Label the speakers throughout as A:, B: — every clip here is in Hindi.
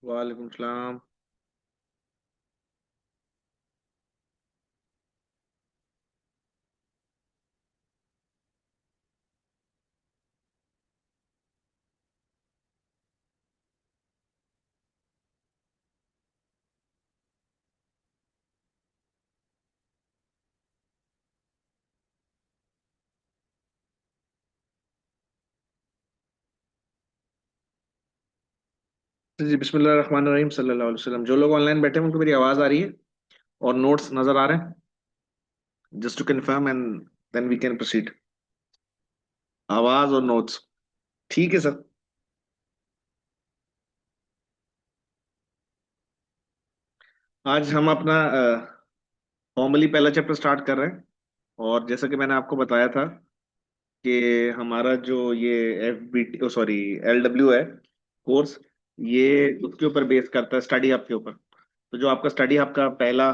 A: वालेकुम सलाम। जी बिस्मिल्लाह रहमान रहीम सल्लल्लाहु अलैहि वसल्लम। जो लोग ऑनलाइन बैठे हैं उनको मेरी आवाज आ रही है और नोट्स नजर आ रहे हैं? Just to confirm and then we can proceed. आवाज और नोट्स ठीक है सर। आज हम अपना फॉर्मली पहला चैप्टर स्टार्ट कर रहे हैं। और जैसा कि मैंने आपको बताया था कि हमारा जो ये F B T sorry L W है कोर्स, ये उसके ऊपर बेस करता है, स्टडी हब के ऊपर। तो जो आपका स्टडी हब का पहला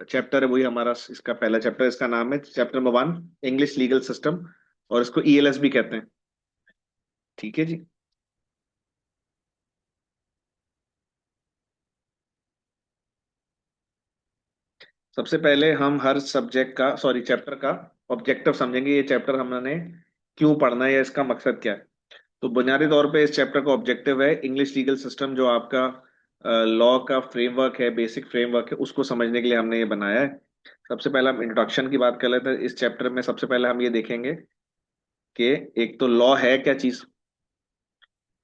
A: चैप्टर है वही हमारा इसका पहला चैप्टर। इसका नाम है chapter number 1, English legal system, और इसको ईएलएस भी कहते हैं। ठीक है जी। सबसे पहले हम हर सब्जेक्ट का सॉरी चैप्टर का ऑब्जेक्टिव समझेंगे। ये चैप्टर हमने क्यों पढ़ना है या इसका मकसद क्या है। तो बुनियादी तौर पे इस चैप्टर का ऑब्जेक्टिव है इंग्लिश लीगल सिस्टम, जो आपका लॉ का फ्रेमवर्क है, बेसिक फ्रेमवर्क है, उसको समझने के लिए हमने ये बनाया है। सबसे पहले हम इंट्रोडक्शन की बात कर लेते हैं। इस चैप्टर में सबसे पहले हम ये देखेंगे कि एक तो लॉ है क्या चीज,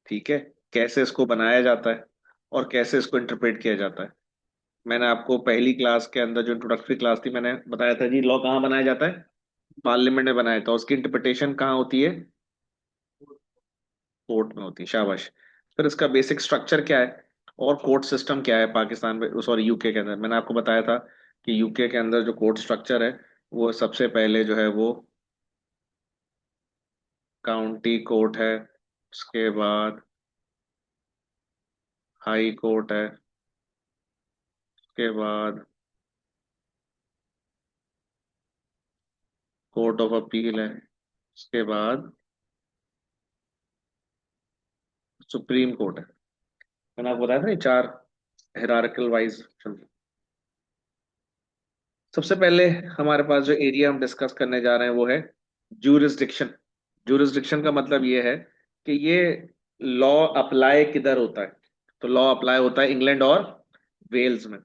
A: ठीक है, कैसे इसको बनाया जाता है और कैसे इसको इंटरप्रेट किया जाता है। मैंने आपको पहली क्लास के अंदर जो इंट्रोडक्टरी क्लास थी, मैंने बताया था जी लॉ कहाँ बनाया जाता है, पार्लियामेंट में बनाया था। उसकी इंटरप्रिटेशन कहाँ होती है, कोर्ट में होती है। शाबाश। फिर इसका बेसिक स्ट्रक्चर क्या है और कोर्ट सिस्टम क्या है पाकिस्तान में सॉरी यूके के अंदर। मैंने आपको बताया था कि यूके के अंदर जो कोर्ट स्ट्रक्चर है वो सबसे पहले जो है वो काउंटी कोर्ट है, उसके बाद हाई कोर्ट है, उसके बाद कोर्ट ऑफ अपील है, उसके बाद सुप्रीम कोर्ट है। मैंने आपको बताया था ये चार हिरार्किकल वाइज चलते। सबसे पहले हमारे पास जो एरिया हम डिस्कस करने जा रहे हैं वो है जूरिसडिक्शन। जूरिसडिक्शन का मतलब ये है कि ये लॉ अप्लाई किधर होता है। तो लॉ अप्लाई होता है इंग्लैंड और वेल्स में।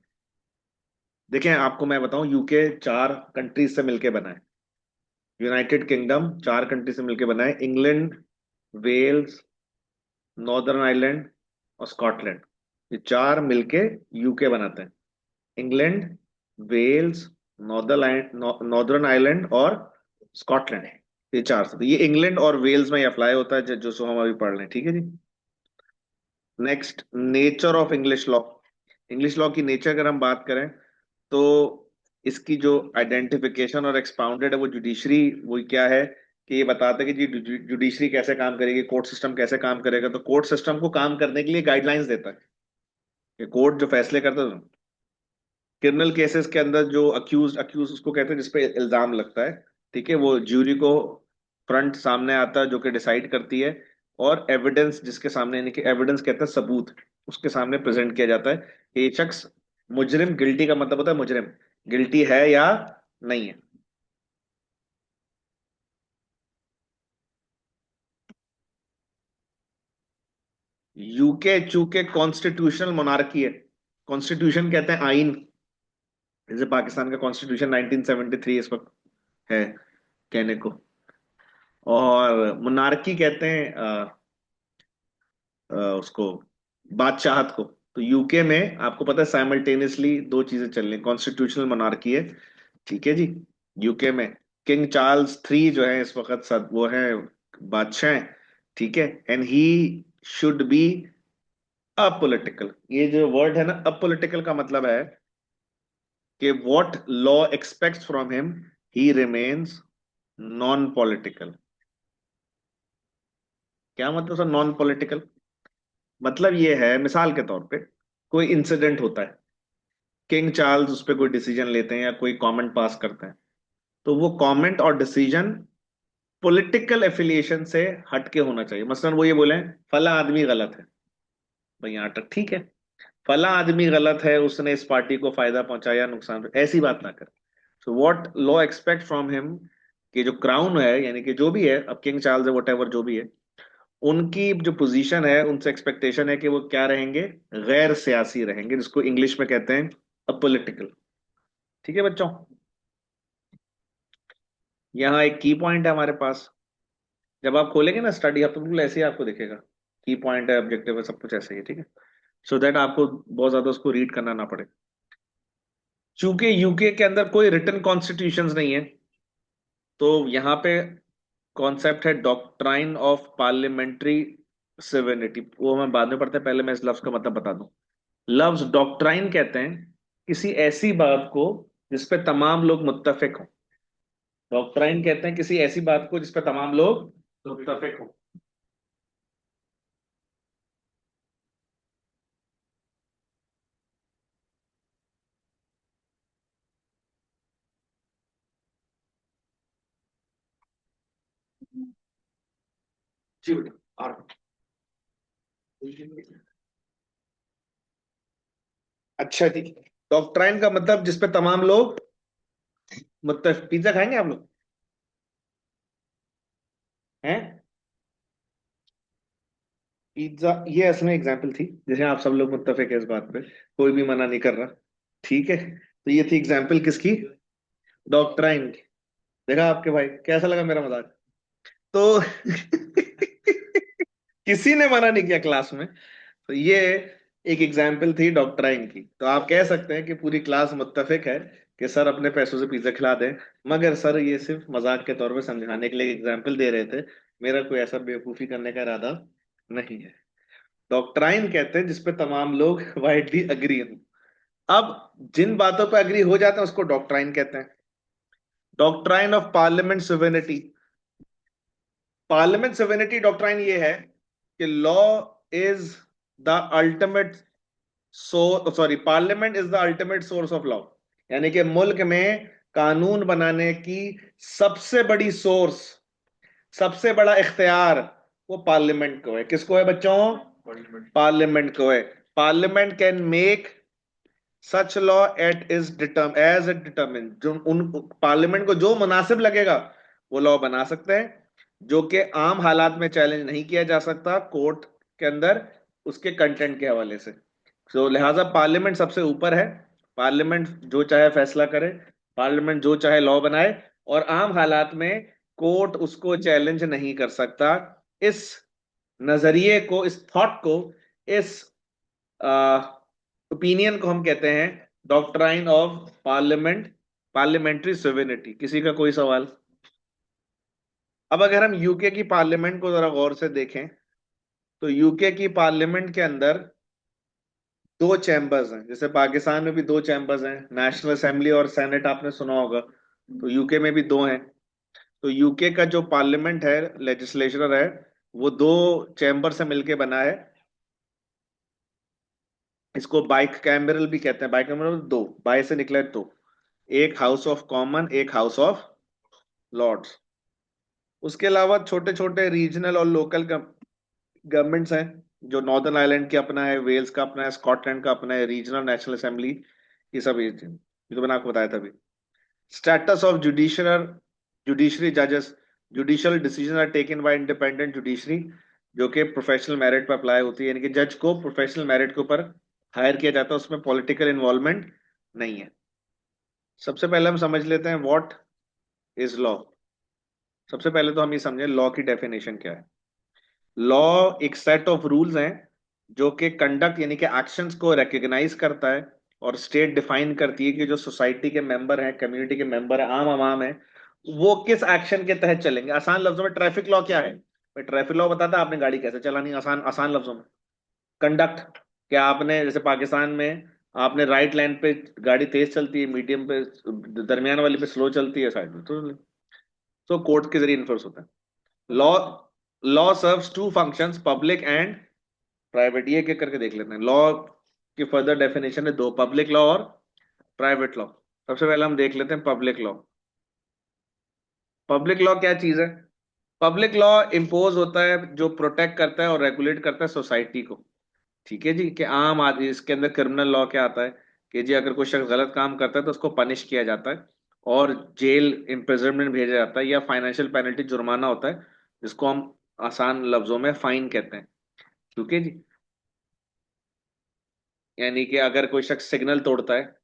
A: देखें आपको मैं बताऊं, यूके चार कंट्रीज से मिलके बना है। यूनाइटेड किंगडम चार कंट्री से मिलके बना है, इंग्लैंड, वेल्स, नॉर्दर्न आयरलैंड और स्कॉटलैंड। ये चार मिलके यूके बनाते हैं। इंग्लैंड, वेल्स, नॉर्दर्न आयरलैंड और स्कॉटलैंड। ये चार से, तो ये इंग्लैंड और वेल्स में अप्लाई होता है जो सो हम अभी पढ़ रहे हैं। ठीक है जी। Next, nature of English law. English law की नेचर अगर हम बात करें तो इसकी जो आइडेंटिफिकेशन और एक्सपाउंडेड है वो जुडिशरी, वो क्या है कि ये बताता है कि जी जुडिशरी कैसे काम करेगी, कोर्ट सिस्टम कैसे काम करेगा। तो कोर्ट सिस्टम को काम करने के लिए गाइडलाइंस देता है कि कोर्ट जो फैसले करता है। क्रिमिनल केसेस के अंदर जो अक्यूज अक्यूज उसको कहते हैं जिसपे इल्जाम लगता है, ठीक है, वो ज्यूरी को फ्रंट सामने आता है जो कि डिसाइड करती है। और एविडेंस जिसके सामने, यानी कि एविडेंस कहता है सबूत, उसके सामने प्रेजेंट किया जाता है कि ये शख्स मुजरिम, गिल्टी का मतलब होता है मुजरिम, गिल्टी है या नहीं है। यूके चूंकि कॉन्स्टिट्यूशनल मोनार्की है, कॉन्स्टिट्यूशन कहते हैं आइन, जैसे पाकिस्तान का कॉन्स्टिट्यूशन 1973 इस वक्त है कहने को। और मोनार्की कहते हैं उसको, बादशाहत को। तो यूके में आपको पता है साइमल्टेनियसली दो चीजें चल रही, कॉन्स्टिट्यूशनल मोनार्की है, ठीक है जी। यूके में किंग चार्ल्स थ्री जो है इस वक्त वो है बादशाह हैं, ठीक है। And he should be apolitical. ये जो वर्ड है ना अपॉलिटिकल, का मतलब है कि what law aspects from him he remains non political. क्या मतलब सर नॉन पॉलिटिकल? मतलब ये है, मिसाल के तौर पे कोई इंसिडेंट होता है, किंग चार्ल्स उस पर कोई डिसीजन लेते हैं या कोई कमेंट पास करते हैं, तो वो कमेंट और डिसीजन पॉलिटिकल एफिलिएशन से हटके होना चाहिए। मसलन वो ये बोले फला आदमी गलत है, तो यहाँ तक ठीक है। फला आदमी गलत है, उसने इस पार्टी को फायदा पहुंचाया, नुकसान, ऐसी बात ना कर। So what law expect from him, कि जो क्राउन है, यानी कि जो भी है, अब किंग चार्ल्स है, वट जो भी है, उनकी जो पोजीशन है, उनसे एक्सपेक्टेशन है कि वो क्या रहेंगे, गैर सियासी रहेंगे, जिसको इंग्लिश में कहते हैं अपोलिटिकल। ठीक है बच्चों, यहाँ एक की पॉइंट है हमारे पास। जब आप खोलेंगे ना स्टडी हब, तो बिल्कुल ऐसे ही आपको दिखेगा, की पॉइंट है, ऑब्जेक्टिव है, सब कुछ ऐसे ही है, ठीक है। सो दैट आपको बहुत ज्यादा उसको रीड करना ना पड़े। चूंकि यूके के अंदर कोई रिटन कॉन्स्टिट्यूशंस नहीं है, तो यहाँ पे कॉन्सेप्ट है डॉक्ट्राइन ऑफ पार्लियामेंट्री सिविनिटी। वो हम बाद में पढ़ते हैं, पहले मैं इस लफ्ज का मतलब बता दूं। लफ्ज डॉक्ट्राइन कहते हैं किसी ऐसी बात को जिस पे तमाम लोग मुत्तफिक हों। डॉक्ट्राइन कहते हैं किसी ऐसी बात को जिस पे तमाम लोग मुत्तफिक हों। जी बेटा, और अच्छा जी, डॉक्ट्राइन का मतलब जिस पे तमाम लोग मुत्तफिक। पिज्जा खाएंगे आप लोग? हैं? पिज्जा ये असल में एग्जाम्पल थी, जैसे आप सब लोग मुत्तफिक है इस बात पे, कोई भी मना नहीं कर रहा, ठीक है। तो ये थी एग्जाम्पल किसकी, डॉक्ट्राइन की। देखा आपके भाई, कैसा लगा मेरा मजाक? तो किसी ने मना नहीं किया क्लास में। तो ये एक एग्जाम्पल थी डॉक्ट्राइन की। तो आप कह सकते हैं कि पूरी क्लास मुत्तफिक है कि सर अपने पैसों से पिज्जा खिला दें, मगर सर ये सिर्फ मजाक के तौर पे समझाने के लिए एग्जाम्पल दे रहे थे, मेरा कोई ऐसा बेवकूफी करने का इरादा नहीं है। डॉक्ट्राइन कहते हैं जिसपे तमाम लोग वाइडली अग्री हों। अब जिन बातों पे अग्री हो जाते हैं उसको डॉक्ट्राइन कहते हैं। Doctrine of parliament sovereignty. Parliament sovereignty doctrine ये है कि law is the ultimate sorry, parliament is the ultimate source of law. यानी कि मुल्क में कानून बनाने की सबसे बड़ी सोर्स, सबसे बड़ा इख्तियार, वो पार्लियामेंट को है। किसको है बच्चों? पार्लियामेंट को है। Parliament can make such law at is determine as it determine. जो उन पार्लियामेंट को जो मुनासिब लगेगा वो लॉ बना सकते हैं, जो कि आम हालात में चैलेंज नहीं किया जा सकता कोर्ट के अंदर उसके कंटेंट के हवाले से। तो लिहाजा पार्लियामेंट सबसे ऊपर है। पार्लियामेंट जो चाहे फैसला करे, पार्लियामेंट जो चाहे लॉ बनाए, और आम हालात में कोर्ट उसको चैलेंज नहीं कर सकता। इस नजरिए को, इस थॉट को, इस ओपिनियन को हम कहते हैं doctrine of parliament, parliamentary sovereignty. किसी का कोई सवाल? अब अगर हम यूके की पार्लियामेंट को जरा गौर से देखें, तो यूके की पार्लियामेंट के अंदर दो चैम्बर्स हैं। जैसे पाकिस्तान में भी दो चैम्बर्स हैं, नेशनल असेंबली और सेनेट, आपने सुना होगा। तो यूके में भी दो हैं। तो यूके का जो पार्लियामेंट है, लेजिस्लेचर है, वो दो चैम्बर से मिलके बना है। इसको बाइक कैमरल भी कहते हैं। बाइक कैमरल, दो बाय से निकला है, दो, एक हाउस ऑफ कॉमन, एक हाउस ऑफ लॉर्ड्स। उसके अलावा छोटे छोटे रीजनल और लोकल गवर्नमेंट्स हैं। जो नॉर्दर्न आयरलैंड के अपना है, वेल्स का अपना है, स्कॉटलैंड का अपना है, रीजनल नेशनल असेंबली, ये सब ये तो मैंने आपको बताया था अभी। स्टेटस ऑफ जुडिशर, जुडिशरी जजेस। Judicial decision are taken by independent judiciary, जो कि प्रोफेशनल मेरिट पर अप्लाई होती है, यानी कि जज को प्रोफेशनल मेरिट के ऊपर हायर किया जाता है, उसमें पॉलिटिकल इन्वॉल्वमेंट नहीं है। सबसे पहले हम समझ लेते हैं व्हाट इज लॉ। सबसे पहले तो हम ये समझें लॉ की डेफिनेशन क्या है। लॉ एक सेट ऑफ रूल्स हैं जो कि कंडक्ट, यानी कि एक्शंस को रिकग्नाइज करता है, और स्टेट डिफाइन करती है कि जो सोसाइटी के मेंबर हैं, कम्युनिटी के मेंबर हैं, आम आवाम है, वो किस एक्शन के तहत चलेंगे। आसान लफ्जों में ट्रैफिक लॉ क्या है? भाई ट्रैफिक लॉ बताता है आपने गाड़ी कैसे चलानी, आसान आसान लफ्जों में। कंडक्ट, क्या आपने, जैसे पाकिस्तान में आपने राइट लाइन पे गाड़ी तेज चलती है, मीडियम पे, दरमियान वाली पे स्लो चलती है, साइड में तो कोर्ट के जरिए इन्फोर्स होता है। Law, law serves two functions, public and private. ये एक एक करके देख लेते हैं। लॉ की फर्दर डेफिनेशन है दो, पब्लिक लॉ और प्राइवेट लॉ। सबसे पहले हम देख लेते हैं पब्लिक लॉ। पब्लिक लॉ क्या चीज है? पब्लिक लॉ इम्पोज होता है जो प्रोटेक्ट करता है और रेगुलेट करता है सोसाइटी को। ठीक है जी, कि आम आदमी, इसके अंदर क्रिमिनल लॉ क्या आता है कि जी अगर कोई शख्स गलत काम करता है तो उसको पनिश किया जाता है और जेल इम्प्रिजनमेंट भेजा जाता है या फाइनेंशियल पेनल्टी जुर्माना होता है, जिसको हम आसान लफ्जों में फाइन कहते हैं। ठीक है जी। यानी कि अगर कोई शख्स सिग्नल तोड़ता है,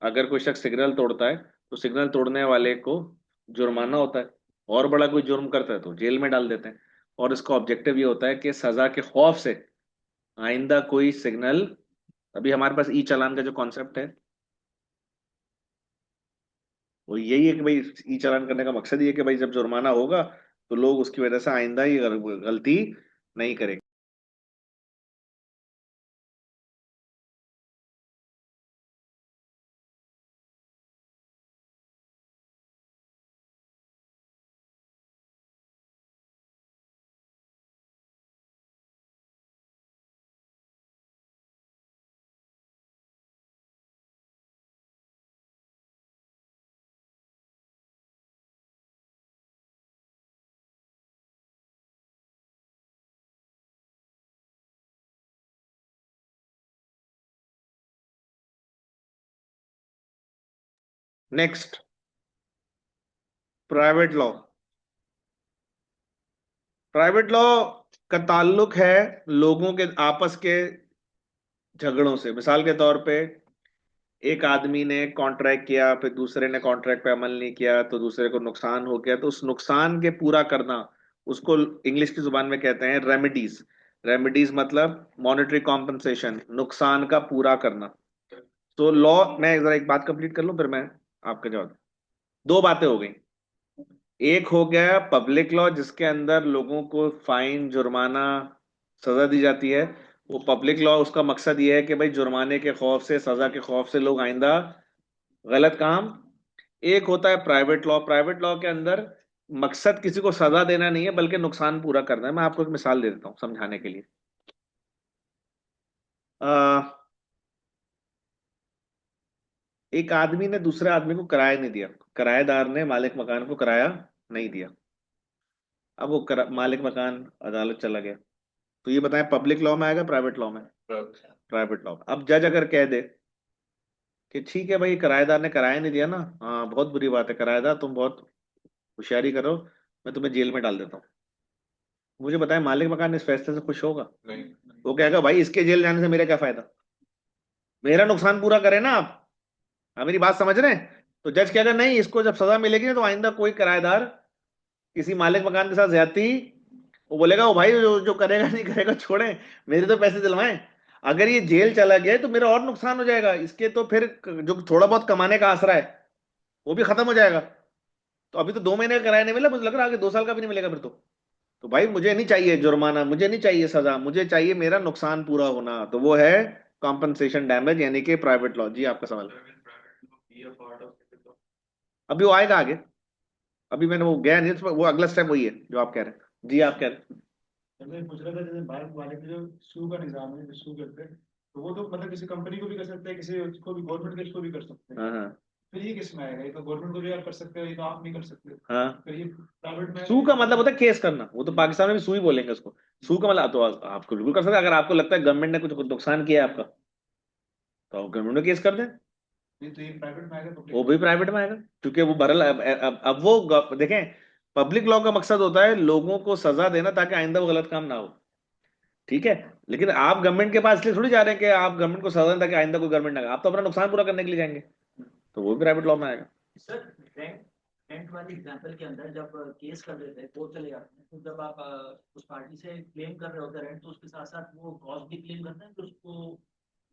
A: अगर कोई शख्स सिग्नल तोड़ता है तो सिग्नल तोड़ने वाले को जुर्माना होता है, और बड़ा कोई जुर्म करता है तो जेल में डाल देते हैं। और इसका ऑब्जेक्टिव ये होता है कि सजा के खौफ से आइंदा कोई सिग्नल, अभी हमारे पास ई चालान का जो कॉन्सेप्ट है वो यही है कि भाई ई चालान करने का मकसद ये है कि भाई जब जुर्माना होगा तो लोग उसकी वजह से आइंदा ये गलती नहीं करेंगे। Next, private law. Private law का ताल्लुक है लोगों के आपस के झगड़ों से। मिसाल के तौर पे एक आदमी ने कॉन्ट्रैक्ट किया, फिर दूसरे ने कॉन्ट्रैक्ट पे अमल नहीं किया तो दूसरे को नुकसान हो गया, तो उस नुकसान के पूरा करना, उसको इंग्लिश की जुबान में कहते हैं रेमेडीज। रेमेडीज मतलब मॉनेटरी कॉम्पनसेशन, नुकसान का पूरा करना। तो लॉ, मैं जरा एक बात कंप्लीट कर लूं फिर मैं आपका जवाब। दो बातें हो गई। एक हो गया पब्लिक लॉ जिसके अंदर लोगों को फाइन, जुर्माना, सजा दी जाती है। वो पब्लिक लॉ, उसका मकसद ये है कि भाई जुर्माने के खौफ से, सजा के खौफ से लोग आइंदा गलत काम। एक होता है प्राइवेट लॉ। प्राइवेट लॉ के अंदर मकसद किसी को सजा देना नहीं है बल्कि नुकसान पूरा करना है। मैं आपको एक मिसाल दे देता हूँ समझाने के लिए। आ, एक आदमी ने दूसरे आदमी को किराया नहीं दिया, किराएदार ने मालिक मकान को किराया नहीं दिया। अब वो मालिक मकान अदालत चला गया। तो ये बताएं पब्लिक लॉ में आएगा प्राइवेट लॉ में? प्राइवेट लॉ में। अब जज अगर कह दे कि ठीक है भाई किराएदार ने किराया नहीं दिया ना, हाँ बहुत बुरी बात है किराएदार, तुम बहुत होशियारी करो, मैं तुम्हें जेल में डाल देता हूँ। मुझे बताएं मालिक मकान इस फैसले से खुश होगा? नहीं। वो कहेगा भाई इसके जेल जाने से मेरा क्या फायदा, मेरा नुकसान पूरा करे ना आप। हाँ मेरी बात समझ रहे हैं? तो जज कहेगा नहीं, इसको जब सजा मिलेगी ना तो आइंदा कोई किराएदार किसी मालिक मकान के साथ ज्यादती, वो बोलेगा वो भाई जो जो करेगा नहीं करेगा छोड़े, मेरे तो पैसे दिलवाएं। अगर ये जेल चला गया तो मेरा और नुकसान हो जाएगा, इसके तो फिर जो थोड़ा बहुत कमाने का आसरा है वो भी खत्म हो जाएगा। तो अभी तो 2 महीने का किराया नहीं मिला, मुझे लग रहा है आगे 2 साल का भी नहीं मिलेगा फिर तो भाई मुझे नहीं चाहिए जुर्माना, मुझे नहीं चाहिए सजा, मुझे चाहिए मेरा नुकसान पूरा होना, तो वो है कॉम्पनसेशन डैमेज, यानी कि प्राइवेट लॉ। जी आपका सवाल। अभी वो आएगा आगे, अभी मैंने वो गया नहीं, वो अगला स्टेप वही है जो आप कह रहे हैं। जी आप कह रहे हैं।
B: मैं पूछ रहा था जैसे भारत वाले के जो सू का निजाम है, जो सू करते हैं, तो वो तो मतलब किसी कंपनी को भी कर सकते हैं, किसी को भी, गवर्नमेंट के को भी कर सकते हैं।
A: हाँ हाँ
B: फिर ये किस में आएगा? ये तो गवर्नमेंट को भी आप कर सकते हो, ये तो आप नहीं कर सकते।
A: हाँ।
B: फिर ये प्राइवेट में
A: सू
B: आएगा
A: का
B: ये
A: मतलब
B: तो।
A: होता है केस करना, वो तो पाकिस्तान में भी सू ही बोलेंगे उसको। सू का मतलब तो आपको बिल्कुल कर सकते हैं, अगर आपको लगता है गवर्नमेंट ने कुछ नुकसान किया है आपका तो आप गवर्नमेंट में केस कर दें।
B: ये तो ये प्राइवेट में आएगा,
A: वो
B: पब्लिक में
A: भी
B: आएगा।
A: प्राइवेट में आएगा क्योंकि वो भरल अब वो देखें, पब्लिक लॉ का मकसद होता है लोगों को सजा देना ताकि आइंदा वो गलत काम ना हो। ठीक है, लेकिन आप गवर्नमेंट के पास इसलिए थोड़ी जा रहे हैं कि आप गवर्नमेंट को सजा दें ताकि आइंदा कोई गवर्नमेंट ना, आप तो अपना नुकसान पूरा करने के लिए जाएंगे, तो वो भी प्राइवेट लॉ में आएगा।
C: सर, रेंट रेंट वाली एग्जांपल के अंदर जब केस कर देते हैं, कोर्ट चले जाते हैं, तो जब आप उस पार्टी से क्लेम कर रहे होते हैं रेंट, तो उसके साथ साथ वो कॉस्ट भी क्लेम करते हैं, फिर उसको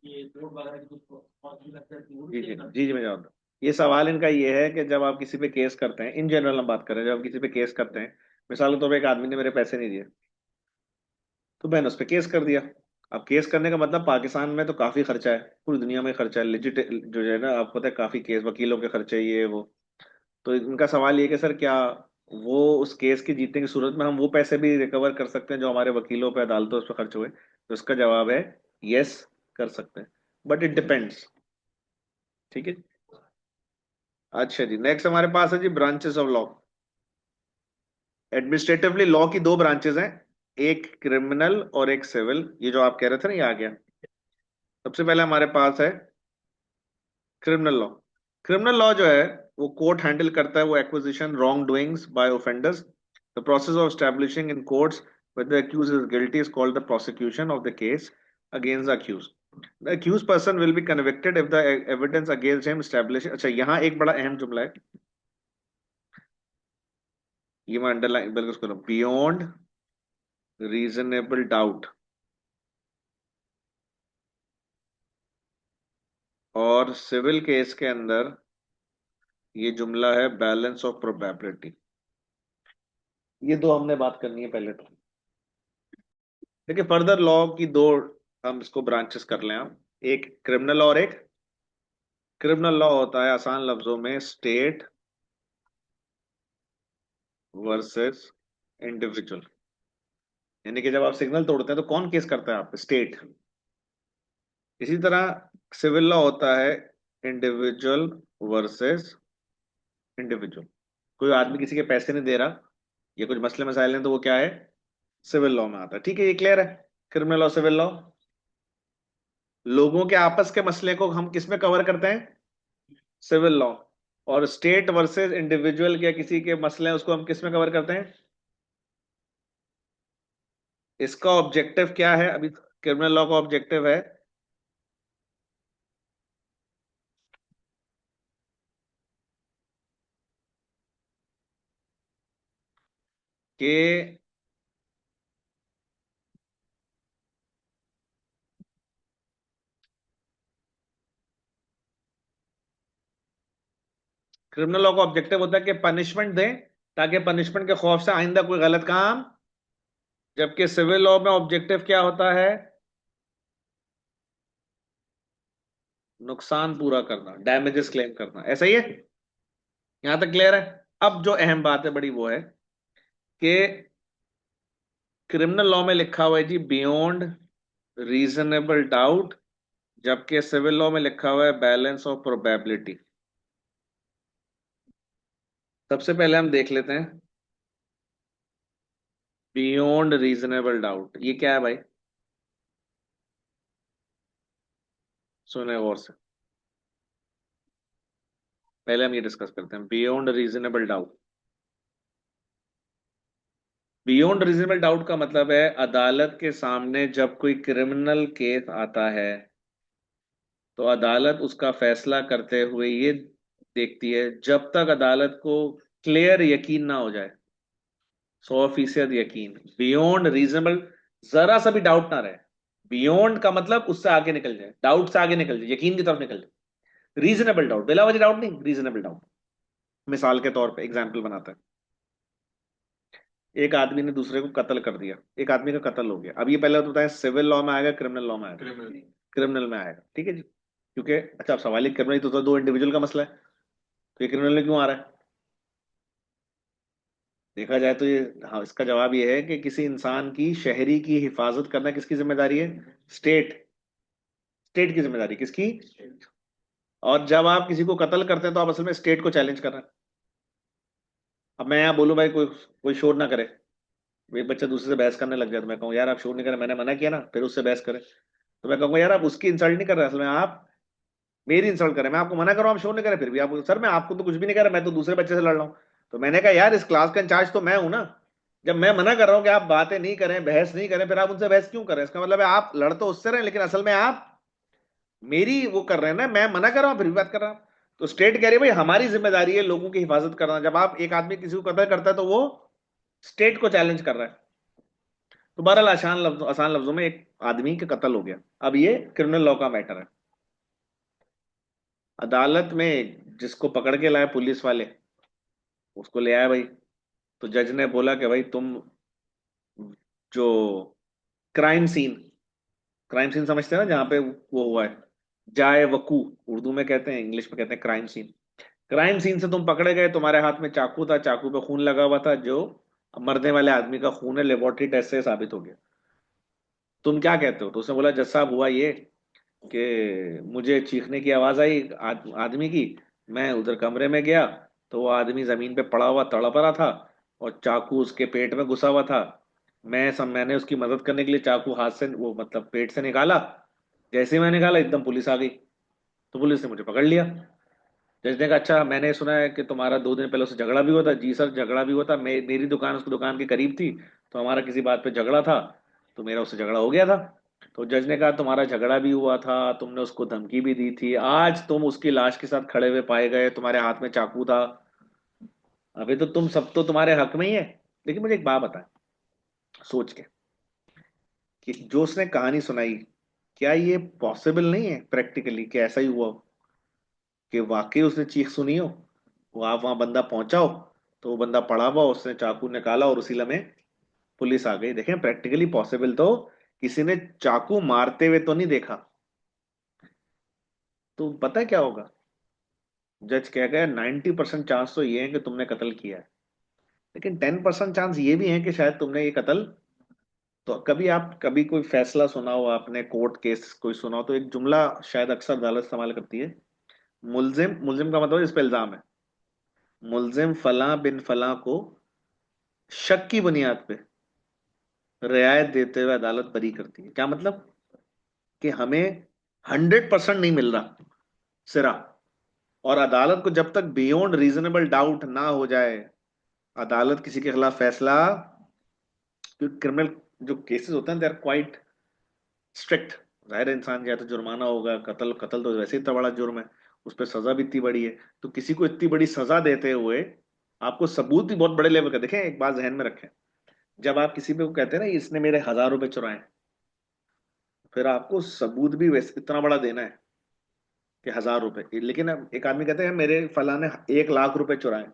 C: ये कोर्ट वगैरह की कुछ कॉस्ट भी लगता है, तो वो भी
A: जी जी
C: क्लेम करते
A: जी जी, मैं जानता हूँ। ये सवाल इनका ये है कि जब आप किसी पे केस करते हैं, इन जनरल हम बात कर रहे हैं, जब आप किसी पे केस करते हैं, मिसाल के तौर पर एक आदमी ने मेरे पैसे नहीं दिए तो मैंने उस पर केस कर दिया। अब केस करने का मतलब पाकिस्तान में तो काफी खर्चा है, पूरी दुनिया में खर्चा है, लिजिट जो है ना, आपको पता है काफी केस, वकीलों के खर्चे ये वो। तो इनका सवाल ये कि सर क्या वो उस केस की जीतने की सूरत में हम वो पैसे भी रिकवर कर सकते हैं जो हमारे वकीलों पे, अदालतों पे खर्च हुए? तो इसका जवाब है यस, कर सकते हैं, बट इट डिपेंड्स। ठीक है। अच्छा जी, नेक्स्ट हमारे पास है जी branches of law. Administratively law की दो ब्रांचेस हैं, एक क्रिमिनल और एक सिविल। ये जो आप कह रहे थे ना, ये आ गया। सबसे पहले हमारे पास है क्रिमिनल लॉ। क्रिमिनल लॉ जो है वो कोर्ट हैंडल करता है वो acquisition wrong doings by offenders. The process of establishing in courts whether the accused is guilty is called the prosecution of the case against the accused. The accused person will be convicted if the evidence against him established। अच्छा, यहाँ एक बड़ा अहम जुमला है, ये मैं अंडरलाइन बिल्कुल उसको बियॉन्ड रीजनेबल डाउट, और सिविल केस के अंदर ये जुमला है बैलेंस ऑफ प्रोबेबिलिटी। ये दो हमने बात करनी है पहले तो। देखिए फर्दर लॉ की दो हम इसको ब्रांचेस कर लें आप, एक क्रिमिनल और एक क्रिमिनल लॉ होता है आसान लफ्जों में स्टेट वर्सेस इंडिविजुअल। यानी कि जब आप सिग्नल तोड़ते हैं तो कौन केस करता है, आप, स्टेट। इसी तरह सिविल लॉ होता है इंडिविजुअल वर्सेस इंडिविजुअल। कोई आदमी किसी के पैसे नहीं दे रहा, ये कुछ मसले मसाइल हैं, तो वो क्या है, सिविल लॉ में आता है। ठीक है, ये क्लियर है। क्रिमिनल लॉ सिविल लॉ लोगों के आपस के मसले को हम किस में कवर करते हैं, सिविल लॉ। और स्टेट वर्सेस इंडिविजुअल के किसी के मसले हैं उसको हम किस में कवर करते हैं। इसका ऑब्जेक्टिव क्या है, अभी क्रिमिनल लॉ का ऑब्जेक्टिव है कि क्रिमिनल लॉ का ऑब्जेक्टिव होता है कि पनिशमेंट दें ताकि पनिशमेंट के खौफ से आइंदा कोई गलत काम, जबकि सिविल लॉ में ऑब्जेक्टिव क्या होता है, नुकसान पूरा करना, डैमेजेस क्लेम करना। ऐसा ही है, यहां तक क्लियर है। अब जो अहम बात है बड़ी वो है कि क्रिमिनल लॉ में लिखा हुआ है जी बियॉन्ड रीजनेबल डाउट, जबकि सिविल लॉ में लिखा हुआ है बैलेंस ऑफ प्रोबेबिलिटी। सबसे पहले हम देख लेते हैं बियॉन्ड रीजनेबल डाउट, ये क्या है भाई, सुने गौर से। पहले हम ये डिस्कस करते हैं beyond reasonable doubt. Beyond reasonable doubt का मतलब है अदालत के सामने जब कोई क्रिमिनल केस आता है तो अदालत उसका फैसला करते हुए ये देखती है, जब तक अदालत को क्लियर यकीन ना हो जाए, 100% यकीन, बियॉन्ड रीजनेबल, जरा सा भी डाउट ना रहे। बियॉन्ड का मतलब उससे आगे निकल जाए, डाउट से आगे निकल जाए, यकीन की तरफ निकल जाए। रीजनेबल डाउट, बिला वजह डाउट नहीं, रीजनेबल डाउट। मिसाल के तौर पे एग्जाम्पल बनाता है, एक आदमी ने दूसरे को कत्ल कर दिया, एक आदमी का कत्ल हो गया। अब ये पहले तो बताएं सिविल लॉ में आएगा क्रिमिनल लॉ में आएगा, क्रिमिनल में आएगा, ठीक है जी। क्योंकि अच्छा अब सवाल ही क्रिमिनल तो दो इंडिविजुअल का मसला है, तो ये क्रिमिनल में क्यों आ रहा है, देखा जाए तो ये, हाँ, इसका जवाब ये है कि किसी इंसान की शहरी की हिफाजत करना किसकी जिम्मेदारी है, स्टेट। स्टेट की जिम्मेदारी किसकी, और जब आप किसी को कत्ल करते हैं तो आप असल में स्टेट को चैलेंज कर रहे हैं। अब मैं यहाँ बोलूं भाई कोई कोई शोर ना करे, एक बच्चा दूसरे से बहस करने लग जाए, तो मैं कहूँ यार आप शोर नहीं करें, मैंने मना किया ना, फिर उससे बहस करें, तो मैं कहूँगा यार आप उसकी इंसल्ट नहीं कर रहे, असल में आप मेरी इंसल्ट करें। मैं आपको मना कर रहा हूँ आप शोर नहीं करें, फिर भी आप, सर मैं आपको तो कुछ भी नहीं कर रहा, मैं तो दूसरे बच्चे से लड़ रहा हूँ। तो मैंने कहा यार इस क्लास का इंचार्ज तो मैं हूं ना, जब मैं मना कर रहा हूं कि आप बातें नहीं करें, बहस नहीं करें, फिर आप उनसे बहस क्यों करें, इसका मतलब है आप लड़ तो उससे रहे लेकिन असल में आप मेरी वो कर रहे हैं ना, मैं मना कर रहा हूं फिर भी बात कर रहा हूं। तो स्टेट कह रही है भाई हमारी जिम्मेदारी है लोगों की हिफाजत करना, जब आप एक आदमी किसी को कत्ल करता है तो वो स्टेट को चैलेंज कर रहा है। तो बहरहाल आसान लफ्जों में एक आदमी का कत्ल हो गया, अब ये क्रिमिनल लॉ का मैटर है। अदालत में जिसको पकड़ के लाए पुलिस वाले, उसको ले आया भाई, तो जज ने बोला कि भाई तुम जो क्राइम सीन, क्राइम सीन समझते हैं ना, जहां पे वो हुआ है, जाए वकू उर्दू में कहते हैं, इंग्लिश में कहते हैं क्राइम सीन। क्राइम सीन से तुम पकड़े गए, तुम्हारे हाथ में चाकू था, चाकू पे खून लगा हुआ था, जो मरने वाले आदमी का खून है, लेबोरेटरी टेस्ट से साबित हो गया। तुम क्या कहते हो, तो उसने बोला जज साहब हुआ ये कि मुझे चीखने की आवाज आई आदमी की, मैं उधर कमरे में गया तो वो आदमी जमीन पे पड़ा हुआ तड़प रहा था और चाकू उसके पेट में घुसा हुआ था। मैंने उसकी मदद करने के लिए चाकू हाथ से वो मतलब पेट से निकाला, जैसे ही मैंने निकाला एकदम पुलिस आ गई, तो पुलिस ने मुझे पकड़ लिया। जज ने कहा अच्छा मैंने सुना है कि तुम्हारा 2 दिन पहले उससे झगड़ा भी हुआ था। जी सर, झगड़ा भी हुआ था, मेरी दुकान उसकी दुकान के करीब थी, तो हमारा किसी बात पे झगड़ा था, तो मेरा उससे झगड़ा हो गया था। तो जज ने कहा तुम्हारा झगड़ा भी हुआ था, तुमने उसको धमकी भी दी थी, आज तुम उसकी लाश के साथ खड़े हुए पाए गए, तुम्हारे हाथ में चाकू था, अभी तो तुम सब तो तुम्हारे हक में ही है। लेकिन मुझे एक बात बता, सोच के, कि जो उसने कहानी सुनाई, क्या ये पॉसिबल नहीं है प्रैक्टिकली कि ऐसा ही हुआ हो, कि वाकई उसने चीख सुनी हो, वो आप वहां बंदा पहुंचा हो, तो वो बंदा पड़ा हुआ, उसने चाकू निकाला और उसी लम्हे पुलिस आ गई। देखें प्रैक्टिकली पॉसिबल तो, किसी ने चाकू मारते हुए तो नहीं देखा। तो पता है क्या होगा, जज कह गया 90% चांस तो ये है कि तुमने कत्ल किया है, लेकिन 10% चांस ये भी है कि शायद तुमने ये कत्ल। तो कभी आप कभी कोई फैसला सुना हो आपने, कोर्ट केस कोई सुना हो, तो एक जुमला शायद अक्सर अदालत इस्तेमाल करती है, मुलजिम, मुलजिम का मतलब इस पे इल्जाम है, मुलजिम फलां बिन फलां को शक की बुनियाद पे रियायत देते हुए अदालत बरी करती है। क्या मतलब, कि हमें 100% नहीं मिल रहा सिरा, और अदालत को जब तक बियॉन्ड रीजनेबल डाउट ना हो जाए, अदालत किसी के खिलाफ फैसला, क्योंकि क्रिमिनल जो केसेस होते हैं दे आर क्वाइट स्ट्रिक्ट। जाहिर है, इंसान या तो जुर्माना होगा, कत्ल, कत्ल तो वैसे ही इतना बड़ा जुर्म है, उस पर सजा भी इतनी बड़ी है। तो किसी को इतनी बड़ी सजा देते हुए आपको सबूत भी बहुत बड़े लेवल का, देखें एक बात ध्यान में रखें, जब आप किसी पे को कहते हैं ना इसने मेरे 1000 रुपए चुराए, फिर आपको सबूत भी वैसे इतना बड़ा देना है कि 1000 रुपए। लेकिन अब एक आदमी कहते हैं मेरे फला ने 1 लाख रुपए चुराए,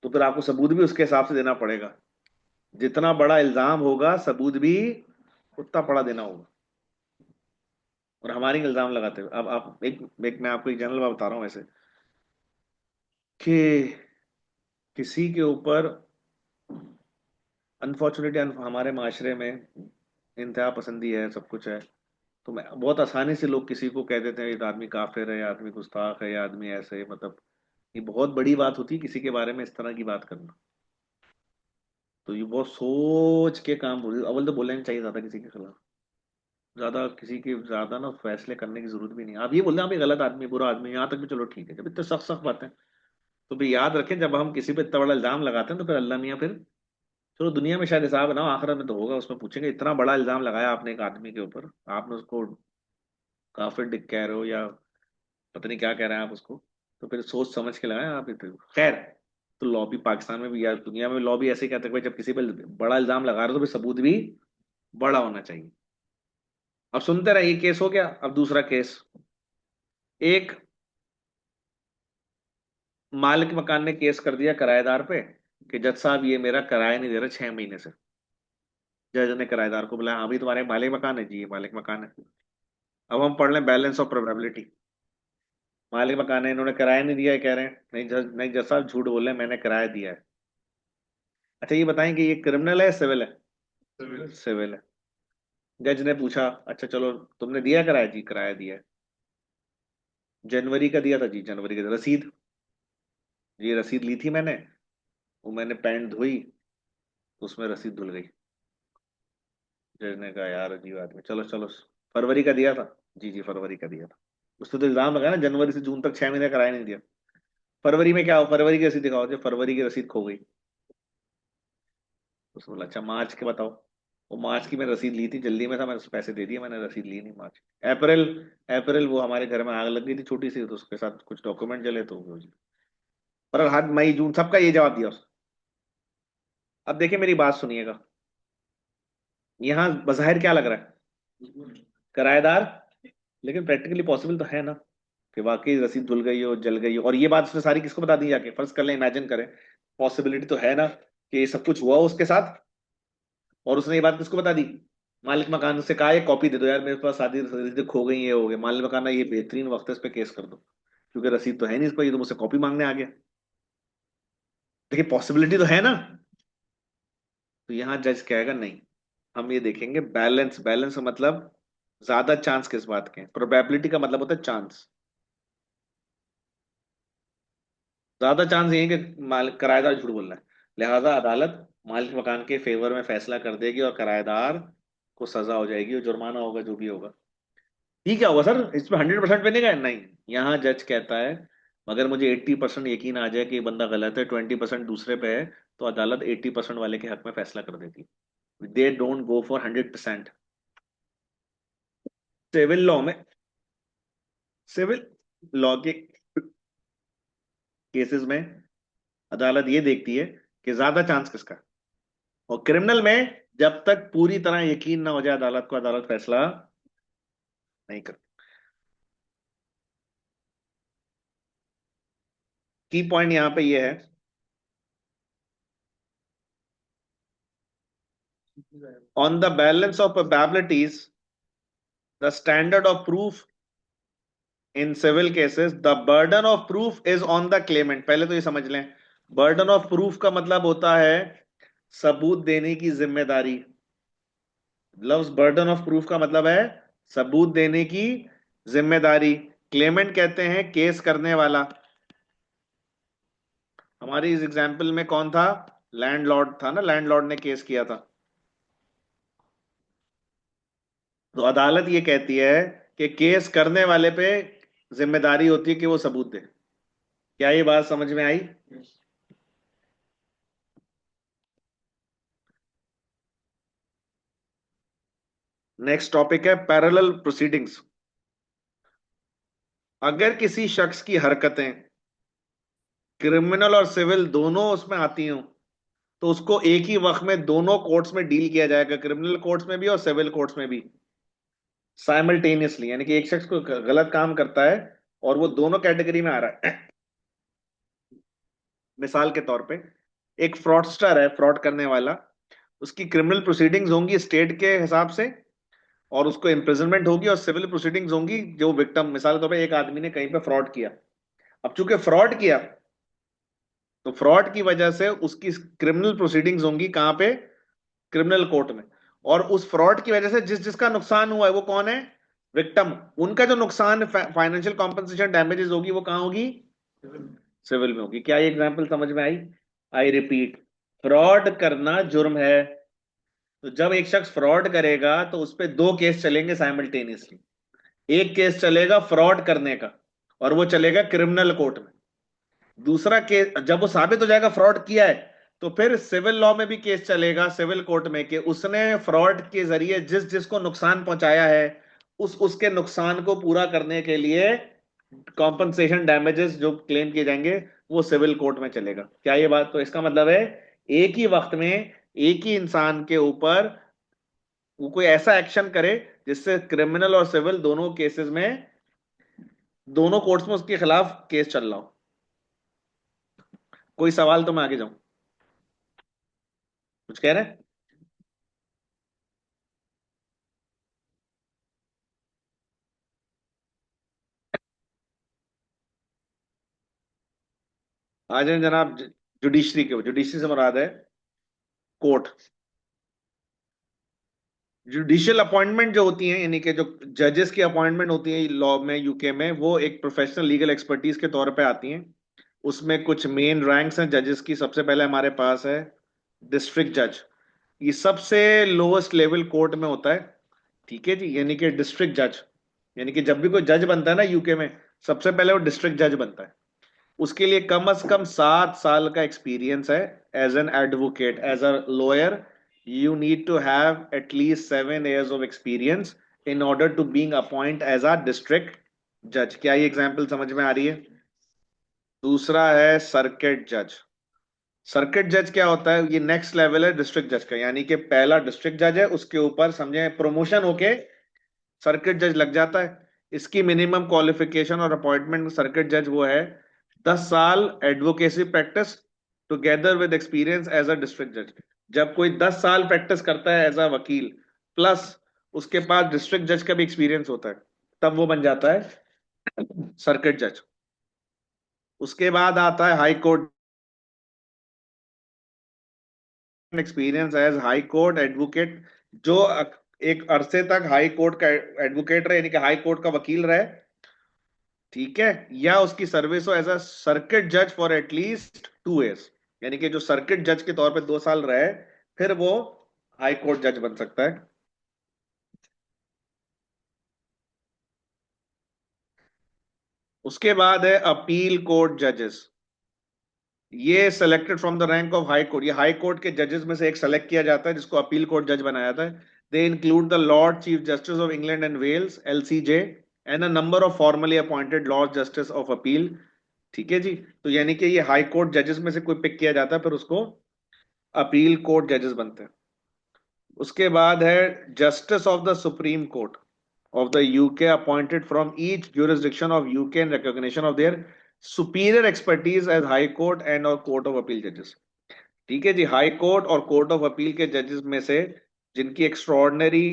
A: तो फिर आपको सबूत भी उसके हिसाब से देना पड़ेगा। जितना बड़ा इल्जाम होगा सबूत भी उतना बड़ा देना होगा। और हमारी इल्जाम लगाते हुए, अब आप एक मैं आपको एक जनरल बात बता रहा हूँ वैसे, कि किसी के ऊपर अनफॉर्चुनेटली हमारे माशरे में इंतहा पसंदी है, सब कुछ है, तो मैं बहुत आसानी से लोग किसी को कह देते हैं ये आदमी काफिर है, या आदमी गुस्ताख है, या आदमी ऐसे है, मतलब ये बहुत बड़ी बात होती है किसी के बारे में इस तरह की बात करना। तो ये बहुत सोच के काम बोल, अव्वल तो बोलना नहीं चाहिए ज्यादा किसी के खिलाफ, ज्यादा किसी के ज्यादा ना फैसले करने की जरूरत भी नहीं। आप ये बोल रहे हैं आप ये गलत आदमी, बुरा आदमी, यहाँ तक भी चलो ठीक है, जब इतने सख्त सख्त बातें, तो भी याद रखें जब हम किसी पे इतना बड़ा इल्जाम लगाते हैं तो फिर अल्लाह मियाँ फिर, चलो दुनिया में शायद हिसाब ना हो, आखिरत में तो होगा, उसमें पूछेंगे इतना बड़ा इल्जाम लगाया आपने एक आदमी के ऊपर, आपने उसको काफिर डिक कह रहे हो, या पता नहीं क्या कह रहे हैं आप उसको, तो फिर सोच समझ के लगाए आप इतने। खैर, तो लॉ भी पाकिस्तान में भी या दुनिया में लॉ भी ऐसे ही कहते हैं कि भाई जब किसी पे बड़ा इल्जाम लगा रहे हो तो फिर सबूत भी बड़ा होना चाहिए। अब सुनते रहे, ये केस हो गया, अब दूसरा केस, एक मालिक मकान ने केस कर दिया किराएदार पे, कि जज साहब ये मेरा किराया नहीं दे रहा 6 महीने से। जज ने किराएदार को बोला हाँ भाई तुम्हारे मालिक मकान है, जी ये मालिक मकान है। अब हम पढ़ लें बैलेंस ऑफ प्रोबेबिलिटी। मालिक मकान है, इन्होंने किराया नहीं दिया है, कह रहे हैं नहीं जज, नहीं जज साहब झूठ बोल रहे हैं, मैंने किराया दिया है। अच्छा ये बताएं कि ये क्रिमिनल है सिविल है? सिविल है। जज ने पूछा अच्छा चलो तुमने दिया किराया, जी किराया दिया है। जनवरी का दिया था, जी जनवरी का रसीद, ये रसीद ली थी मैंने, वो मैंने पैंट धोई तो उसमें रसीद धुल गई। जज ने कहा यार अजीब आदमी, चलो चलो, फरवरी का दिया था, जी जी फरवरी का दिया था। उसने तो इल्जाम लगाया ना जनवरी से जून तक 6 महीने किराया नहीं दिया। फरवरी में क्या हो, फरवरी की रसीद दिखाओ, जो फरवरी की रसीद खो गई। उसने बोला अच्छा मार्च के बताओ, वो मार्च की मैंने रसीद ली थी, जल्दी में था, मैंने उसको पैसे दे दिए, मैंने रसीद ली नहीं मार्च। अप्रैल, अप्रैल वो हमारे घर में आग लग गई थी छोटी सी, तो उसके साथ कुछ डॉक्यूमेंट जले तो वो जी। पर हर मई जून सबका ये जवाब दिया उसने। अब देखिए मेरी बात सुनिएगा, यहाँ बज़ाहिर क्या लग रहा है, किराएदार, लेकिन प्रैक्टिकली पॉसिबल तो है ना कि वाकई रसीद धुल गई हो, जल गई हो, और ये बात उसने सारी किसको बता दी जाके, फर्ज कर ले, इमेजिन करें, पॉसिबिलिटी तो है ना कि ये सब कुछ हुआ हो उसके साथ, और उसने ये बात किसको बता दी, मालिक मकान से कहा ये कॉपी दे दो यार, मेरे पास शादी रसीदें खो गई, ये हो गया, मालिक मकान ना ये बेहतरीन वक्त है, इस पे केस कर दो, क्योंकि रसीद तो है नहीं इस पर, ये तो मुझसे कॉपी मांगने आ गया। देखिए पॉसिबिलिटी तो है ना। तो यहाँ जज कहेगा नहीं, हम ये देखेंगे बैलेंस, बैलेंस का मतलब ज्यादा चांस किस बात के, प्रोबेबिलिटी का मतलब होता है चांस। ज्यादा चांस ये है कि मालिक किराएदार झूठ बोल रहा है, लिहाजा अदालत मालिक मकान के फेवर में फैसला कर देगी और किराएदार को सजा हो जाएगी और जुर्माना होगा जो भी होगा। ठीक क्या होगा सर, इसमें 100% पे नहीं गया, नहीं। यहाँ जज कहता है अगर मुझे 80% यकीन आ जाए कि ये बंदा गलत है, 20% दूसरे पे है, तो अदालत 80% वाले के हक में फैसला कर देती है। They don't go for 100%। Civil law में, सिविल लॉ के केसेस में अदालत ये देखती है कि ज्यादा चांस किसका है। और क्रिमिनल में जब तक पूरी तरह यकीन ना हो जाए अदालत को, अदालत फैसला नहीं करती। की पॉइंट यहां पे ये है, on the balance of probabilities the standard of proof in civil cases the burden of proof is on the claimant. पहले तो ये समझ लें, बर्डन ऑफ प्रूफ का मतलब होता है सबूत देने की जिम्मेदारी। लव्स बर्डन ऑफ प्रूफ का मतलब है सबूत देने की जिम्मेदारी। क्लेमेंट कहते हैं केस करने वाला। हमारी इस एग्जाम्पल में कौन था, लैंडलॉर्ड था ना, लैंडलॉर्ड ने केस किया था। तो अदालत ये कहती है कि केस करने वाले पे जिम्मेदारी होती है कि वो सबूत दे। क्या ये बात समझ में आई? नेक्स्ट टॉपिक है पैरेलल प्रोसीडिंग्स। अगर किसी शख्स की हरकतें क्रिमिनल और सिविल दोनों उसमें आती हों, तो उसको एक ही वक्त में दोनों कोर्ट्स में डील किया जाएगा, क्रिमिनल कोर्ट्स में भी और सिविल कोर्ट्स में भी साइमल्टेनियसली। यानी कि एक शख्स को गलत काम करता है और वो दोनों कैटेगरी में आ रहा है। मिसाल के तौर पे एक फ्रॉडस्टर है, फ्रॉड करने वाला, उसकी क्रिमिनल प्रोसीडिंग्स होंगी स्टेट के हिसाब से और उसको इम्प्रिजनमेंट होगी, और सिविल प्रोसीडिंग्स होंगी जो विक्टिम, मिसाल के तौर पे एक आदमी ने कहीं पे फ्रॉड किया। अब चूंकि फ्रॉड किया तो फ्रॉड की वजह से उसकी क्रिमिनल प्रोसीडिंग्स होंगी कहां पे, क्रिमिनल कोर्ट में। और उस फ्रॉड की वजह से जिस जिसका नुकसान हुआ है वो कौन है, विक्टिम। उनका जो नुकसान फाइनेंशियल कॉम्पनसेशन डैमेजेस होगी वो कहां होगी, सिविल में होगी। क्या ये एग्जांपल समझ में आई? आई रिपीट, फ्रॉड करना जुर्म है। तो जब एक शख्स फ्रॉड करेगा तो उस पर दो केस चलेंगे साइमल्टेनियसली। एक केस चलेगा फ्रॉड करने का और वो चलेगा क्रिमिनल कोर्ट में। दूसरा केस जब वो साबित हो जाएगा फ्रॉड किया है, तो फिर सिविल लॉ में भी केस चलेगा सिविल कोर्ट में कि उसने फ्रॉड के जरिए जिस जिसको नुकसान पहुंचाया है उस उसके नुकसान को पूरा करने के लिए कॉम्पनसेशन डैमेजेस जो क्लेम किए जाएंगे वो सिविल कोर्ट में चलेगा। क्या ये बात, तो इसका मतलब है एक ही वक्त में एक ही इंसान के ऊपर वो कोई ऐसा एक्शन करे जिससे क्रिमिनल और सिविल दोनों केसेस में, दोनों कोर्ट्स में उसके खिलाफ केस चल रहा हो। कोई सवाल तो मैं आगे जाऊं, कुछ कह रहे हैं? आ जाए जनाब। जुडिशरी के, जुडिशरी से मुराद है कोर्ट। जुडिशियल अपॉइंटमेंट जो होती हैं, यानी कि जो जजेस की अपॉइंटमेंट होती है लॉ में, यूके में, वो एक प्रोफेशनल लीगल एक्सपर्टीज के तौर पे आती हैं। उसमें कुछ मेन रैंक्स हैं जजेस की। सबसे पहले हमारे पास है डिस्ट्रिक्ट जज। ये सबसे लोएस्ट लेवल कोर्ट में होता है। ठीक है जी, यानी कि डिस्ट्रिक्ट जज, यानी कि जब भी कोई जज बनता है ना यूके में, सबसे पहले वो डिस्ट्रिक्ट जज बनता है। उसके लिए कम से कम 7 साल का एक्सपीरियंस है as an advocate, as a lawyer. You need to have at least 7 years of experience in order to being appoint as a district जज। क्या ये एग्जाम्पल समझ में आ रही है? दूसरा है सर्किट जज। सर्किट जज क्या होता है, ये नेक्स्ट लेवल है डिस्ट्रिक्ट जज का। यानी कि पहला डिस्ट्रिक्ट जज है, उसके ऊपर समझे प्रमोशन होके सर्किट जज लग जाता है। इसकी मिनिमम क्वालिफिकेशन और अपॉइंटमेंट सर्किट जज वो है 10 साल advocacy practice together with experience as a district जज। जब कोई 10 साल प्रैक्टिस करता है एज अ वकील, प्लस उसके पास डिस्ट्रिक्ट जज का भी एक्सपीरियंस होता है, तब वो बन जाता है सर्किट जज। उसके बाद आता है high court experience as high court advocate, जो एक अरसे तक हाई कोर्ट का एडवोकेट रहे, यानी कि हाई कोर्ट का वकील रहे। ठीक है, या उसकी सर्विस हो एज अ सर्किट जज फॉर एटलीस्ट 2 years, यानी कि जो सर्किट जज के तौर पे 2 साल रहे, फिर वो हाई कोर्ट जज बन सकता है। उसके बाद है अपील कोर्ट जजेस। ये selected from the rank of high court. ये हाई कोर्ट के जजेस में से एक सेलेक्ट किया जाता है जिसको अपील कोर्ट जज बनाया जाता है। They include the lord chief justice of England and Wales LCJ and a number of formally appointed lord justice of appeal. ठीक है जी। तो यानी कि ये हाई कोर्ट जजेस में से कोई पिक किया जाता है, फिर उसको अपील कोर्ट जजेस बनते हैं। उसके बाद है justice of the supreme court of the UK appointed from each jurisdiction of UK in recognition of their superior expertise as High Court and or Court of Appeal judges। ठीक है जी। हाई कोर्ट और कोर्ट ऑफ अपील के जजेस में से जिनकी एक्स्ट्रॉर्डनरी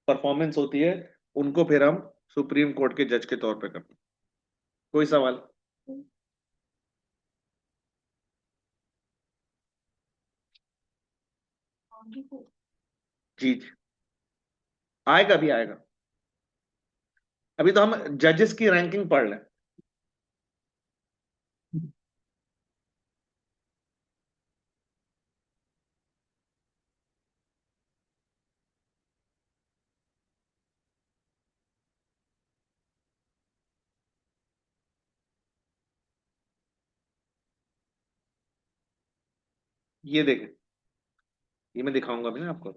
A: परफॉर्मेंस होती है, उनको फिर हम सुप्रीम कोर्ट के जज के तौर पे करते हैं। कोई सवाल? जी जी, आएगा भी आएगा। अभी तो हम जजेस की रैंकिंग पढ़ लें। ये देखें, ये मैं दिखाऊंगा भी ना आपको।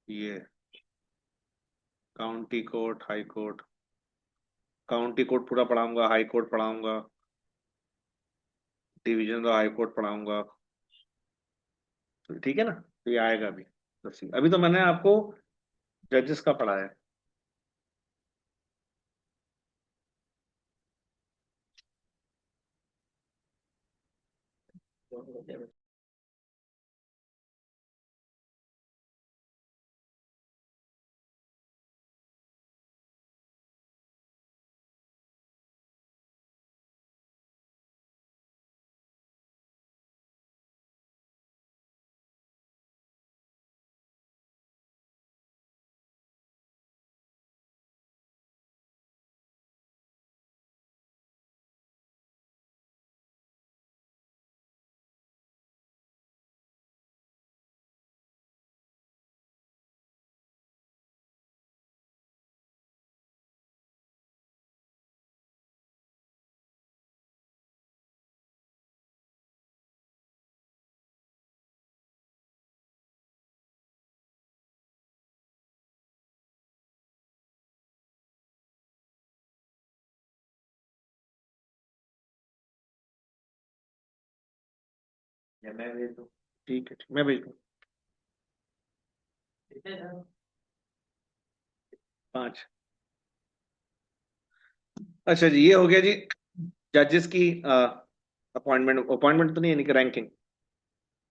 A: ये county court, high court, county court पूरा पढ़ाऊंगा, हाई कोर्ट पढ़ाऊंगा, डिवीजन का हाई कोर्ट पढ़ाऊंगा। तो ठीक है ना, तो ये आएगा अभी। अभी तो मैंने आपको जजेस का पढ़ाया है।
C: या मैं भेज दूँ?
A: ठीक है, ठीक, मैं भेज दूँ।
C: ठीक है सर।
A: 5। अच्छा जी, ये हो गया जी जजेस की अपॉइंटमेंट। अपॉइंटमेंट तो नहीं है, रैंकिंग।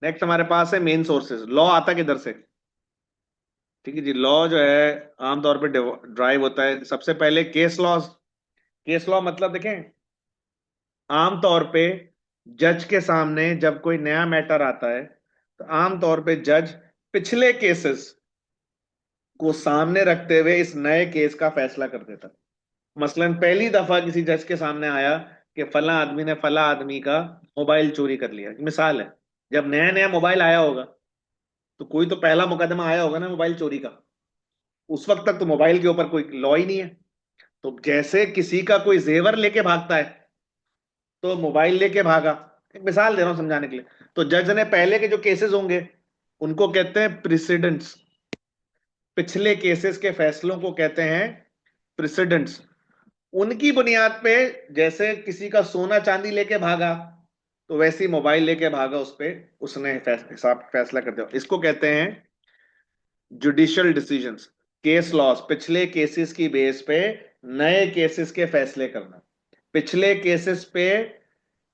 A: नेक्स्ट हमारे पास है मेन सोर्सेज। लॉ आता किधर से? ठीक है जी। लॉ जो है आमतौर पे ड्राइव होता है सबसे पहले केस लॉ। केस लॉ मतलब देखें, आमतौर पे जज के सामने जब कोई नया मैटर आता है तो आमतौर पे जज पिछले केसेस को सामने रखते हुए इस नए केस का फैसला कर देता है। मसलन पहली दफा किसी जज के सामने आया कि फला आदमी ने फला आदमी का मोबाइल चोरी कर लिया, मिसाल है। जब नया नया मोबाइल आया होगा तो कोई तो पहला मुकदमा आया होगा ना मोबाइल चोरी का। उस वक्त तक तो मोबाइल के ऊपर कोई लॉ ही नहीं है। तो जैसे किसी का कोई जेवर लेके भागता है, तो मोबाइल लेके भागा, एक मिसाल दे रहा हूं समझाने के लिए। तो जज ने पहले के जो केसेस होंगे उनको कहते हैं प्रिसिडेंट्स। पिछले केसेस के फैसलों को कहते हैं प्रेसिडेंट्स। उनकी बुनियाद पे जैसे किसी का सोना चांदी लेके भागा, तो वैसे ही मोबाइल लेके भागा उस पे, उसने हिसाब फैसला कर दिया। इसको कहते हैं जुडिशियल डिसीजंस। केस लॉस, पिछले केसेस की बेस पे नए केसेस के फैसले करना। पिछले केसेस पे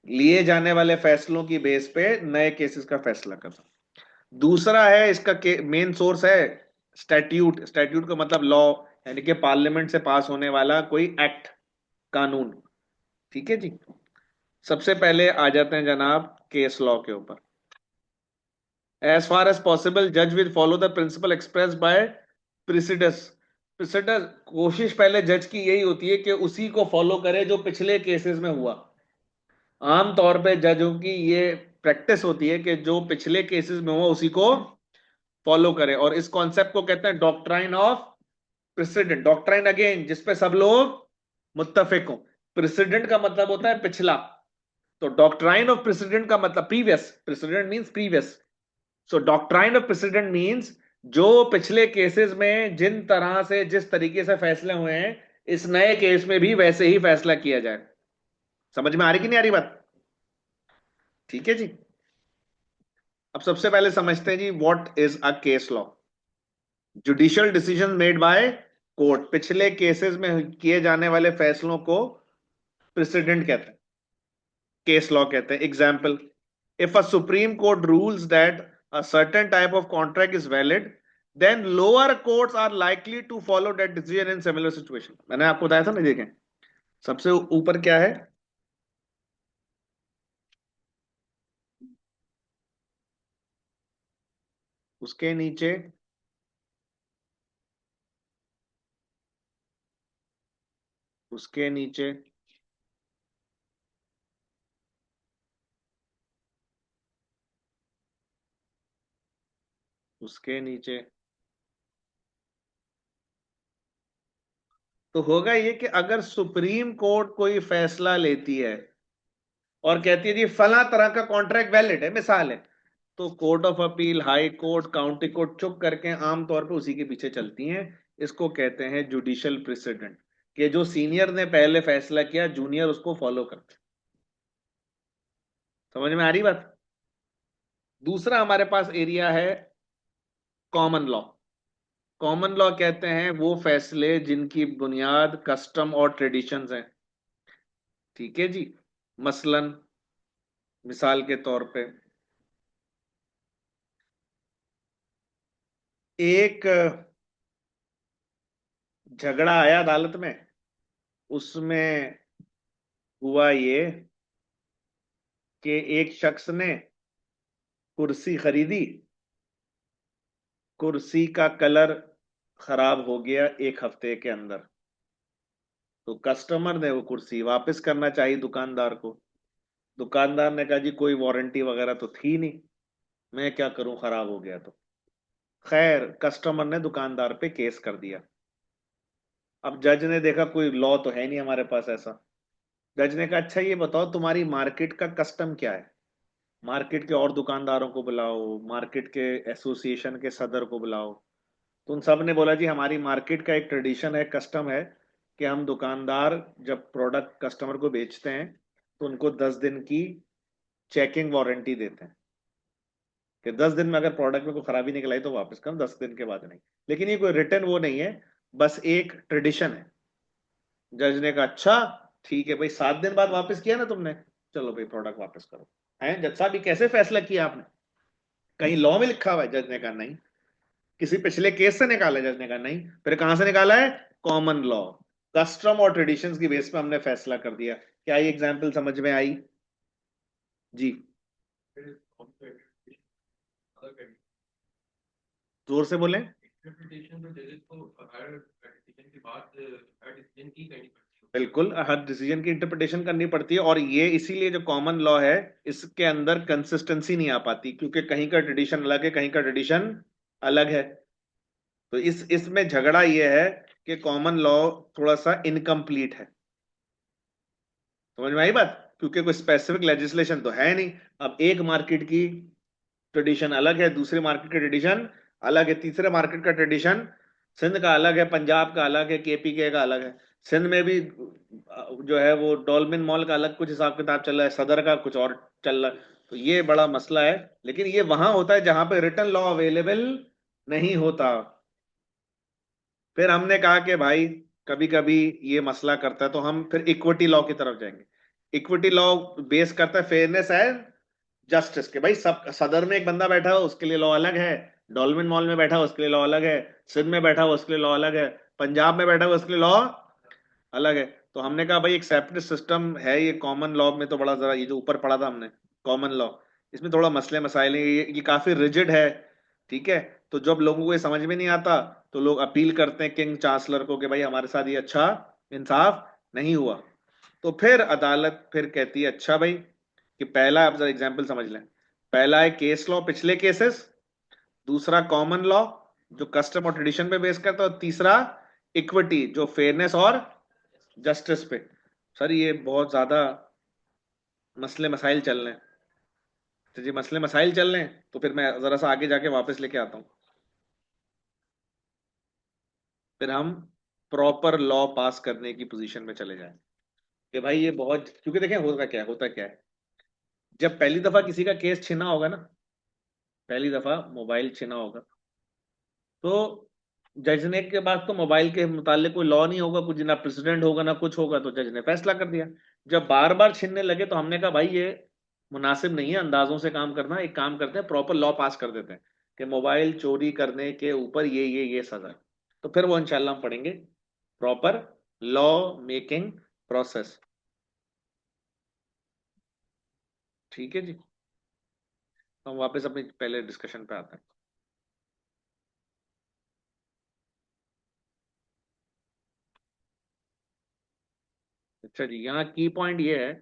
A: लिए जाने वाले फैसलों की बेस पे नए केसेस का फैसला करना। दूसरा है इसका मेन सोर्स है स्टैट्यूट। स्टैट्यूट का मतलब लॉ, यानी कि पार्लियामेंट से पास होने वाला कोई एक्ट, कानून। ठीक है जी। सबसे पहले आ जाते हैं जनाब केस लॉ के ऊपर। एज फार एज पॉसिबल जज will follow the principle express by precedents. Precedents, कोशिश पहले जज की यही होती है कि उसी को फॉलो करे जो पिछले केसेस में हुआ। आमतौर पे जजों की ये प्रैक्टिस होती है कि जो पिछले केसेस में हुआ उसी को फॉलो करे, और इस कॉन्सेप्ट को कहते हैं doctrine of president. Doctrine again जिसपे सब लोग मुत्तफिक हूं। प्रेसिडेंट का मतलब होता है पिछला, तो डॉक्ट्राइन ऑफ प्रेसिडेंट का मतलब previous, president means previous. So doctrine of president means जो पिछले केसेस में जिन तरह से जिस तरीके से फैसले हुए हैं, इस नए केस में भी वैसे ही फैसला किया जाए। समझ में आ रही कि नहीं आ रही बात? ठीक है जी। अब सबसे पहले समझते हैं जी what is a case law. Judicial decision made by court, पिछले केसेस में किए जाने वाले फैसलों को प्रेसिडेंट कहते हैं, केस लॉ कहते हैं। Example, if a supreme court rules that a certain type of contract is valid, then lower courts are likely to follow that decision in similar situation. मैंने आपको बताया था ना, देखें सबसे ऊपर क्या है, उसके नीचे उसके नीचे उसके नीचे तो होगा ये कि अगर सुप्रीम कोर्ट कोई फैसला लेती है और कहती है जी फला तरह का कॉन्ट्रैक्ट वैलिड है, मिसाल है, तो court of appeal, high court, county court चुप करके आमतौर पर उसी के पीछे चलती हैं। इसको कहते हैं जुडिशियल प्रेसिडेंट, कि जो सीनियर ने पहले फैसला किया जूनियर उसको फॉलो करते हैं। समझ में आ रही बात? दूसरा हमारे पास एरिया है कॉमन लॉ। कॉमन लॉ कहते हैं वो फैसले जिनकी बुनियाद कस्टम और ट्रेडिशंस हैं। ठीक है जी। मसलन, मिसाल के तौर पे, एक झगड़ा आया अदालत में, उसमें हुआ ये कि एक शख्स ने कुर्सी खरीदी, कुर्सी का कलर खराब हो गया एक हफ्ते के अंदर, तो कस्टमर ने वो कुर्सी वापस करना चाहिए दुकानदार को। दुकानदार ने कहा जी कोई वारंटी वगैरह तो थी नहीं, मैं क्या करूं, खराब हो गया तो। खैर कस्टमर ने दुकानदार पे केस कर दिया। अब जज ने देखा कोई लॉ तो है नहीं हमारे पास ऐसा। जज ने कहा अच्छा ये बताओ तुम्हारी मार्केट का कस्टम क्या है, मार्केट के और दुकानदारों को बुलाओ, मार्केट के एसोसिएशन के सदर को बुलाओ। तो उन सब ने बोला जी हमारी मार्केट का एक ट्रेडिशन है, कस्टम है, कि हम दुकानदार जब प्रोडक्ट कस्टमर को बेचते हैं तो उनको 10 दिन की चेकिंग वारंटी देते हैं, कि 10 दिन में अगर प्रोडक्ट में कोई खराबी निकल आई तो वापस कर, 10 दिन के बाद नहीं। लेकिन ये कोई रिटर्न वो नहीं है, बस एक ट्रेडिशन है। जज ने कहा अच्छा ठीक है भाई, 7 दिन बाद वापस किया ना तुमने, चलो भाई प्रोडक्ट वापस करो। है जज साहब ये कैसे फैसला किया आपने, कहीं लॉ में लिखा हुआ है? जज ने कहा नहीं। किसी पिछले केस से निकाला है? जज ने कहा नहीं। फिर कहां से निकाला है? कॉमन लॉ, कस्टम और ट्रेडिशंस की बेस पे हमने फैसला कर दिया। क्या ये एग्जाम्पल समझ में आई जी? जोर से बोलें।
D: इंटरप्रिटेशन में जजेस को हर डिसीजन के बाद हर डिसीजन की करनी पड़ती है।
A: बिल्कुल, हर डिसीजन की इंटरप्रिटेशन करनी पड़ती है, और ये इसीलिए जो कॉमन लॉ है इसके अंदर कंसिस्टेंसी नहीं आ पाती, क्योंकि कहीं का ट्रेडिशन अलग है, कहीं का ट्रेडिशन अलग है। तो इसमें झगड़ा ये है कि कॉमन लॉ थोड़ा सा इनकम्प्लीट है। समझ में आई बात? क्योंकि कोई स्पेसिफिक लेजिस्लेशन तो है नहीं। अब एक मार्केट की ट्रेडिशन अलग है, दूसरे मार्केट का ट्रेडिशन अलग है, तीसरे मार्केट का ट्रेडिशन, सिंध का अलग है, पंजाब का अलग है, केपीके का अलग है। सिंध में भी जो है वो डॉल्मिन मॉल का अलग कुछ हिसाब किताब चल रहा है, सदर का कुछ और चल रहा है। तो ये बड़ा मसला है, लेकिन ये वहां होता है जहां पे रिटन लॉ अवेलेबल नहीं होता। फिर हमने कहा कि भाई कभी कभी ये मसला करता है तो हम फिर इक्विटी लॉ की तरफ जाएंगे। इक्विटी लॉ बेस करता है फेयरनेस एंड जस्टिस, के भाई सब सदर में एक बंदा बैठा हो उसके लिए लॉ अलग है, डॉल्मिन मॉल में बैठा हो उसके लिए लॉ अलग है, सिंध में बैठा हो उसके लिए लॉ अलग है, पंजाब में बैठा हो उसके लिए लॉ अलग है। तो हमने कहा भाई एक सेपरेट सिस्टम है ये कॉमन लॉ में, तो बड़ा जरा ये जो ऊपर पढ़ा था हमने कॉमन लॉ, इसमें थोड़ा मसले मसाइल हैं, ये काफी रिजिड है। ठीक है, तो जब लोगों को ये समझ में नहीं आता तो लोग अपील करते हैं किंग चांसलर को कि भाई हमारे साथ ये अच्छा इंसाफ नहीं हुआ। तो फिर अदालत फिर कहती है अच्छा भाई कि पहला, आप जरा एग्जाम्पल समझ लें, पहला है केस लॉ, पिछले केसेस, दूसरा कॉमन लॉ जो कस्टम और ट्रेडिशन पे बेस करता है, और तीसरा इक्विटी जो फेयरनेस और जस्टिस पे। सर ये बहुत ज्यादा मसले मसाइल चल रहे हैं। तो जी मसले मसाइल चल रहे हैं तो फिर मैं जरा सा आगे जाके वापस लेके आता हूँ। फिर हम प्रॉपर लॉ पास करने की पोजीशन में चले जाएं कि भाई ये बहुत, क्योंकि देखें होता क्या है, जब पहली दफा किसी का केस छिना होगा ना, पहली दफा मोबाइल छिना होगा, तो जज ने के बाद तो मोबाइल के मुतालिक कोई लॉ नहीं होगा, कुछ ना प्रेसिडेंट होगा ना कुछ होगा, तो जज ने फैसला कर दिया। जब बार बार छीनने लगे तो हमने कहा भाई ये मुनासिब नहीं है अंदाजों से काम करना, एक काम करते हैं प्रॉपर लॉ पास कर देते हैं कि मोबाइल चोरी करने के ऊपर ये सजा है। तो फिर वो इंशाल्लाह हम पढ़ेंगे प्रॉपर लॉ मेकिंग प्रोसेस। ठीक है जी, तो हम वापस अपने पहले डिस्कशन पे आते हैं। अच्छा जी, यहाँ की पॉइंट ये है,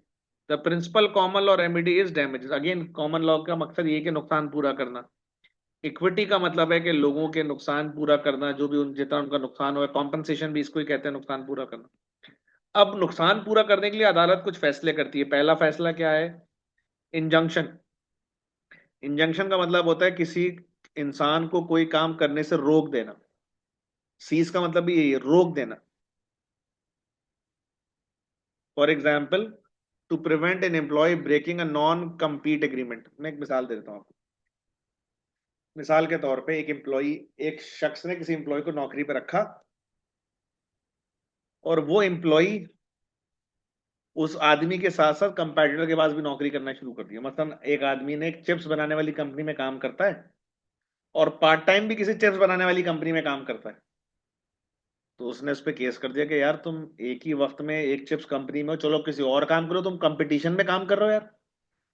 A: the principal common law remedy is damages. Again common law का मकसद ये है कि नुकसान पूरा करना। इक्विटी का मतलब है कि लोगों के नुकसान पूरा करना, जो भी उन जितना उनका नुकसान हुआ, कॉम्पनसेशन भी इसको ही कहते हैं, नुकसान पूरा करना। अब नुकसान पूरा करने के लिए अदालत कुछ फैसले करती है। पहला फैसला क्या है? इंजंक्शन। इंजंक्शन का मतलब होता है किसी इंसान को कोई काम करने से रोक देना। सीज का मतलब भी यही है, रोक देना। For example, to prevent an employ breaking a non compete agreement. मैं एक मिसाल दे देता हूँ आपको। मिसाल के तौर पे एक शख्स ने किसी एम्प्लॉय को नौकरी पर रखा, और वो एम्प्लॉय उस आदमी के साथ साथ कंपैटिटर के पास भी नौकरी करना शुरू कर दिया। मतलब एक आदमी ने एक चिप्स बनाने वाली कंपनी में काम करता है और पार्ट टाइम भी किसी चिप्स बनाने वाली कंपनी में काम करता है। तो उसने उस पर केस कर दिया कि यार तुम एक ही वक्त में एक चिप्स कंपनी में हो, चलो किसी और काम करो, तुम कंपटीशन में काम कर रहे हो यार।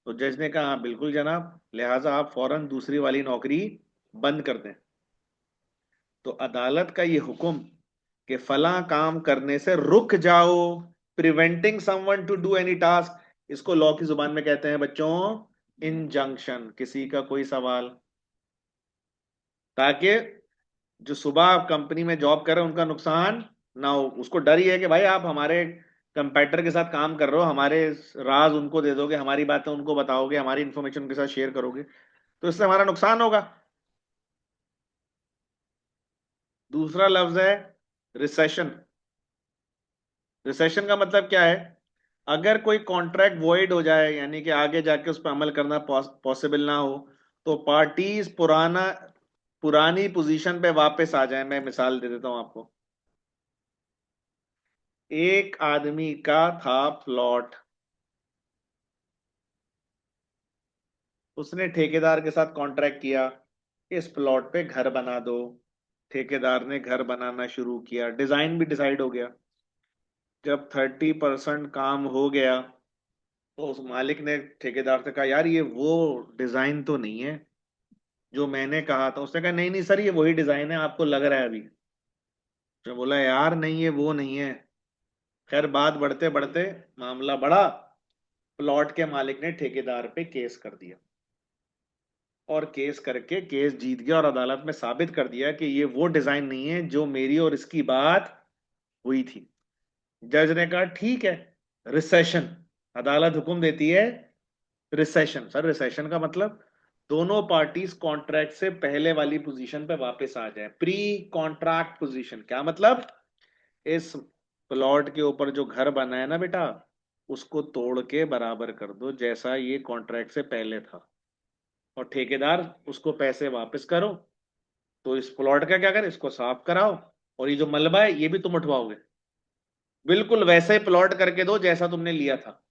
A: तो जज ने कहा हाँ बिल्कुल जनाब, लिहाजा आप फौरन दूसरी वाली नौकरी बंद कर दें। तो अदालत का ये हुक्म कि फला काम करने से रुक जाओ, preventing someone to do any task, इसको लॉ की जुबान में कहते हैं बच्चों इंजंक्शन। किसी का कोई सवाल? ताकि जो सुबह कंपनी में जॉब कर रहे हैं उनका नुकसान ना हो। उसको डर ही है कि भाई आप हमारे कंपेटर के साथ काम कर रहे हो, हमारे राज उनको दे दोगे, हमारी बातें उनको बताओगे, हमारी इंफॉर्मेशन उनके साथ शेयर करोगे, तो इससे हमारा नुकसान होगा। दूसरा लफ्ज है रिसेशन। रिसेशन का मतलब क्या है? अगर कोई कॉन्ट्रैक्ट वॉइड हो जाए, यानी कि आगे जाके उस पर अमल करना पॉसिबल ना हो, तो पार्टीज पुरानी पोजीशन पे वापस आ जाए। मैं मिसाल दे देता हूं आपको। एक आदमी का था प्लॉट, उसने ठेकेदार के साथ कॉन्ट्रैक्ट किया, इस प्लॉट पे घर बना दो। ठेकेदार ने घर बनाना शुरू किया, डिजाइन भी डिसाइड हो गया। जब 30% काम हो गया तो उस मालिक ने ठेकेदार से कहा यार ये वो डिजाइन तो नहीं है जो मैंने कहा था। उसने कहा नहीं नहीं सर, ये वही डिजाइन है, आपको लग रहा है अभी। तो बोला यार नहीं ये वो नहीं है। खैर बात बढ़ते बढ़ते मामला बढ़ा, प्लॉट के मालिक ने ठेकेदार पे केस कर दिया, और केस करके केस जीत गया, और अदालत में साबित कर दिया कि ये वो डिजाइन नहीं है जो मेरी और इसकी बात हुई थी। जज ने कहा ठीक है, रिसेशन। अदालत हुक्म देती है रिसेशन। सर रिसेशन का मतलब दोनों पार्टीज कॉन्ट्रैक्ट से पहले वाली पोजीशन पे वापस आ जाए, प्री कॉन्ट्रैक्ट पोजीशन। क्या मतलब? इस प्लॉट के ऊपर जो घर बना है ना बेटा, उसको तोड़ के बराबर कर दो जैसा ये कॉन्ट्रैक्ट से पहले था, और ठेकेदार उसको पैसे वापस करो। तो इस प्लॉट का क्या कर, इसको साफ कराओ, और ये जो मलबा है ये भी तुम उठवाओगे, बिल्कुल वैसे ही प्लॉट करके दो जैसा तुमने लिया था।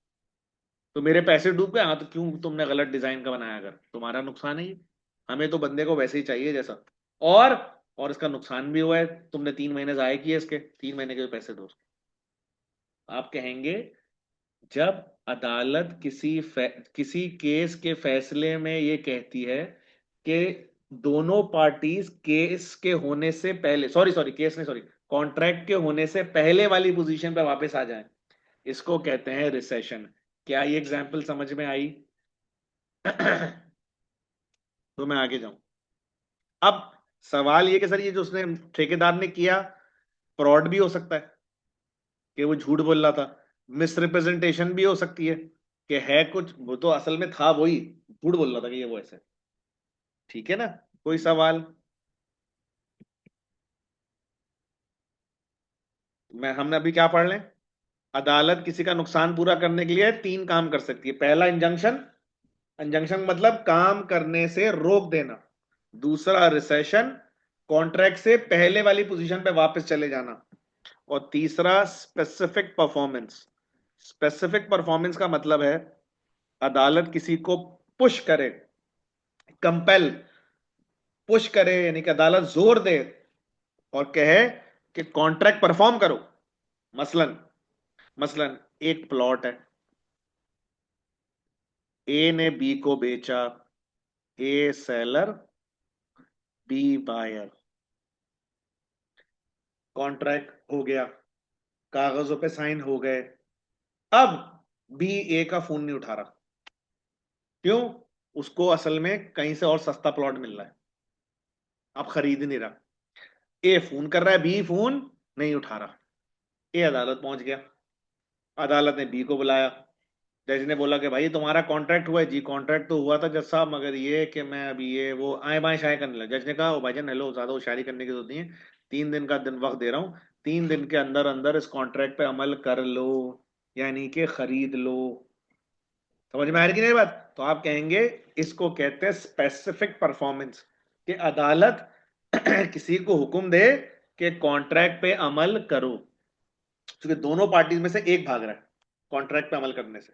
A: तो मेरे पैसे डूब गए, हाँ तो क्यों तुमने गलत डिजाइन का बनाया? अगर तुम्हारा नुकसान है ये, हमें तो बंदे को वैसे ही चाहिए जैसा। और और इसका नुकसान भी हुआ है, तुमने 3 महीने जाए किए, इसके 3 महीने के पैसे दो। आप कहेंगे जब अदालत किसी केस के फैसले में ये कहती है कि दोनों पार्टीज केस के होने से पहले, सॉरी सॉरी केस नहीं, सॉरी, कॉन्ट्रैक्ट के होने से पहले वाली पोजीशन पे वापस आ जाएं, इसको कहते हैं रिसेशन। क्या ये एग्जाम्पल समझ में आई? तो मैं आगे जाऊं। अब सवाल ये कि सर ये जो उसने ठेकेदार ने किया, फ्रॉड भी हो सकता है। कि वो झूठ बोल रहा था, मिसरिप्रेजेंटेशन भी हो सकती है कि है कुछ, वो तो असल में था वही, झूठ बोल रहा था कि ये वो ऐसे। ठीक है ना? कोई सवाल? मैं हमने अभी क्या पढ़ लें? अदालत किसी का नुकसान पूरा करने के लिए 3 काम कर सकती है। पहला इंजंक्शन, इंजंक्शन मतलब काम करने से रोक देना। दूसरा रिसेशन, कॉन्ट्रैक्ट से पहले वाली पोजीशन पे वापस चले जाना। और तीसरा स्पेसिफिक परफॉर्मेंस। स्पेसिफिक परफॉर्मेंस का मतलब है अदालत किसी को पुश करे, कंपेल, पुश करे, यानी कि अदालत जोर दे और कहे कि कॉन्ट्रैक्ट परफॉर्म करो। मसलन, मसलन एक प्लॉट है, ए ने बी को बेचा, ए सेलर, बी बायर, कॉन्ट्रैक्ट हो गया, कागजों पे साइन हो गए। अब बी ए का फोन नहीं उठा रहा। क्यों? उसको असल में कहीं से और सस्ता प्लॉट मिल रहा है, अब खरीद नहीं रहा। ए फोन कर रहा है, बी फोन नहीं उठा रहा। ए अदालत पहुंच गया, अदालत ने बी को बुलाया। जज ने बोला कि भाई तुम्हारा कॉन्ट्रैक्ट हुआ है। जी कॉन्ट्रैक्ट तो हुआ था जज साहब, मगर ये कि मैं अभी ये वो आए बाएं शाये करने लगा। जज ने कहा, ओ भाईजान हेलो, ज्यादा होशियारी करने की जरूरत नहीं है, 3 दिन का दिन वक्त दे रहा हूँ, 3 दिन के अंदर अंदर इस कॉन्ट्रैक्ट पे अमल कर लो, यानी कि खरीद लो। समझ में आ रही कि नहीं बात? तो आप कहेंगे इसको कहते हैं स्पेसिफिक परफॉर्मेंस, कि अदालत किसी को हुक्म दे कि कॉन्ट्रैक्ट पे अमल करो, क्योंकि दोनों पार्टीज में से एक भाग रहा है कॉन्ट्रैक्ट पे अमल करने से,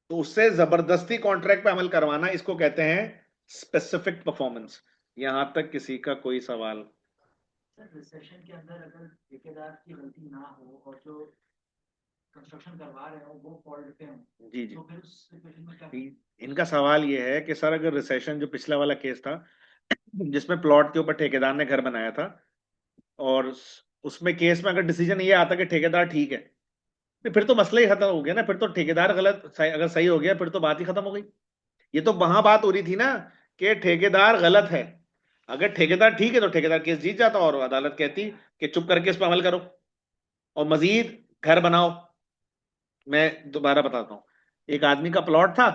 A: तो उससे जबरदस्ती कॉन्ट्रैक्ट पे अमल करवाना, इसको कहते हैं स्पेसिफिक परफॉर्मेंस। यहां तक किसी का कोई सवाल?
C: सर रिसेशन के अंदर अगर ठेकेदार की गलती ना हो और जो कंस्ट्रक्शन करवा रहे हो वो फॉल्ट पे हो,
A: जी जी,
C: तो फिर उस सिचुएशन में क्या?
A: इनका सवाल यह है कि सर अगर रिसेशन, जो पिछला वाला केस था जिसमें प्लॉट के ऊपर ठेकेदार ने घर बनाया था, और उसमें केस में अगर डिसीजन ये आता कि ठेकेदार ठीक है, तो फिर तो मसला ही खत्म हो गया ना। फिर तो ठेकेदार गलत, अगर सही हो गया फिर तो बात ही खत्म हो गई। ये तो वहां बात हो रही थी ना कि ठेकेदार गलत है। अगर ठेकेदार ठीक है तो ठेकेदार केस जीत जाता और अदालत कहती कि चुप करके इस पर अमल करो और मजीद घर बनाओ। मैं दोबारा बताता हूं, एक आदमी का प्लॉट था,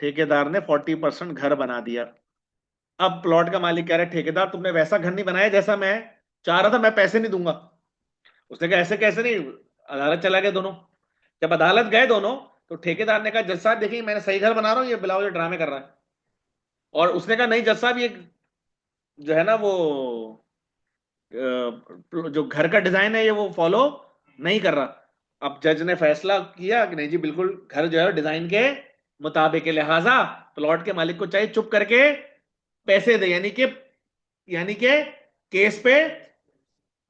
A: ठेकेदार ने 40% घर बना दिया। अब प्लॉट का मालिक कह रहा है, ठेकेदार तुमने वैसा घर नहीं बनाया जैसा मैं चाह रहा था, मैं पैसे नहीं दूंगा। उसने कहा ऐसे कैसे नहीं? अदालत चला गया दोनों। जब अदालत गए दोनों, तो ठेकेदार ने कहा जज साहब देखिए मैंने सही घर बना रहा हूं, ये बिलाओ ये ड्रामे कर रहा है। और उसने कहा नहीं जज साहब, ये जो है ना वो जो घर का डिजाइन है ये वो फॉलो नहीं कर रहा। अब जज ने फैसला किया कि नहीं जी बिल्कुल घर जो है डिजाइन के मुताबिक है, लिहाजा प्लॉट के मालिक को चाहिए चुप करके पैसे दे, यानी कि केस पे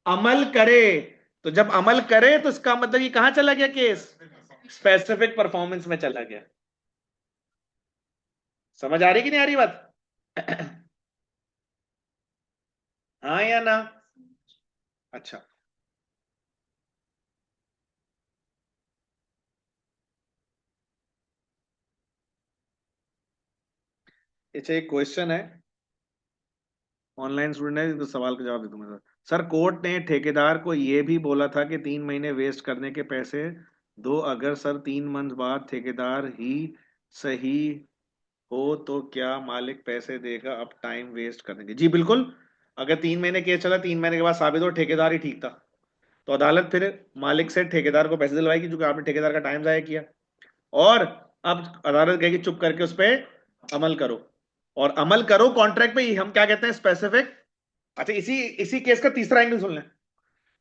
A: अमल करे। तो जब अमल करे तो इसका मतलब ये कहां चला गया केस? स्पेसिफिक परफॉर्मेंस में चला गया। समझ आ रही कि नहीं आ रही बात? हाँ या ना? अच्छा, अच्छा एक क्वेश्चन है, ऑनलाइन स्टूडेंट है तो सवाल का जवाब दे दूंगा सर। सर कोर्ट ने ठेकेदार को यह भी बोला था कि 3 महीने वेस्ट करने के पैसे दो, अगर सर 3 मंथ बाद ठेकेदार ही सही हो तो क्या मालिक पैसे देगा? अब टाइम वेस्ट करने की? जी बिल्कुल। अगर 3 महीने केस चला, 3 महीने के बाद साबित हो ठेकेदार ही ठीक था, तो अदालत फिर मालिक से ठेकेदार को पैसे दिलवाएगी, क्योंकि आपने ठेकेदार का टाइम जाया किया। और अब अदालत कहेगी चुप करके उस पर अमल करो, और अमल करो कॉन्ट्रैक्ट पे ही हम क्या कहते हैं? स्पेसिफिक। अच्छा, इसी इसी केस का तीसरा एंगल सुन लें।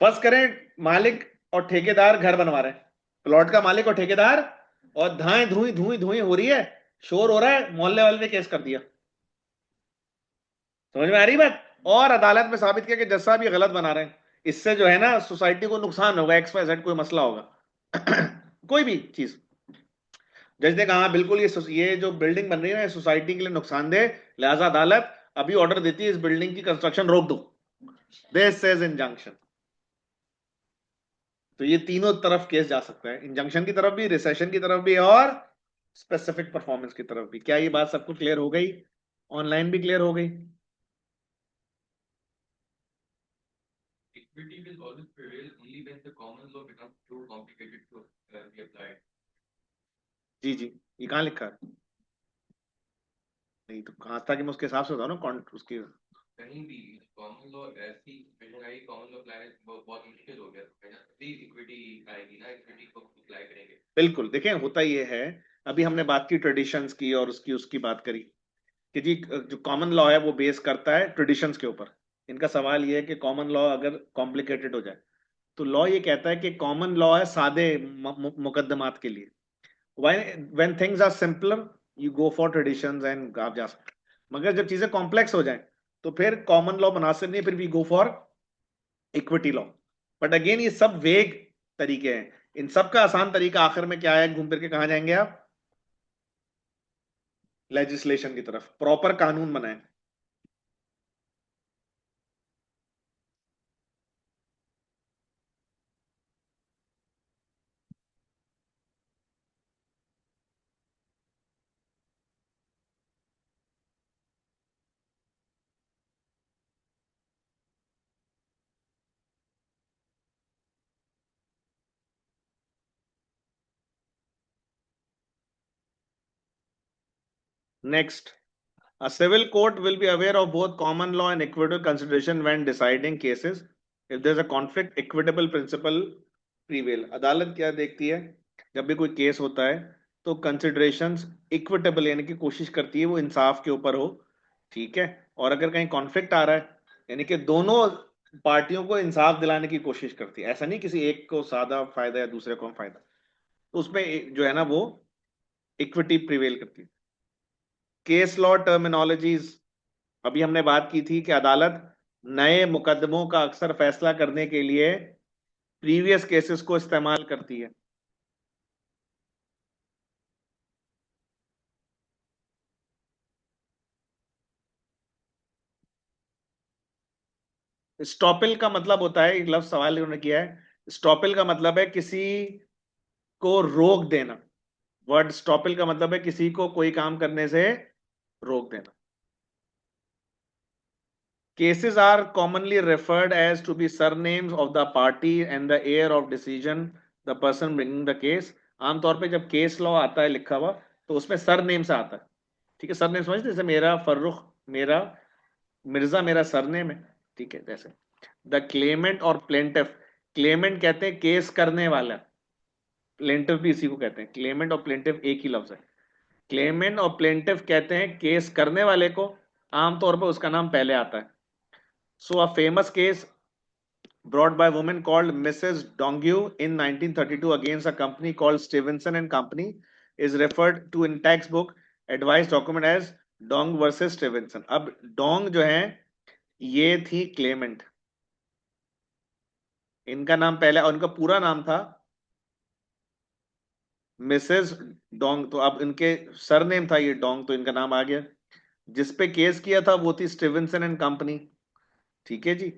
A: फर्स्ट करें, मालिक और ठेकेदार घर बनवा रहे हैं, प्लॉट का मालिक और ठेकेदार, और धाएं धुई धुई धुई हो रही है, शोर हो रहा है, मोहल्ले वाले ने केस कर दिया। समझ में आ रही बात? और अदालत में साबित किया कि जज साहब ये गलत बना रहे हैं, इससे जो है ना सोसाइटी को नुकसान होगा, एक्स वाई जेड कोई मसला होगा कोई भी चीज। जज ने कहा हाँ, बिल्कुल ये जो बिल्डिंग बन रही है ना सोसाइटी के लिए नुकसानदेह, लिहाजा अदालत अभी ऑर्डर देती है इस बिल्डिंग की कंस्ट्रक्शन रोक दो। This is injunction. तो ये तीनों तरफ केस जा सकता है, इंजंक्शन की तरफ भी, रिसेशन की तरफ भी, और स्पेसिफिक परफॉर्मेंस की तरफ भी। क्या ये बात सबको क्लियर हो गई? ऑनलाइन भी क्लियर हो गई?
D: equity will always prevail only when the common law becomes too complicated to be applied.
A: जी जी, ये कहाँ लिखा है? नहीं तो कहाँ था कि मैं उसके हिसाब से बताऊँ ना उसकी।
D: कहीं भी कॉमन लॉ ऐसी महंगाई कॉमन लॉ अप्लाई बहुत मुश्किल हो गया है ना, प्लीज इक्विटी आएगी ना, इक्विटी को अप्लाई करेंगे।
A: बिल्कुल, देखें होता ये है, अभी हमने बात की ट्रेडिशंस की और उसकी उसकी बात करी कि जी जो कॉमन लॉ है वो बेस करता है ट्रेडिशंस के ऊपर। इनका सवाल ये है कि कॉमन लॉ अगर कॉम्प्लिकेटेड हो जाए, तो लॉ ये कहता है कि कॉमन लॉ है सादे मुकदमात के लिए। When things are simpler you go for traditions and आप जा सकते, मगर जब चीजें कॉम्प्लेक्स हो जाए तो फिर कॉमन लॉ मुनासिब नहीं, फिर we go for equity law. But again ये सब वेग तरीके हैं, इन सब का आसान तरीका आखिर में क्या है, घूम फिर के कहां जाएंगे आप? लेजिस्लेशन की तरफ, प्रॉपर कानून बनाए। Next, a civil court will be aware of both common law and equitable consideration when deciding cases. If there is a conflict, equitable principle prevail. अदालत क्या देखती है जब भी कोई केस होता है, तो कंसिडरेशंस इक्विटेबल यानी कि कोशिश करती है वो इंसाफ के ऊपर हो, ठीक है। और अगर कहीं कॉन्फ्लिक्ट आ रहा है, यानी कि दोनों पार्टियों को इंसाफ दिलाने की कोशिश करती है, ऐसा नहीं किसी एक को ज्यादा फायदा या दूसरे को फायदा, तो उसमें जो है ना वो इक्विटी प्रिवेल करती है। केस लॉ टर्मिनोलॉजीज, अभी हमने बात की थी कि अदालत नए मुकदमों का अक्सर फैसला करने के लिए प्रीवियस केसेस को इस्तेमाल करती है। स्टॉपिल का मतलब होता है, एक लफ्ज सवाल उन्होंने किया है, स्टॉपिल का मतलब है किसी को रोक देना। वर्ड स्टॉपिल का मतलब है किसी को कोई काम करने से रोक देना। Cases are commonly referred as to be surnames of the party and the heir of decision, the person bringing the case. आमतौर पे जब केस लॉ आता है लिखा हुआ तो उसमें सरनेम से आता है, ठीक है। सरनेम समझते, जैसे मेरा फर्रुख, मेरा मिर्जा मेरा सरनेम है, ठीक है। जैसे द क्लेमेंट और प्लेंटिफ, क्लेमेंट कहते हैं केस करने वाला, प्लेंटिफ भी इसी को कहते हैं। क्लेमेंट और प्लेंटिफ एक ही लफ्ज है। क्लेमेंट और प्लेंटिफ कहते हैं केस करने वाले को, आमतौर पर उसका नाम पहले आता है। So a famous case brought by a woman called Mrs. Dongue in 1932 against a company called Stevenson and Company is referred to in textbook advice document as Dong versus Stevenson. अब Dong जो है ये थी क्लेमेंट, इनका नाम पहले और इनका पूरा नाम था मिसेस डोंग, तो अब इनके सरनेम था ये डोंग, तो इनका नाम आ गया। जिसपे केस किया था वो थी स्टीवेंसन एंड कंपनी, ठीक है जी।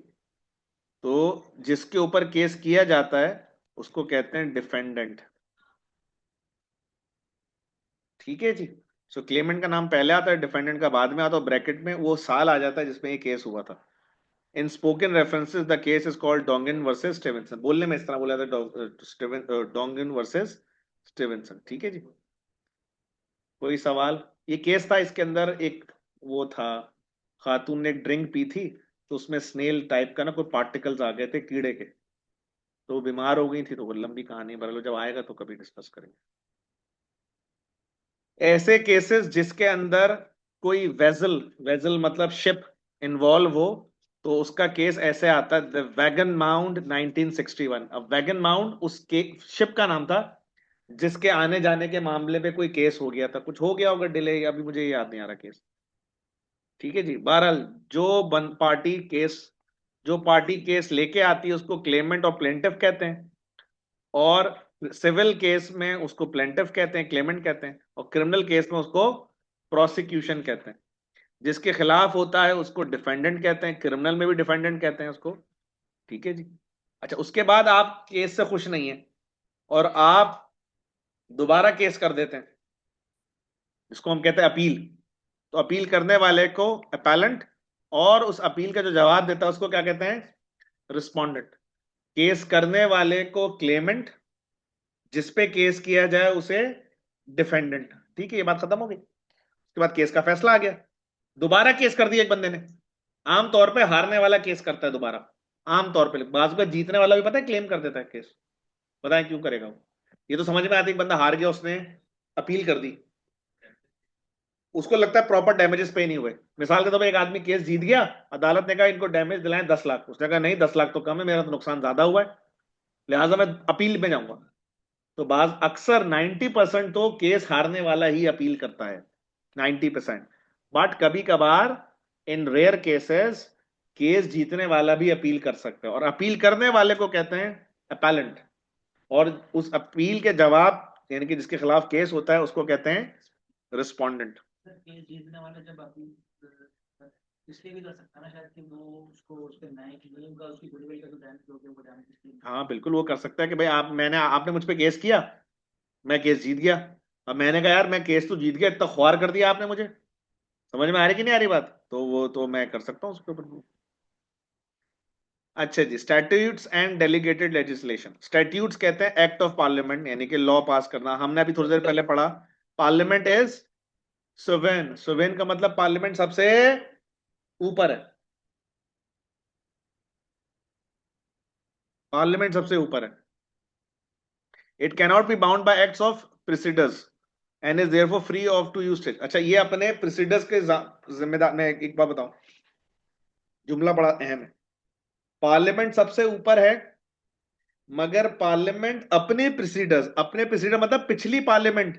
A: तो जिसके ऊपर केस किया जाता है उसको कहते हैं डिफेंडेंट, ठीक है जी। सो क्लेमेंट का नाम पहले आता है, डिफेंडेंट का बाद में आता है, ब्रैकेट में वो साल आ जाता है जिसमें ये केस हुआ था। In spoken references the case is called Donoghue versus Stevenson, बोलने में इस तरह बोला था डोंगिन वर्सेस स्टीवेंसन, ठीक है जी। कोई सवाल? ये केस था, इसके अंदर एक वो था, खातून ने एक ड्रिंक पी थी तो उसमें स्नेल टाइप का ना कोई पार्टिकल्स आ गए थे कीड़े के, तो वो बीमार हो गई थी, तो वो लंबी कहानी भर लो, जब आएगा तो कभी डिस्कस करेंगे। ऐसे केसेस जिसके अंदर कोई वेजल, वेजल मतलब शिप इन्वॉल्व हो, तो उसका केस ऐसे आता है, द वैगन माउंट 1961। अब वैगन माउंट उस के शिप का नाम था जिसके आने जाने के मामले में कोई केस हो गया था, कुछ हो गया होगा डिले, अभी मुझे याद नहीं आ रहा केस, ठीक है जी। बहरहाल जो जो पार्टी केस लेके आती है उसको क्लेमेंट और प्लेंटिफ कहते हैं, और सिविल केस में उसको प्लेंटिफ कहते हैं, क्लेमेंट कहते हैं, और क्रिमिनल केस में उसको प्रोसिक्यूशन कहते हैं। जिसके खिलाफ होता है उसको डिफेंडेंट कहते हैं, क्रिमिनल में भी डिफेंडेंट कहते हैं उसको, ठीक है जी। अच्छा, उसके बाद आप केस से खुश नहीं है और आप दोबारा केस कर देते हैं, इसको हम कहते हैं अपील। तो अपील करने वाले को अपैलेंट, और उस अपील का जो जवाब देता है उसको क्या कहते हैं? रिस्पोंडेंट। केस करने वाले को क्लेमेंट, जिस पे केस किया जाए उसे डिफेंडेंट। ठीक है, ये बात खत्म हो गई। उसके बाद केस का फैसला आ गया, दोबारा केस कर दिया एक बंदे ने। आमतौर पे हारने वाला केस करता है दोबारा, आमतौर पे। बाजू का जीतने वाला भी पता है क्लेम कर देता है केस, पता है क्यों करेगा वो? ये तो समझ में आता है, एक बंदा हार गया, उसने अपील कर दी, उसको लगता है प्रॉपर डैमेजेस पे नहीं हुए। मिसाल के तौर पर एक आदमी केस जीत गया, अदालत ने कहा इनको डैमेज दिलाएं 10 लाख, उसने कहा नहीं 10 लाख तो कम है, मेरा तो नुकसान ज्यादा हुआ है, लिहाजा मैं अपील में जाऊंगा। तो बाज अक्सर 90% तो केस हारने वाला ही अपील करता है, 90%। बट कभी कभार इन रेयर केसेस केस जीतने वाला भी अपील कर सकता है, और अपील करने वाले को कहते हैं अपैलेंट, और उस अपील के जवाब यानी कि जिसके खिलाफ केस होता है उसको कहते हैं रिस्पोंडेंट।
C: सर केस जीतने वाला जब अपील इसलिए भी कर सकता है ना शायद कि वो उसको उसके न्यायिक नियम का उसकी गुडविल का जो डैमेज हो गया वो डैमेज इसलिए।
A: हाँ बिल्कुल, वो कर सकता है कि भाई आपने मुझ पे केस किया, मैं केस जीत गया, अब मैंने कहा यार मैं केस तो जीत गया, इतना ख्वार कर दिया आपने मुझे। समझ में आ रही कि नहीं आ रही बात? तो वो तो मैं कर सकता हूँ उसके ऊपर। अच्छा जी, statutes and delegated legislation. Statutes कहते हैं एक्ट ऑफ पार्लियामेंट, यानी कि लॉ पास करना। हमने अभी थोड़ी देर पहले पढ़ा, पार्लियामेंट इज सोवेन। सोवेन का मतलब पार्लियामेंट सबसे ऊपर है, पार्लियामेंट सबसे ऊपर है। It cannot be bound by acts of predecessors and is therefore free of to use state. अच्छा, ये अपने प्रेसिडर्स के जिम्मेदार। मैं एक बात बताऊं, जुमला बड़ा अहम है। पार्लियामेंट सबसे ऊपर है, मगर पार्लियामेंट अपने प्रेसिडर मतलब पिछली पार्लियामेंट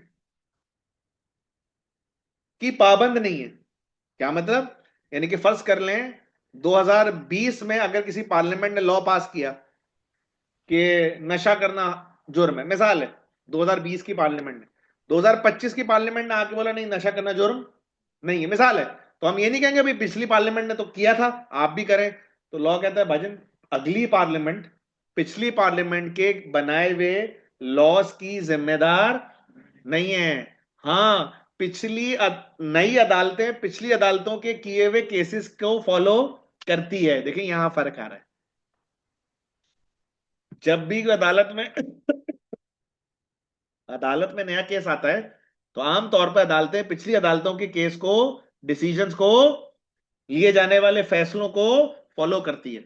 A: की पाबंद नहीं है। क्या मतलब? यानी कि फर्ज कर लें 2020 में अगर किसी पार्लियामेंट ने लॉ पास किया कि नशा करना जुर्म है, मिसाल है, 2020 की पार्लियामेंट ने, 2025 की पार्लियामेंट ने आके बोला नहीं नशा करना जुर्म नहीं है, मिसाल है, तो हम ये नहीं कहेंगे भाई पिछली पार्लियामेंट ने तो किया था आप भी करें। तो लॉ कहता है भाजन, अगली पार्लियामेंट पिछली पार्लियामेंट के बनाए हुए लॉस की जिम्मेदार नहीं है। हाँ, नई अदालतें पिछली अदालतों के किए हुए केसेस को फॉलो करती है। देखिए यहां फर्क आ रहा है। जब भी अदालत में अदालत में नया केस आता है, तो आमतौर पर अदालतें पिछली अदालतों के केस को, डिसीजंस को, लिए जाने वाले फैसलों को फॉलो करती है।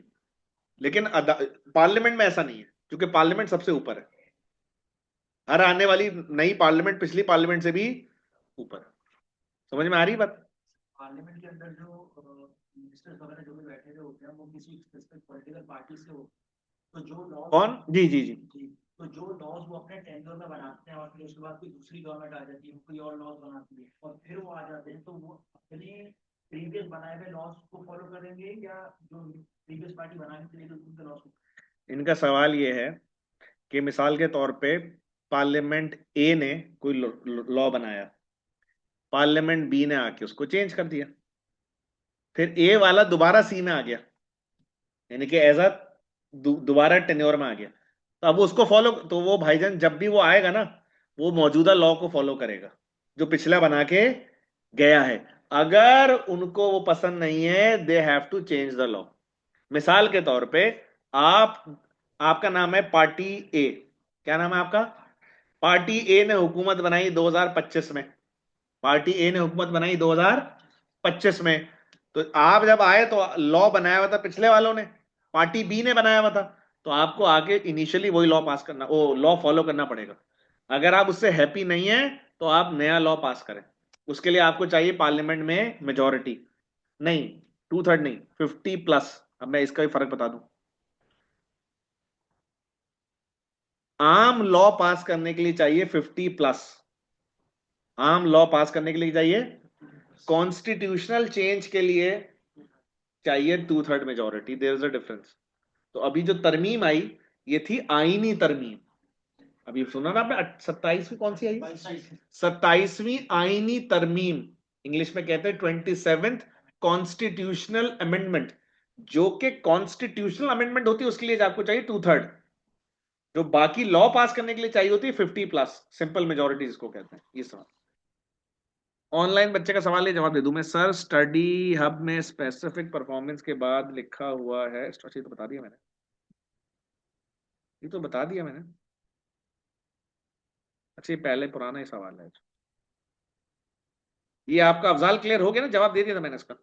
A: लेकिन पार्लियामेंट में ऐसा नहीं है, क्योंकि पार्लियामेंट सबसे ऊपर है। हर आने वाली नई पार्लियामेंट पिछली पार्लियामेंट से भी ऊपर है। समझ में आ रही बात?
C: पार्लियामेंट के अंदर जो मिनिस्टर्स वगैरह जो भी बैठे हुए होते हैं वो किसी स्पेसिफिक पॉलिटिकल पार्टी से हो, तो जो लॉ
A: कौन? जी जी जी।
C: जी, तो जो लॉज वो अपने टेंडर में बनाते हैं और फिर उसके बाद कोई दूसरी गवर्नमेंट आ जाती है, कोई और लॉज बनाती है और फिर वो आ जाते हैं, तो वो अपने प्रीवियस बनाए हुए लॉज को फॉलो करेंगे या जो प्रीवियस पार्टी बनाने के लिए उनके लॉज को?
A: इनका सवाल ये है कि मिसाल के तौर पे पार्लियामेंट ए ने कोई लॉ बनाया, पार्लियामेंट बी ने आके उसको चेंज कर दिया, फिर ए वाला दोबारा सी में आ गया, यानी कि एज अ दोबारा टेन्योर में आ गया। तो अब उसको फॉलो, तो वो भाईजान जब भी वो आएगा ना, वो मौजूदा लॉ को फॉलो करेगा जो पिछला बना के गया है। अगर उनको वो पसंद नहीं है, they have to change the law. मिसाल के तौर पे आप आपका नाम है पार्टी ए। क्या नाम है आपका? पार्टी ए ने हुकूमत बनाई 2025 में, पार्टी ए ने हुकूमत बनाई 2025 में। तो आप जब आए तो लॉ बनाया हुआ था पिछले वालों ने, पार्टी बी ने बनाया हुआ था, तो आपको आगे इनिशियली वही लॉ पास करना, वो लॉ फॉलो करना पड़ेगा। अगर आप उससे हैप्पी नहीं है तो आप नया लॉ पास करें। उसके लिए आपको चाहिए पार्लियामेंट में मेजोरिटी, नहीं 2/3 नहीं, 50+। अब मैं इसका भी फर्क बता दूं, आम लॉ पास करने के लिए चाहिए 50+। आम लॉ पास करने के लिए चाहिए, कॉन्स्टिट्यूशनल चेंज के लिए चाहिए 2/3 majority. There is a difference. तो अभी जो तरमीम आई, ये थी आईनी तरमीम। अभी सुना ना आपने 27वीं कौन सी आई? 27वीं आईनी तरमीम, इंग्लिश में कहते हैं 27th कॉन्स्टिट्यूशनल अमेंडमेंट। जो कि कॉन्स्टिट्यूशनल अमेंडमेंट होती है उसके लिए आपको चाहिए 2/3। जो बाकी लॉ पास करने के लिए चाहिए होती है 50+, सिंपल मेजोरिटी जिसको कहते हैं। ये सवाल ऑनलाइन बच्चे का सवाल है, जवाब दे दूं मैं। सर स्टडी हब में स्पेसिफिक परफॉर्मेंस के बाद लिखा हुआ है, स्ट्रक्चर तो बता दिया मैंने, ये तो बता दिया मैंने। अच्छा ये पहले पुराना ही सवाल है। ये आपका अफजाल क्लियर हो गया ना, जवाब दे दिया था मैंने इसका।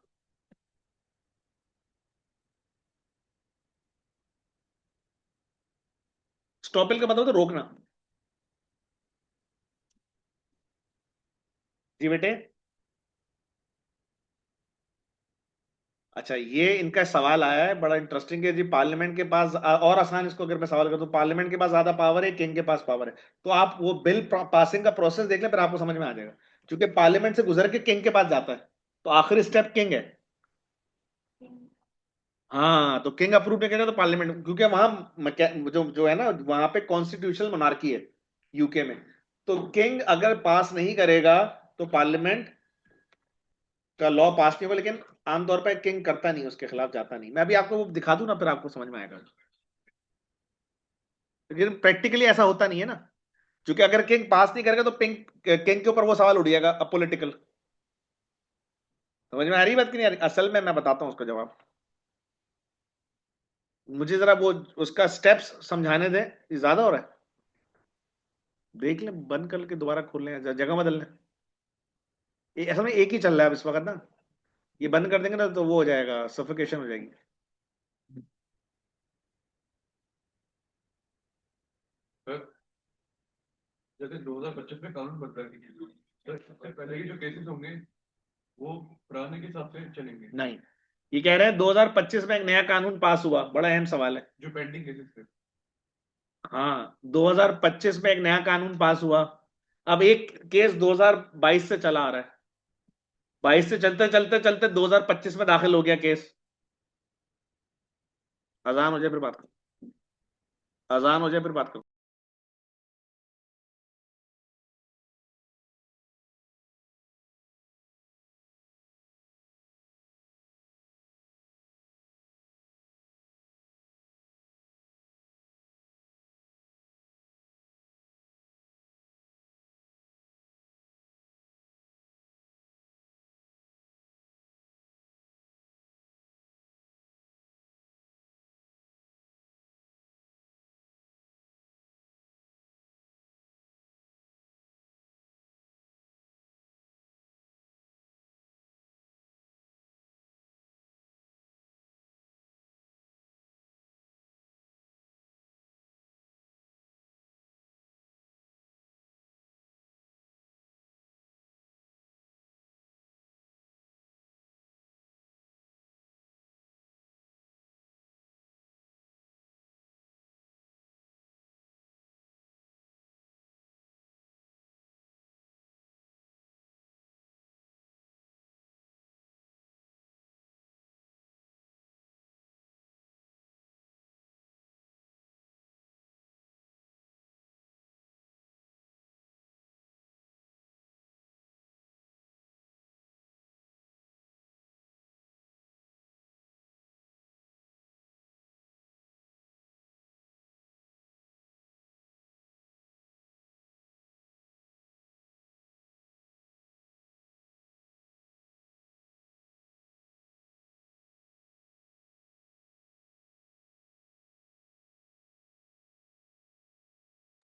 A: स्टॉपिल का मतलब तो रोकना। जी बेटे। अच्छा ये इनका सवाल आया है बड़ा इंटरेस्टिंग है जी। पार्लियामेंट के पास और आसान इसको अगर मैं सवाल करूं तो पार्लियामेंट के पास ज्यादा पावर है, किंग के पास पावर है? तो आप वो बिल पासिंग का प्रोसेस देख लें, फिर आपको समझ में आ जाएगा। क्योंकि पार्लियामेंट से गुजर के किंग के पास जाता है, तो आखिरी स्टेप किंग है। हाँ तो किंग अप्रूव नहीं करेगा तो पार्लियामेंट, क्योंकि वहां जो जो है ना वहां पे कॉन्स्टिट्यूशनल मोनार्की है यूके में। तो किंग अगर पास नहीं करेगा तो पार्लियामेंट का लॉ पास नहीं होगा। लेकिन आमतौर पर किंग करता नहीं, उसके खिलाफ जाता नहीं। मैं अभी आपको वो दिखा दूं ना, फिर आपको समझ में आएगा। लेकिन प्रैक्टिकली ऐसा होता नहीं है ना, क्योंकि अगर किंग पास नहीं करेगा तो किंग के ऊपर वो सवाल उठ जाएगा अपोलिटिकल। समझ में आ रही बात कि नहीं आ रही? असल में मैं बताता हूं उसका जवाब। मुझे जरा वो उसका स्टेप्स समझाने दें, ये ज्यादा हो रहा है। देख लें, बंद करके दोबारा खोल लें, जगह बदल लें। ये असल में एक ही चल रहा है अब इस वक्त ना। ये बंद कर देंगे ना तो वो हो जाएगा, सफोकेशन हो जाएगी।
E: सर, जैसे 2025 में कानून बदला है, सर इससे पहले के जो केसेस होंगे वो पुराने के हिसाब से चलेंगे?
A: नहीं, ये कह रहे हैं 2025 में एक नया कानून पास हुआ, बड़ा अहम सवाल है।
E: जो पेंडिंग केसेस थे।
A: हाँ 2025 में एक नया कानून पास हुआ। अब एक केस 2022 से चला आ रहा है, 22 से चलते चलते चलते 2025 में दाखिल हो गया केस। अजान हो जाए फिर बात करो। अजान हो जाए फिर बात करो।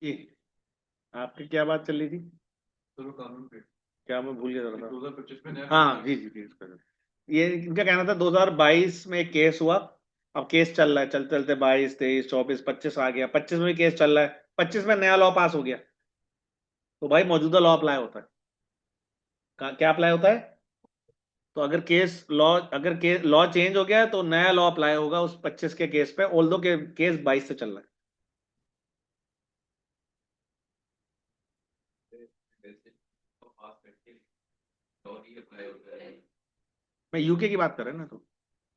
A: ये आपकी क्या बात चल रही थी?
E: सर वो कानून पे
A: क्या मैं भूल गया जरा सा।
E: 2025 में नया
A: हाँ जी जी जी, ये इनका कहना था 2022 में एक केस हुआ। अब केस चल रहा है, चलते चलते 22, 23, 24, 25 आ गया, 25 में भी केस चल रहा है, 25 में नया लॉ पास हो गया। तो भाई मौजूदा लॉ अप्लाई होता है। क्या अप्लाई होता है? तो अगर लॉ चेंज हो गया है तो नया लॉ अप्लाई होगा उस 25 के केस पे, ऑल्दो के केस 22 से चल रहा है।
D: वैसे तो पास करके और ही अप्लाई होता है।
A: मैं यूके की बात कर रहा हूं ना तो।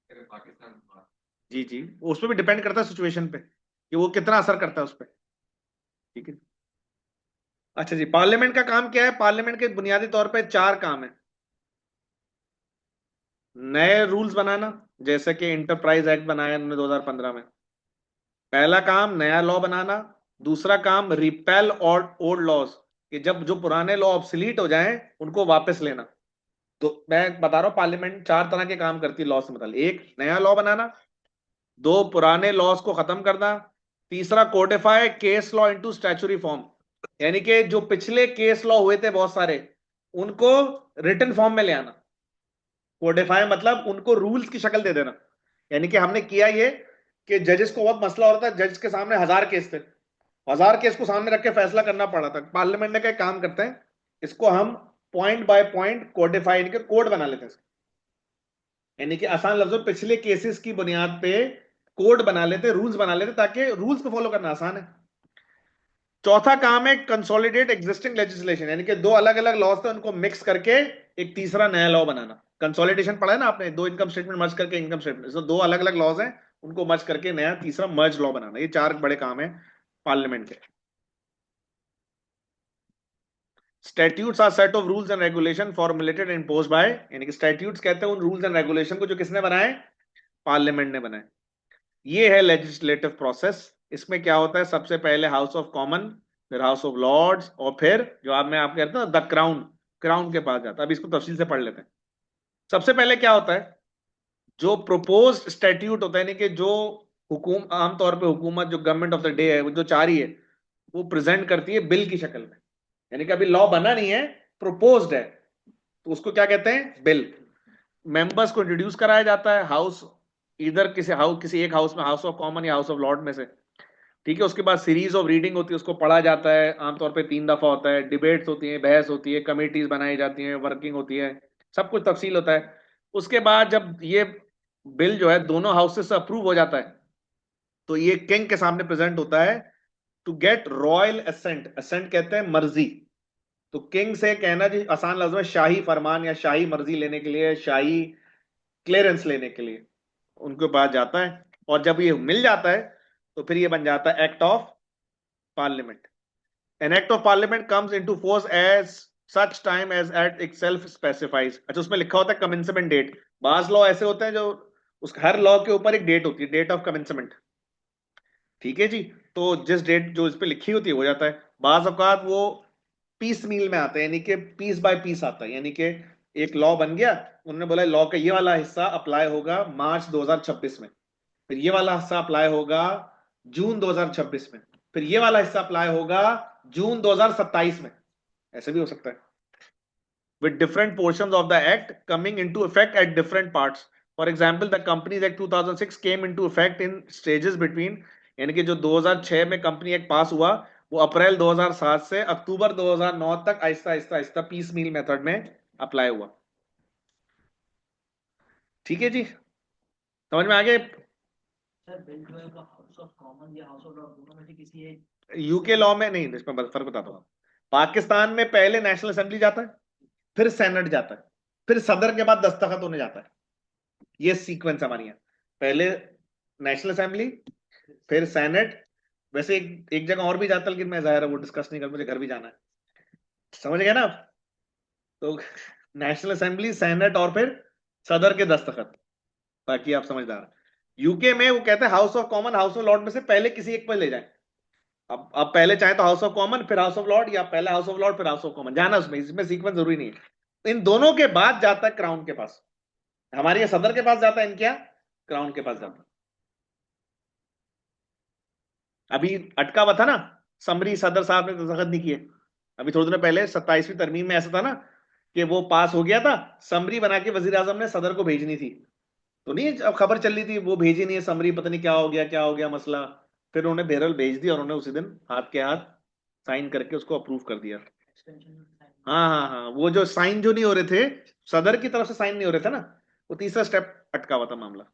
D: अगर पाकिस्तान पास
A: जी जी, उस पर भी डिपेंड करता है सिचुएशन पे कि वो कितना असर करता है उस पर। ठीक है। अच्छा जी, पार्लियामेंट का काम क्या है? पार्लियामेंट के बुनियादी तौर पे चार काम है। नए रूल्स बनाना, जैसे कि इंटरप्राइज एक्ट बनाया इन्होंने 2015 में। पहला काम नया लॉ बनाना। दूसरा काम रिपेल और ओल्ड लॉज, कि जब जो पुराने लॉ ऑब्सलीट हो जाएं उनको वापस लेना। तो मैं बता रहा हूं पार्लियामेंट चार तरह के काम करती है लॉ से मतलब। एक, नया लॉ बनाना। दो, पुराने लॉज को खत्म करना। तीसरा, Codify case law into statutory form, यानी कि जो पिछले केस लॉ हुए थे बहुत सारे, उनको रिटन फॉर्म में ले आना। कोडिफाई मतलब उनको रूल्स की शक्ल दे देना। यानी कि हमने किया ये कि जजेस को बहुत मसला हो रहा था, जज के सामने 1000 केस थे, 1000 केस को सामने रख के फैसला करना पड़ा था। पार्लियामेंट ने क्या काम करते हैं, इसको हम पॉइंट बाय पॉइंट कोडिफाई के कोड बना लेते हैं। यानी कि आसान लफ्जों में पिछले केसेस की बुनियाद पे कोड बना लेते, रूल्स बना लेते, ताकि रूल्स को फॉलो करना आसान है। चौथा काम है कंसोलिडेट एग्जिस्टिंग लेजिस्लेशन, यानी कि दो अलग अलग लॉज थे उनको मिक्स करके एक तीसरा नया लॉ बनाना। कंसोलिडेशन पढ़ा है ना आपने, दो इनकम स्टेटमेंट मर्ज करके इनकम स्टेटमेंट, तो दो अलग अलग लॉज हैं, उनको मर्ज करके नया तीसरा मर्ज लॉ बनाना। ये चार बड़े काम है पार्लियामेंट के। Statutes are set of rules and regulation formulated and imposed by, यानी कि स्टैट्यूट्स कहते हैं उन रूल्स एंड रेगुलेशन को जो किसने बनाए, पार्लियामेंट ने बनाए। ये है लेजिस्लेटिव प्रोसेस। इसमें क्या होता है, सबसे पहले हाउस ऑफ कॉमन, फिर हाउस ऑफ लॉर्ड्स, और फिर जो आप मैं आप कहते हैं द क्राउन, क्राउन के पास जाता है। अब इसको तफसील से पढ़ लेते हैं। सबसे पहले क्या होता है, जो प्रोपोज स्टैट्यूट होता है, यानी कि जो हुकूम आमतौर पे हुकूमत जो गवर्नमेंट ऑफ द डे है वो जो चाह रही है, वो प्रेजेंट करती है बिल की शक्ल में। यानी कि अभी लॉ बना नहीं है, प्रोपोज्ड है, तो उसको क्या कहते हैं, बिल। मेंबर्स को इंट्रोड्यूस कराया जाता है हाउस, इधर किसी एक हाउस में, हाउस ऑफ कॉमन या हाउस ऑफ लॉर्ड में से, ठीक है। उसके बाद सीरीज ऑफ रीडिंग होती है, उसको पढ़ा जाता है, आमतौर पे 3 दफा होता है। डिबेट्स होती है, बहस होती है, कमेटीज बनाई जाती हैं, वर्किंग होती है, सब कुछ तफसील होता है। उसके बाद जब ये बिल जो है दोनों हाउसेस से अप्रूव हो जाता है, तो ये किंग के सामने प्रेजेंट होता है to get royal assent. Assent कहते हैं मर्जी, तो किंग से कहना जी आसान लफ्ज में शाही फरमान या शाही मर्जी लेने के लिए, शाही क्लियरेंस लेने के लिए उनके पास जाता है। और जब ये मिल जाता है तो फिर ये बन जाता है act of parliament. An act of parliament comes into force as such time as act itself specifies. अच्छा, उसमें लिखा होता है कमेंसमेंट डेट। बाज लॉ ऐसे होते हैं जो उस हर लॉ के ऊपर एक डेट होती है, डेट ऑफ कमेंसमेंट, ठीक है जी। तो जिस डेट जो इस पे लिखी होती है हो जाता है। बाज अवकात वो पीस मील में आता है, यानी कि पीस बाय पीस आता है। यानी कि एक लॉ बन गया, उन्होंने बोला लॉ का ये वाला हिस्सा अप्लाई होगा मार्च 2026 में, फिर ये वाला हिस्सा अप्लाई होगा जून 2026 में, फिर ये वाला हिस्सा अप्लाई होगा जून 2027 में। ऐसे भी हो सकता है, with different portions of the act coming into effect at different parts. For example, the Companies Act 2006 came into effect in stages between, यानी कि जो 2006 में कंपनी एक्ट पास हुआ, वो अप्रैल 2007 से अक्टूबर 2009 तक आहिस्ता आहिस्ता आहिस्ता पीस मील मेथड में अप्लाई हुआ। ठीक है जी, समझ में आ गया।
C: सर बिल जो है वो हाउस ऑफ कॉमन या हाउस ऑफ लॉर्ड दोनों में से किसी एक
A: यूके लॉ में नहीं, इसमें फर्क बताता हूँ। पाकिस्तान में पहले नेशनल असेंबली जाता है, फिर सेनेट जाता है, फिर सदर के बाद दस्तखत होने जाता है। ये सीक्वेंस हमारी है, पहले नेशनल असेंबली, फिर सेनेट। वैसे एक जगह और भी जाता है, लेकिन मैं जाहिर है वो डिस्कस नहीं कर, मुझे घर भी जाना है, समझ गया ना आप? तो नेशनल असेंबली, सेनेट और फिर सदर के दस्तखत, बाकी आप समझदार। यूके में वो कहते हैं house of common house of Lord में से पहले किसी एक पर ले जाए। अब पहले चाहे तो हाउस ऑफ कॉमन फिर हाउस ऑफ लॉर्ड, या पहले हाउस ऑफ लॉर्ड फिर हाउस ऑफ कॉमन, जाना उसमें, इसमें सीक्वेंस जरूरी नहीं है। इन दोनों के बाद जाता है क्राउन के पास। हमारे यहाँ सदर के पास जाता है, इनके यहाँ क्राउन के पास जाता है। अभी अटका हुआ था ना, समरी सदर साहब ने दस्तखत नहीं किए। अभी थोड़े दिन पहले 27वीं तरमीम में ऐसा था ना कि वो पास हो गया था, समरी बना के वजीर आजम ने सदर को भेजनी थी, तो नहीं अब खबर चल रही थी वो भेजी नहीं है समरी, पता नहीं क्या हो गया मसला। फिर उन्होंने बेरल भेज दी और उन्होंने उसी दिन हाथ के हाथ साइन करके उसको अप्रूव कर दिया।
C: एक्सटेंशन में साइन
A: हाँ हाँ हाँ, वो जो साइन जो नहीं हो रहे थे, सदर की तरफ से साइन नहीं हो रहे थे ना, वो तीसरा स्टेप अटका हुआ था मामला।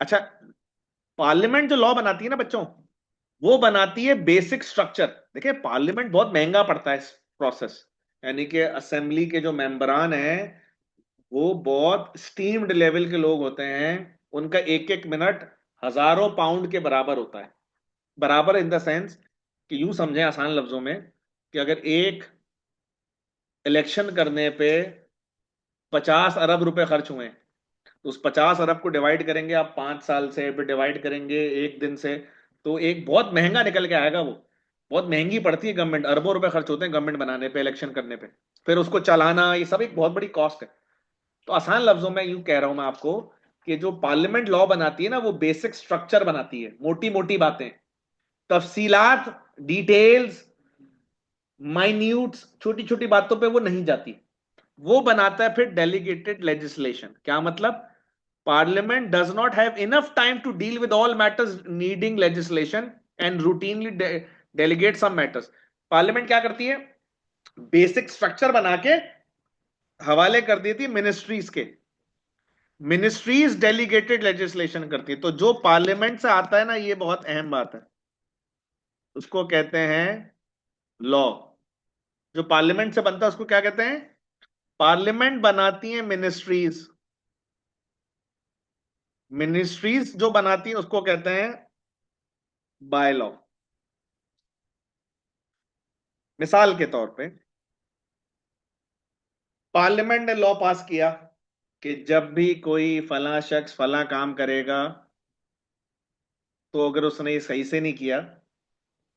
A: अच्छा, पार्लियामेंट जो लॉ बनाती है ना बच्चों, वो बनाती है बेसिक स्ट्रक्चर। देखिए पार्लियामेंट बहुत महंगा पड़ता है इस प्रोसेस, यानी कि असेंबली के जो मेंबरान हैं वो बहुत स्टीम्ड लेवल के लोग होते हैं, उनका एक एक मिनट हजारों पाउंड के बराबर होता है। बराबर इन द सेंस कि यूं समझें आसान लफ्जों में कि अगर एक इलेक्शन करने पे 50 अरब रुपए खर्च हुए, तो उस 50 अरब को डिवाइड करेंगे आप 5 साल से, फिर डिवाइड करेंगे एक दिन से, तो एक बहुत महंगा निकल के आएगा। वो बहुत महंगी पड़ती है गवर्नमेंट, अरबों रुपए खर्च होते हैं गवर्नमेंट बनाने पे, इलेक्शन करने पे, फिर उसको चलाना, ये सब एक बहुत बड़ी कॉस्ट है। तो आसान लफ्जों में यूं कह रहा हूं मैं आपको कि जो पार्लियामेंट लॉ बनाती है ना, वो बेसिक स्ट्रक्चर बनाती है, मोटी मोटी बातें, तफसीलात, डिटेल्स, माइन्यूट्स, छोटी छोटी बातों पे वो नहीं जाती। वो बनाता है फिर डेलीगेटेड लेजिस्लेशन। क्या मतलब? Parliament does not have enough time to deal with all matters needing legislation and routinely delegate some matters. Parliament क्या करती है? बेसिक स्ट्रक्चर बना के हवाले कर देती है मिनिस्ट्रीज के। मिनिस्ट्रीज डेलीगेटेड लेजिस्लेशन करती है। तो जो पार्लियामेंट से आता है ना, ये बहुत अहम बात है, उसको कहते हैं लॉ। जो पार्लियामेंट से बनता है उसको क्या कहते हैं? पार्लियामेंट बनाती है मिनिस्ट्रीज। मिनिस्ट्रीज जो बनाती है उसको कहते हैं बाय लॉ। मिसाल के तौर पे, पार्लियामेंट ने लॉ पास किया कि जब भी कोई फला शख्स फला काम करेगा, तो अगर उसने सही से नहीं किया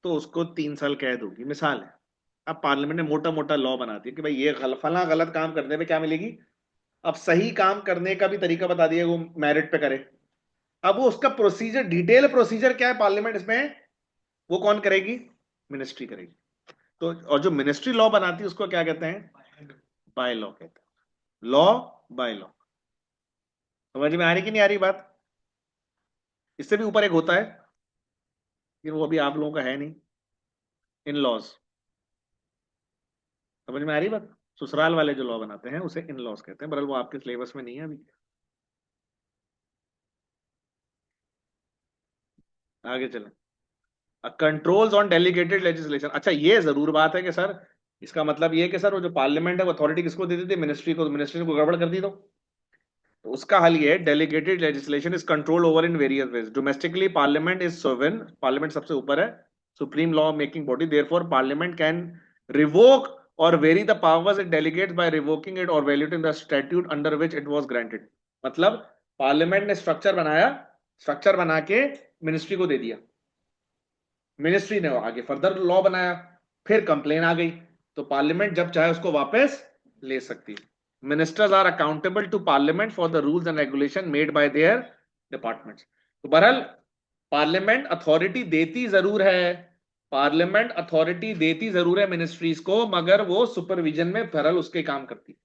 A: तो उसको 3 साल कैद होगी। मिसाल है। अब पार्लियामेंट ने मोटा मोटा लॉ बना दिया कि भाई ये फला गलत काम करने पे क्या मिलेगी। अब सही काम करने का भी तरीका बता दिया, वो मेरिट पे करे। अब वो उसका प्रोसीजर, डिटेल प्रोसीजर क्या है पार्लियामेंट इसमें, वो कौन करेगी? मिनिस्ट्री करेगी। तो और जो मिनिस्ट्री लॉ बनाती है उसको क्या कहते हैं? बाय लॉ कहते हैं। Law, by law. समझ में आ रही कि नहीं आ रही बात? इससे भी ऊपर एक होता है, लेकिन वो अभी आप लोगों का है नहीं, इन लॉज। समझ में आ रही बात? ससुराल वाले जो लॉ बनाते हैं उसे इन लॉज कहते हैं, बरल वो आपके सिलेबस में नहीं है अभी। आगे चलें। Controls on delegated legislation. अच्छा, ये जरूर बात है कि सर, इसका मतलब ये है कि सर वो जो पार्लियामेंट है वो अथॉरिटी किसको दे देती है? मिनिस्ट्री को। मिनिस्ट्री को गड़बड़ कर दी तो उसका हल ये है, delegated legislation is control over in various ways. Domestically parliament is sovereign, parliament सबसे ऊपर है, supreme law making body. Therefore parliament can revoke or vary the powers it delegates by revoking it or validating the statute under which it was granted. मतलब पार्लियामेंट ने स्ट्रक्चर बनाया, स्ट्रक्चर बना के मिनिस्ट्री को दे दिया, मिनिस्ट्री ने आगे फर्दर लॉ बनाया, फिर कंप्लेन आ गई, तो पार्लियामेंट जब चाहे उसको वापस ले सकती है। Ministers are accountable to parliament for the rules and regulation made by their departments. तो बहरहाल पार्लियामेंट अथॉरिटी देती जरूर है, पार्लियामेंट अथॉरिटी देती जरूर है मिनिस्ट्रीज को, मगर वो सुपरविजन में बहरहाल उसके काम करती है।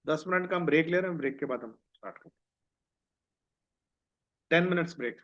A: 10 मिनट का हम ब्रेक ले रहे हैं, ब्रेक के बाद हम स्टार्ट करते हैं। 10 मिनट्स ब्रेक।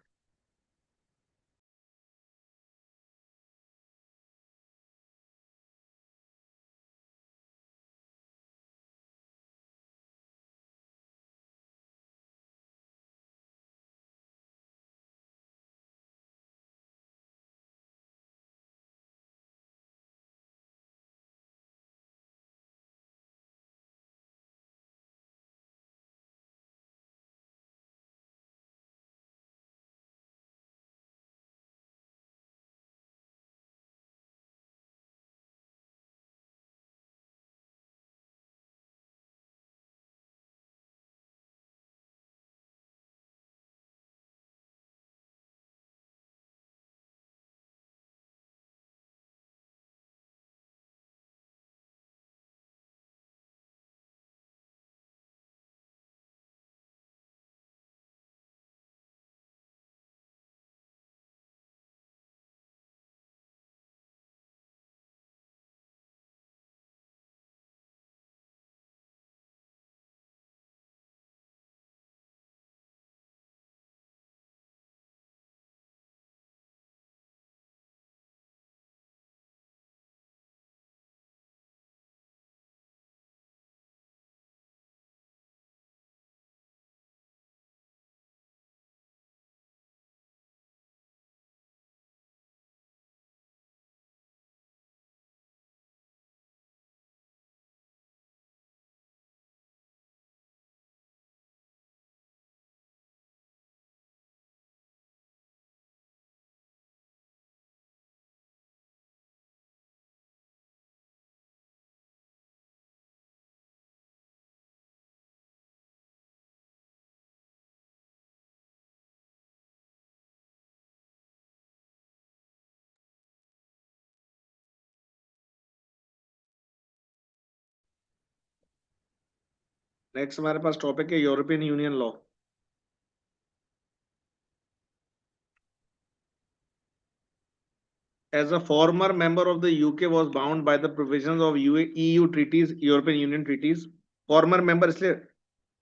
A: नेक्स्ट हमारे पास टॉपिक है European Union law. As a former member of the UK was bound by the provisions of EU treaties, European Union treaties. Farmer member इसलिए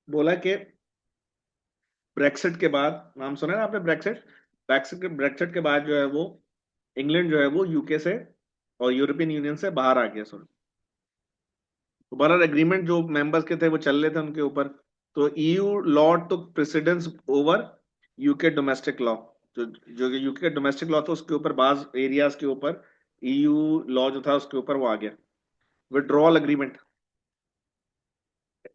A: बोला कि ब्रेक्सिट के बाद, नाम सुना है ना आपने ब्रेक्सिट? ब्रेक्सिट के बाद जो है वो इंग्लैंड जो है वो यूके से और यूरोपियन यूनियन से बाहर आ गया। सॉरी, तो बहरहाल एग्रीमेंट जो मेंबर्स के थे वो चल रहे थे उनके ऊपर। तो EU law took precedence over UK domestic law. जो जो यूके डोमेस्टिक लॉ था उसके ऊपर बाज एरियाज के ऊपर ईयू लॉ जो था उसके ऊपर वो आ गया। Withdrawal agreement,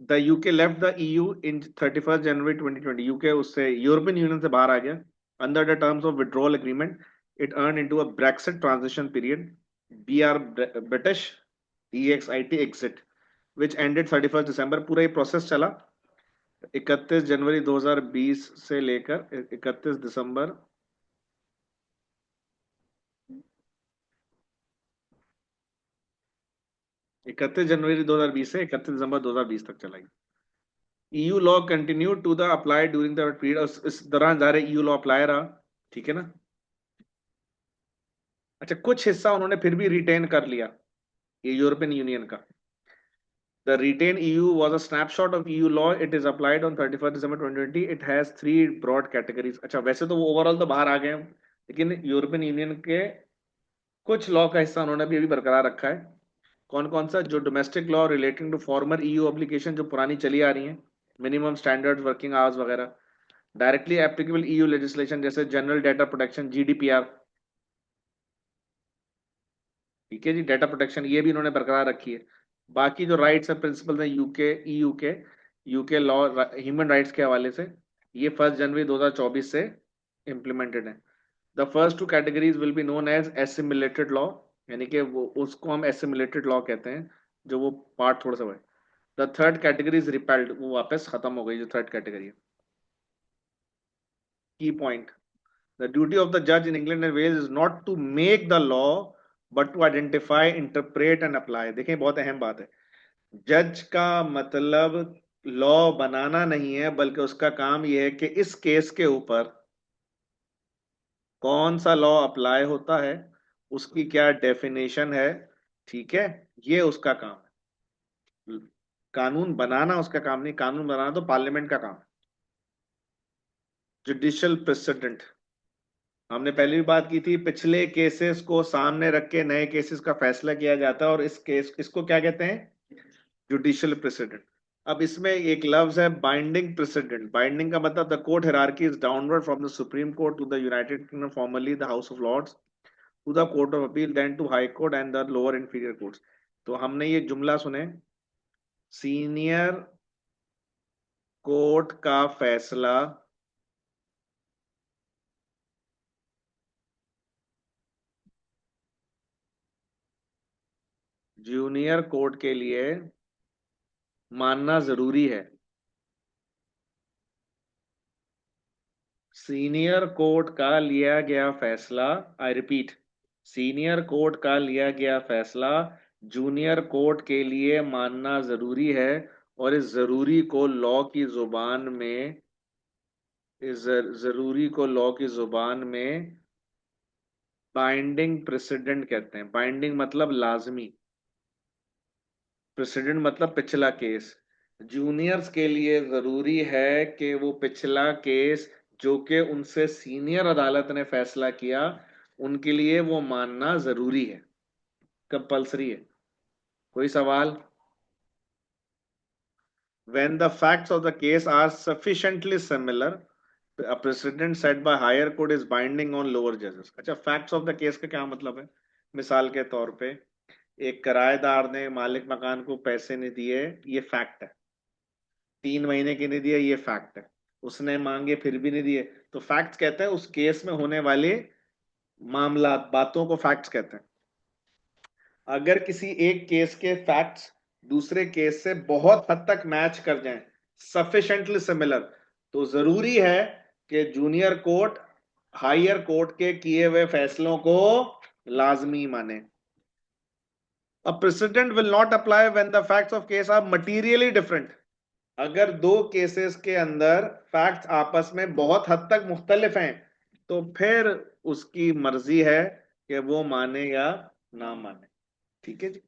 A: the UK left the EU in 31 January 2020। UK उससे यूरोपियन यूनियन से बाहर आ गया। Under the terms of withdrawal agreement it earn into a Brexit transition period, B R British, EXIT exit, which ended 31 December. पूरा ये प्रोसेस चला 31 जनवरी 2020 से लेकर 31 दिसंबर 31 जनवरी 2020 से 31 दिसंबर 2020 तक चलाई। EU law continue to the apply during the period. इस दौरान जा रहे EU लॉ अप्लाई रहा, ठीक है ना। अच्छा, कुछ हिस्सा उन्होंने फिर भी रिटेन कर लिया ये यूरोपियन यूनियन का। The retained EU was a snapshot of EU law. It is applied on 31st December 2020. It has 3 broad categories. अच्छा, वैसे तो वो ओवरऑल तो बाहर आ गए हैं, लेकिन यूरोपियन यूनियन के कुछ लॉ का हिस्सा उन्होंने भी बरकरार रखा है। कौन कौन सा? जो domestic law relating to former EU application जो पुरानी चली आ रही हैं, मिनिमम स्टैंडर्ड वर्किंग आवर्स वगैरह। डायरेक्टली एप्लीकेबल EU लेजिस्लेशन जैसे जनरल डेटा प्रोटेक्शन GDPR, ठीक है जी, डेटा प्रोटेक्शन ये भी इन्होंने बरकरार रखी है। बाकी जो राइट्स एंड प्रिंसिपल्स हैं यूके लॉ ह्यूमन राइट्स के हवाले से, ये 1 जनवरी 2024 से इम्प्लीमेंटेड है। The first 2 categories will be known as assimilated law, यानी कि वो उसको हम एसिमिलेटेड लॉ कहते हैं, जो वो पार्ट थोड़ा सा है। The third category is repelled, वो वापस खत्म हो गई जो थर्ड कैटेगरी है। Key point, the duty of the जज in England and Wales is not to make the law but to identify, interpret and apply. देखें, बहुत अहम बात है। जज का मतलब लॉ बनाना नहीं है, बल्कि उसका काम यह है कि इस केस के ऊपर कौन सा लॉ अप्लाई होता है, उसकी क्या डेफिनेशन है, ठीक है, ये उसका काम है। कानून बनाना उसका काम नहीं, कानून बनाना तो पार्लियामेंट का काम है। जुडिशियल प्रेसिडेंट, हमने पहले भी बात की थी, पिछले केसेस को सामने रख के नए केसेस का फैसला किया जाता है, और इस केस इसको क्या कहते हैं? Judicial president. अब इसमें एक लफ्ज है बाइंडिंग प्रेसिडेंट। बाइंडिंग का मतलब the court hierarchy is downward from the supreme court to the United Kingdom, formerly the House of Lords, to the court of appeal, then to high court and the lower inferior courts. तो हमने ये जुमला सुने, सीनियर कोर्ट का फैसला जूनियर कोर्ट के लिए मानना जरूरी है। सीनियर कोर्ट का लिया गया फैसला, आई रिपीट, सीनियर कोर्ट का लिया गया फैसला जूनियर कोर्ट के लिए मानना जरूरी है, और इस जरूरी को लॉ की जुबान में, इस जरूरी को लॉ की जुबान में बाइंडिंग प्रेसिडेंट कहते हैं। बाइंडिंग मतलब लाजमी, प्रेसिडेंट मतलब पिछला केस। जूनियर्स के लिए जरूरी है कि वो पिछला केस जो कि उनसे सीनियर अदालत ने फैसला किया, उनके लिए वो मानना जरूरी है, कंपल्सरी है। कोई सवाल? When the facts of the case are sufficiently similar, a precedent set by higher court is binding on lower judges। अच्छा, facts of the case का क्या मतलब है? मिसाल के तौर पे एक किराएदार ने मालिक मकान को पैसे नहीं दिए, ये फैक्ट है। 3 महीने के नहीं दिए, ये फैक्ट है। उसने मांगे फिर भी नहीं दिए, तो फैक्ट्स कहते हैं उस केस में होने वाले मामला, बातों को फैक्ट्स कहते हैं। अगर किसी एक केस के फैक्ट्स दूसरे केस से बहुत हद तक मैच कर जाएं, सफिशिएंटली सिमिलर, तो जरूरी है कि जूनियर कोर्ट हायर कोर्ट के किए हुए फैसलों को लाजमी माने। A precedent will not apply when the facts of case are materially different। अगर दो केसेस के अंदर फैक्ट्स आपस में बहुत हद तक मुख्तलिफ हैं तो फिर उसकी मर्जी है कि वो माने या ना माने। ठीक है जी।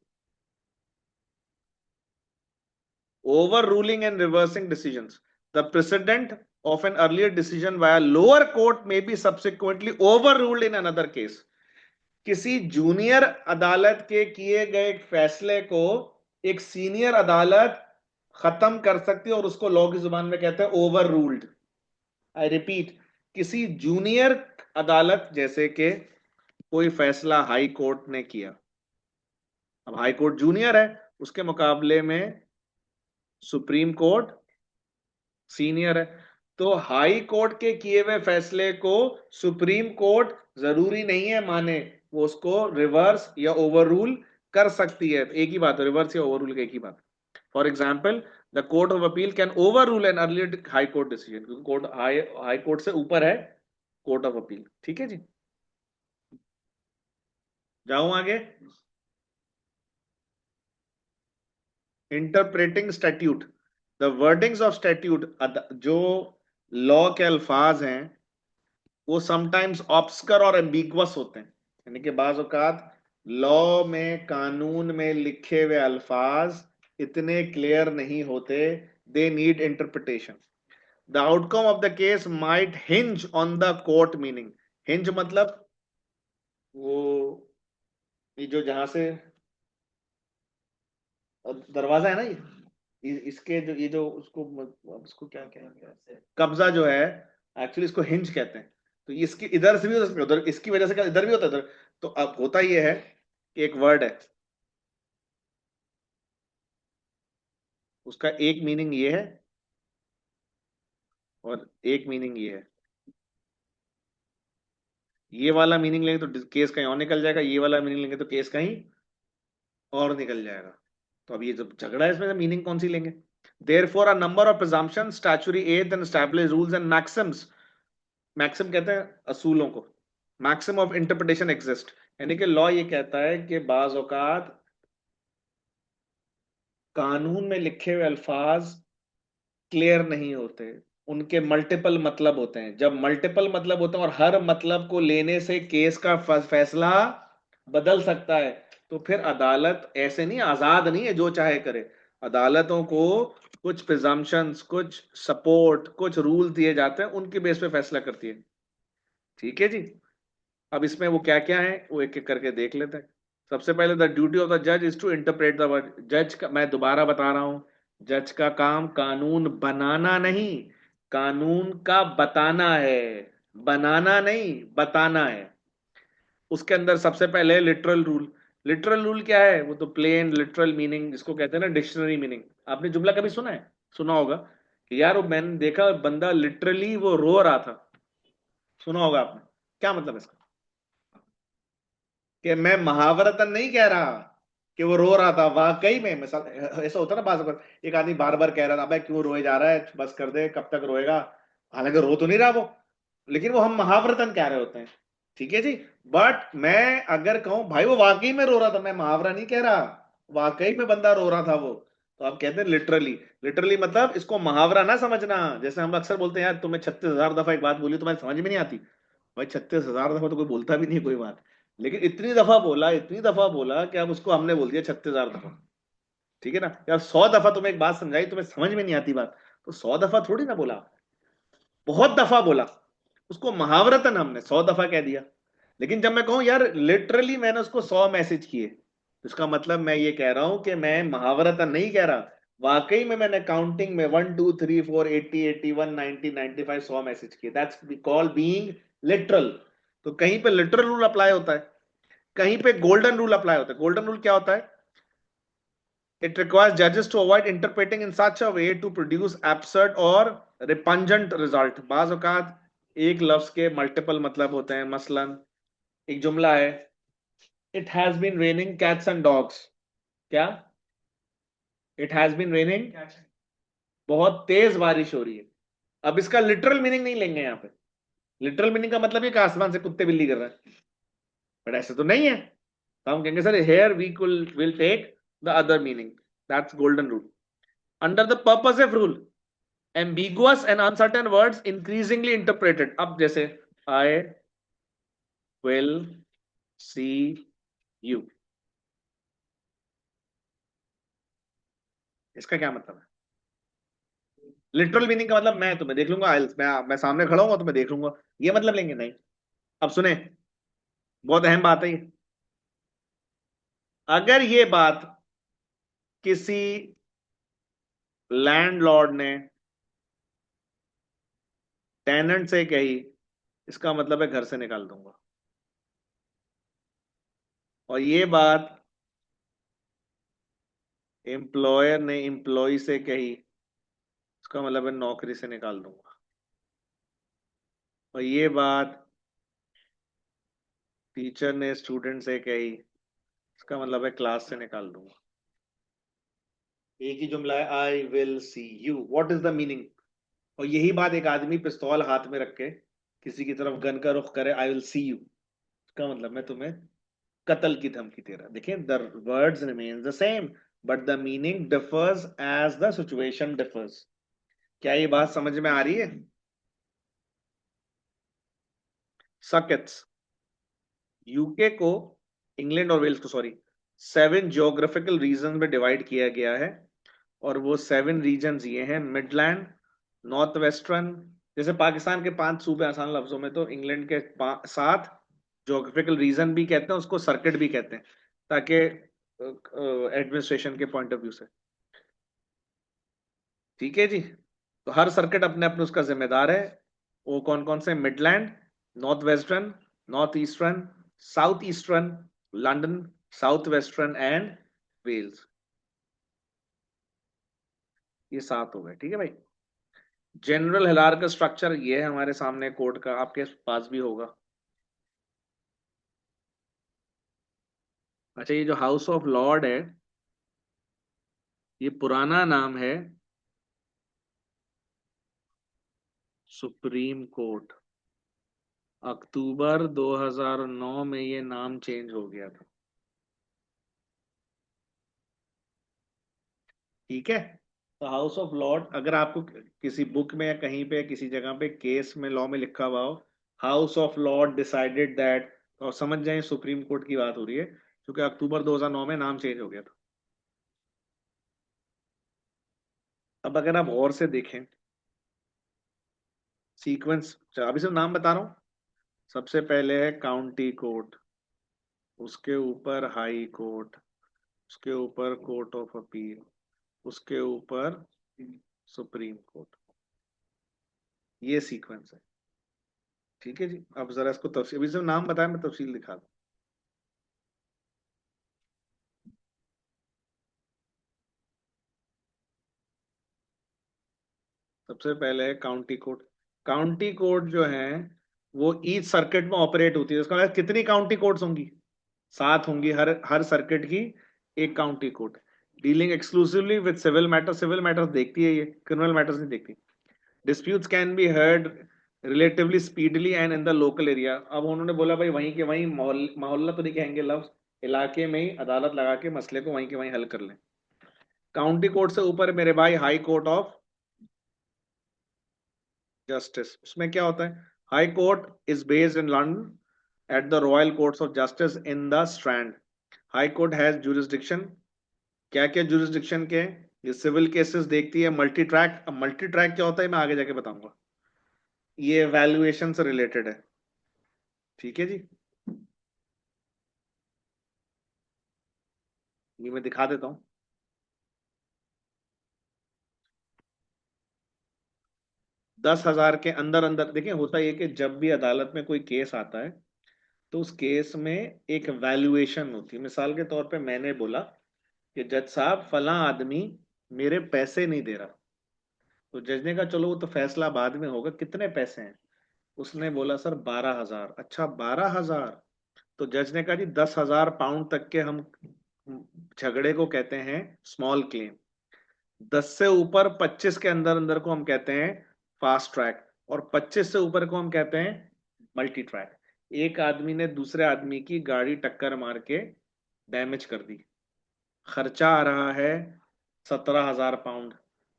A: Overruling and reversing decisions, the precedent of an earlier decision via lower court may be subsequently overruled in another case। किसी जूनियर अदालत के किए गए एक फैसले को एक सीनियर अदालत खत्म कर सकती है और उसको लॉ की जुबान में कहते हैं ओवर रूल्ड। आई रिपीट, किसी जूनियर अदालत, जैसे कि कोई फैसला हाई कोर्ट ने किया, अब हाई कोर्ट जूनियर है, उसके मुकाबले में सुप्रीम कोर्ट सीनियर है, तो हाई कोर्ट के किए हुए फैसले को सुप्रीम कोर्ट जरूरी नहीं है माने, वो उसको रिवर्स या ओवररूल कर सकती है। एक ही बात है, रिवर्स या ओवररूल की एक ही बात। For example, the court of appeal can overrule an earlier high court decision, क्योंकि कोर्ट हाई कोर्ट से ऊपर है कोर्ट ऑफ अपील। ठीक है जी, जाऊं आगे। Interpreting statute, the wordings of statute, जो लॉ के अल्फाज हैं वो समटाइम्स ऑब्स्कर और एम्बिगुअस होते हैं, यानी कि बाज औकात लॉ में, कानून में लिखे हुए अल्फाज इतने क्लियर नहीं होते, they need interpretation. The outcome of the case might hinge on the court meaning. Hinge मतलब वो, ये जो जहां से दरवाजा है ना, इसके जो, ये जो उसको उसको क्या क्या कब्जा जो है, एक्चुअली इसको हिंज कहते हैं। तो इसकी इधर से भी हो सकता है, उधर, इसकी वजह से क्या इधर भी होता है उधर। तो अब होता ये है कि एक वर्ड है, उसका एक मीनिंग ये है और एक मीनिंग ये है। ये वाला मीनिंग लेंगे तो केस कहीं और निकल जाएगा, ये वाला मीनिंग लेंगे तो केस कहीं और निकल जाएगा। तो अब ये जब झगड़ा है, इसमें मीनिंग कौन सी लेंगे। Therefore, a number of presumptions, statutory aids and established rules and maxims, maxim कहते हैं असूलों को, मैक्सिम ऑफ इंटरप्रिटेशन एग्जिस्ट, यानी कि लॉ ये कहता है कि बाज औकात कानून में लिखे हुए अल्फाज क्लियर नहीं होते, उनके मल्टीपल मतलब होते हैं। जब मल्टीपल मतलब होते हैं और हर मतलब को लेने से केस का फैसला बदल सकता है, तो फिर अदालत ऐसे नहीं, आजाद नहीं है जो चाहे करे। अदालतों को कुछ प्रिजम्पशंस, कुछ सपोर्ट, कुछ रूल दिए जाते हैं, उनके बेस पे फैसला करती है। ठीक है जी। अब इसमें वो क्या क्या है वो एक एक करके देख लेते हैं। सबसे पहले, द ड्यूटी ऑफ द जज is to interpret the word. जज का, मैं दोबारा बता रहा हूं, जज का काम कानून बनाना नहीं, कानून का बताना है। बनाना नहीं, बताना है। उसके अंदर सबसे पहले लिटरल रूल। लिटरल रूल क्या है, वो तो प्लेन लिटरल मीनिंग जिसको कहते हैं ना, डिक्शनरी मीनिंग। आपने जुमला कभी सुना है, सुना होगा कि यार वो मैंने देखा बंदा लिटरली वो रो रहा था, सुना होगा आपने। क्या मतलब है इसका, कि मैं महावरतन नहीं कह रहा कि वो रो रहा था, वाकई में मिसाल ऐसा होता है ना, बात एक आदमी बार बार कह रहा था, भाई क्यों रोए जा रहा है, बस कर दे, कब तक रोएगा, हालांकि रो तो नहीं रहा वो, लेकिन वो हम महावरतन कह रहे होते हैं। ठीक है जी। बट मैं अगर कहूं भाई वो वाकई में रो रहा था, मैं मुहावरा नहीं कह रहा, वाकई में बंदा रो रहा था वो, तो आप कहते हैं लिटरली। लिटरली मतलब इसको मुहावरा ना समझना। जैसे हम अक्सर बोलते हैं यार तुम्हें 36,000 दफा एक बात बोली तुम्हें समझ में नहीं आती, भाई 36,000 दफा तो कोई बोलता भी नहीं कोई बात, लेकिन इतनी दफा बोला, इतनी दफा बोला कि अब उसको हमने बोल दिया 36,000 दफा। ठीक है ना यार, 100 दफा तुम्हें एक बात समझाई, तुम्हें समझ में नहीं आती बात, तो 100 दफा थोड़ी ना बोला, बहुत दफा बोला, उसको मुहावरतन हमने 100 दफा कह दिया। लेकिन जब मैं कहूं यार लिटरली मैंने उसको 100 मैसेज किए, तो इसका मतलब मैं ये कह रहा हूं कि मैं मुहावरतन नहीं कह रहा, वाकई में मैंने काउंटिंग में 1 2 3 4 80 81 90 95 100 मैसेज किए, दैट्स कॉल बीइंग लिटरल। तो कहीं पे लिटरल रूल अप्लाई होता है, कहीं पे गोल्डन रूल अप्लाई होता है। गोल्डन रूल क्या होता है, it requires judges to avoid interpreting in such a way to produce absurd or repugnant result। बाज औकात एक लफ्ज के मल्टीपल मतलब होते हैं। मसलन एक जुमला है, it has been raining cats and dogs. क्या, इट हैज बीन रेनिंग, बहुत तेज बारिश हो रही है। अब इसका लिटरल मीनिंग नहीं लेंगे यहाँ पे, लिटरल मीनिंग का मतलब ये कि आसमान से कुत्ते बिल्ली कर रहा है, बट ऐसे तो नहीं है, तो हम कहेंगे sir here we will take the other meaning, that's golden rule. Under the purposive rule, ambiguous and uncertain words increasingly interpreted. अब जैसे I will see you, इसका क्या मतलब है? लिटरल मीनिंग का मतलब मैं तुम्हें देख लूंगा, मैं सामने खड़ा हूँ तुम्हें देख लूंगा, ये मतलब लेंगे नहीं। अब सुने, बहुत अहम बात है ये। अगर ये बात किसी लैंडलॉर्ड ने टेनेंट से कही, इसका मतलब है घर से निकाल दूंगा। और ये बात एम्प्लॉयर ने एम्प्लॉय से कही, इसका मतलब है नौकरी से निकाल दूंगा। और ये बात टीचर ने स्टूडेंट से कही, इसका मतलब है क्लास से निकाल दूंगा। एक ही जुमला है, I will see you, what is the meaning? और यही बात एक आदमी पिस्तौल हाथ में रख के किसी की तरफ गन का रुख करे, आई विल सी यू, इसका मतलब मैं तुम्हें कत्ल की धमकी दे रहा। देखिए, the words remain the same but the meaning differs as the situation differs. क्या ये बात समझ में आ रही है? सकट्स, यूके को, इंग्लैंड और वेल्स को सॉरी, 7 जियोग्राफिकल रीजन में डिवाइड किया गया है। और वो 7 रीजन ये हैं, मिडलैंड, नॉर्थ वेस्टर्न, जैसे पाकिस्तान के 5 सूबे आसान लफ्जों में, तो इंग्लैंड के 7 ज्योग्राफिकल रीजन भी कहते हैं, उसको सर्किट भी कहते हैं, ताकि एडमिनिस्ट्रेशन के पॉइंट ऑफ व्यू से। ठीक है जी। तो हर सर्किट अपने अपने उसका जिम्मेदार है। वो कौन कौन से? Midland, North Western, North Eastern, South Eastern, London, South Western and Wales. ये 7 हो गए, ठीक है भाई। जनरल हिलार का स्ट्रक्चर ये है हमारे सामने, कोड का आपके पास भी होगा। अच्छा, ये जो हाउस ऑफ लॉर्ड है, ये पुराना नाम है सुप्रीम कोर्ट। अक्टूबर 2009 में ये नाम चेंज हो गया था। ठीक है। तो हाउस ऑफ लॉर्ड, अगर आपको किसी बुक में या कहीं पे किसी जगह पे केस में लॉ में लिखा हुआ हो, house of Lord decided that, और समझ जाए सुप्रीम कोर्ट की बात हो रही है, क्योंकि अक्टूबर 2009 में नाम चेंज हो गया था। अब अगर आप गौर से देखें सीक्वेंस, अभी सिर्फ नाम बता रहा हूं। सबसे पहले है काउंटी कोर्ट, उसके ऊपर हाई कोर्ट, उसके ऊपर कोर्ट ऑफ अपील, उसके ऊपर सुप्रीम कोर्ट। ये सीक्वेंस है। ठीक है जी। अब जरा इसको तफसील, अभी सिर्फ नाम बताया, मैं तफसील दिखा दूं। सबसे पहले है काउंटी कोर्ट। काउंटी कोर्ट जो है वो ईच सर्किट में ऑपरेट होती है। उसका मतलब कितनी काउंटी कोर्ट्स होंगी? 7 होंगी, हर हर सर्किट की एक county court, dealing exclusively with civil matter. Civil matters देखती है ये, क्रिमिनल मैटर्स नहीं देखती। Disputes can be heard relatively speedily and in the local area. अब उन्होंने बोला भाई वहीं के वहीं, मोहल्ला तो नहीं कहेंगे लफ्ज, इलाके में ही अदालत लगा के मसले को वहीं के वहीं हल कर लें। काउंटी कोर्ट से ऊपर मेरे भाई हाई कोर्ट ऑफ जस्टिस। उसमें क्या होता है? High court is based in London at the royal courts of justice in the strand. High court has jurisdiction, क्या क्या जुरिस्डिक्शन के हैं? ये सिविल केसेस देखती है। मल्टी ट्रैक, अब मल्टी ट्रैक क्या होता है मैं आगे जाके बताऊंगा। ये वैल्यूएशन से रिलेटेड है। ठीक है जी। ये मैं दिखा देता हूँ। 10,000 के अंदर अंदर देखिए, होता ये कि जब भी अदालत में कोई केस आता है तो उस केस में एक वैल्यूएशन होती है। मिसाल के तौर पे मैंने बोला कि जज साहब फला आदमी मेरे पैसे नहीं दे रहा, तो जज ने कहा चलो वो तो फैसला बाद में होगा, कितने पैसे हैं? उसने बोला सर 12,000। अच्छा 12,000? तो जज ने कहा जी 10,000 पाउंड तक के हम झगड़े को कहते हैं स्मॉल क्लेम, 10 से ऊपर 25 के अंदर अंदर को हम कहते हैं फास्ट ट्रैक, और 25 से ऊपर को हम कहते हैं मल्टी ट्रैक। एक आदमी ने दूसरे आदमी की गाड़ी टक्कर मार के डैमेज कर दी, खर्चा आ रहा है 17,000 पाउंड,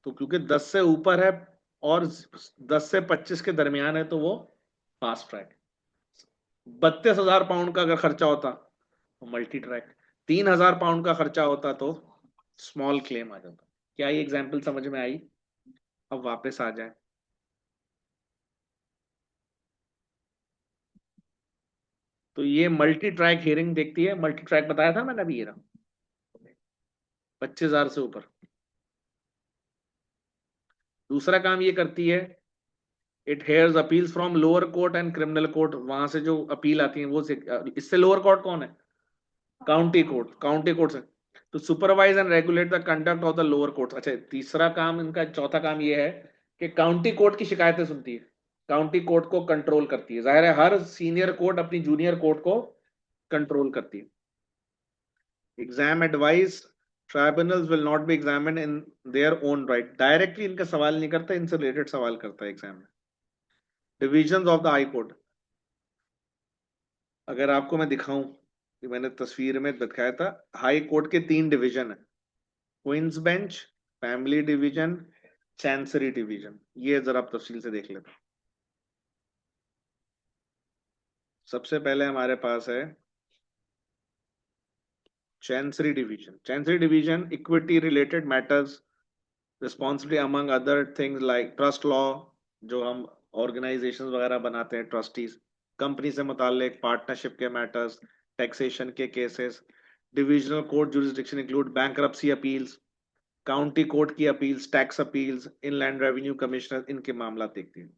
A: तो क्योंकि 10 से ऊपर है और 10 से 25 के दरमियान है तो वो फास्ट ट्रैक। 32,000 पाउंड का अगर खर्चा होता तो मल्टी ट्रैक। 3,000 पाउंड का खर्चा होता तो स्मॉल क्लेम आ जाता। क्या ये एग्जाम्पल समझ में आई? अब वापस आ जाए। तो ये मल्टी ट्रैक हियरिंग देखती है। मल्टी ट्रैक बताया था मैंने अभी, ये रहा 25,000 से ऊपर। दूसरा काम ये करती है, it hairs appeals from lower court and criminal court. वहां से जो अपील आती है वो इससे लोअर कोर्ट कौन है? County court. काउंटी कोर्ट से तो supervise and regulate the conduct of the lower court. अच्छा, तीसरा काम इनका, चौथा काम ये है कि काउंटी कोर्ट की शिकायतें सुनती है, काउंटी कोर्ट को कंट्रोल करती है। जाहिर है हर सीनियर कोर्ट अपनी जूनियर कोर्ट को कंट्रोल करती है। Exam advice, tribunals will not be examined in their own right. Directly इनका सवाल नहीं करता, इनसे रिलेटेड सवाल करता है एग्जाम में। Division of the high court, अगर आपको मैं दिखाऊं कि मैंने तस्वीर में दिखाया था, हाई कोर्ट के 3 डिवीजन है, Queen's bench, family division, chancery division. ये जरा आप तफसील से देख लेते हैं। सबसे पहले हमारे पास है chancery division. Chancery division equity related matters, responsibility among other things like trust law, जो हम ऑर्गेनाइजेशन वगैरह बनाते हैं, ट्रस्टीज, कंपनी से मुतालिक पार्टनरशिप के मैटर्स, टैक्सेशन के cases. Divisional court jurisdiction include bankruptcy appeals, county court की appeals, tax appeals, inland revenue commissioner, इनके मामला देखती है।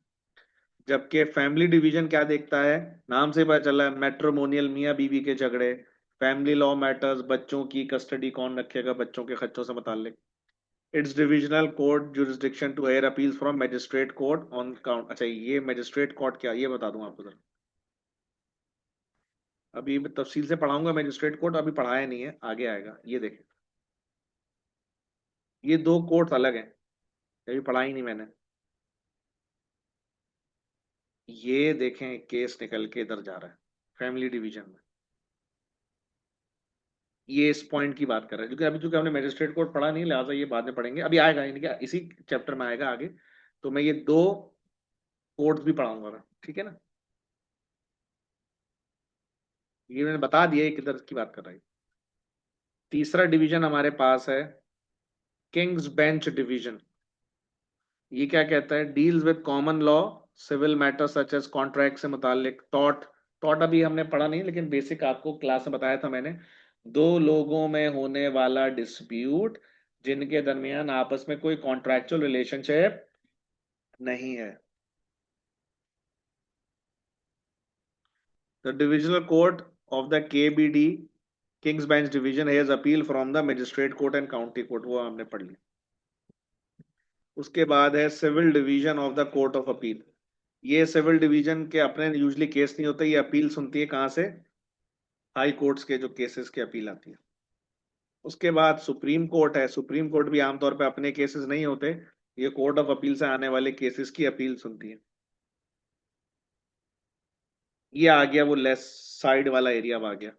A: जबकि फैमिली डिवीजन क्या देखता है, नाम से पता चला है, मैट्रिमोनियल मियाँ बीवी के झगड़े, फैमिली लॉ मैटर्स, बच्चों की कस्टडी कौन रखेगा, बच्चों के खर्चों से मुतालिक। It's divisional court jurisdiction to hear appeals from magistrate court on count. अच्छा, ये मजिस्ट्रेट कोर्ट क्या, ये बता दूं आपको जरा। अभी मैं तफसील से पढ़ाऊंगा मजिस्ट्रेट कोर्ट, अभी पढ़ाया नहीं है, आगे आएगा। ये देखें, ये 2 कोर्ट अलग हैं, अभी पढ़ा ही नहीं मैंने। ये देखें केस निकल के इधर जा रहा है फैमिली डिवीजन में। ये इस पॉइंट की बात कर रहा है, क्योंकि अभी चूंकि हमने मजिस्ट्रेट कोर्ट पढ़ा नहीं, लिहाजा ये बाद में पढ़ेंगे, अभी आएगा, यानी कि इसी चैप्टर में आएगा आगे। तो मैं ये 2 कोर्ट्स भी पढ़ाऊंगा, ठीक है ना। ये मैंने बता दिया ये किधर की बात कर रहा है। तीसरा डिवीजन हमारे पास है किंग्स बेंच डिवीजन। ये क्या कहता है, deals with common law civil matter such as contract से मुतालिक टॉट। टॉट अभी हमने पढ़ा नहीं, लेकिन बेसिक आपको क्लास में बताया था मैंने। 2 लोगों में होने वाला डिस्प्यूट जिनके दरमियान आपस में कोई कॉन्ट्रैक्चुअल रिलेशनशिप नहीं है। The divisional court of the K B D, King's bench division, has appeal from the magistrate court and county court, वो हमने पढ़ लिया। उसके बाद है civil division of the court of appeal. ये सिविल डिवीजन के अपने यूजली केस नहीं होते, ये अपील सुनती है कहाँ से? हाई कोर्ट्स के जो केसेस की अपील आती है। उसके बाद सुप्रीम कोर्ट है। सुप्रीम कोर्ट भी आमतौर पे अपने केसेस नहीं होते, ये कोर्ट ऑफ अपील से आने वाले केसेस की अपील सुनती है। ये आ गया वो लेफ्ट साइड वाला एरिया आ गया।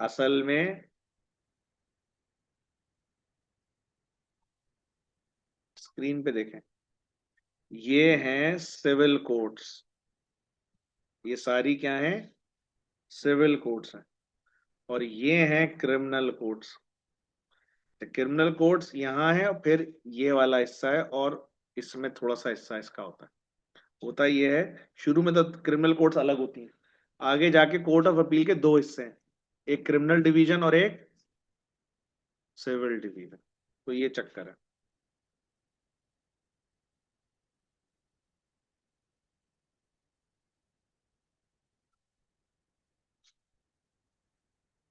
A: असल में स्क्रीन पे देखें, ये हैं सिविल कोर्ट्स। ये सारी क्या हैं? सिविल कोर्ट्स हैं। और ये हैं क्रिमिनल कोर्ट्स। क्रिमिनल कोर्ट्स यहाँ है, और फिर ये वाला हिस्सा है, और इसमें थोड़ा सा हिस्सा इसका होता ये है। शुरू में तो क्रिमिनल कोर्ट्स अलग होती हैं, आगे जाके कोर्ट ऑफ अपील के 2 हिस्से हैं, एक क्रिमिनल डिवीजन और एक सिविल डिवीजन। तो ये चक्कर है।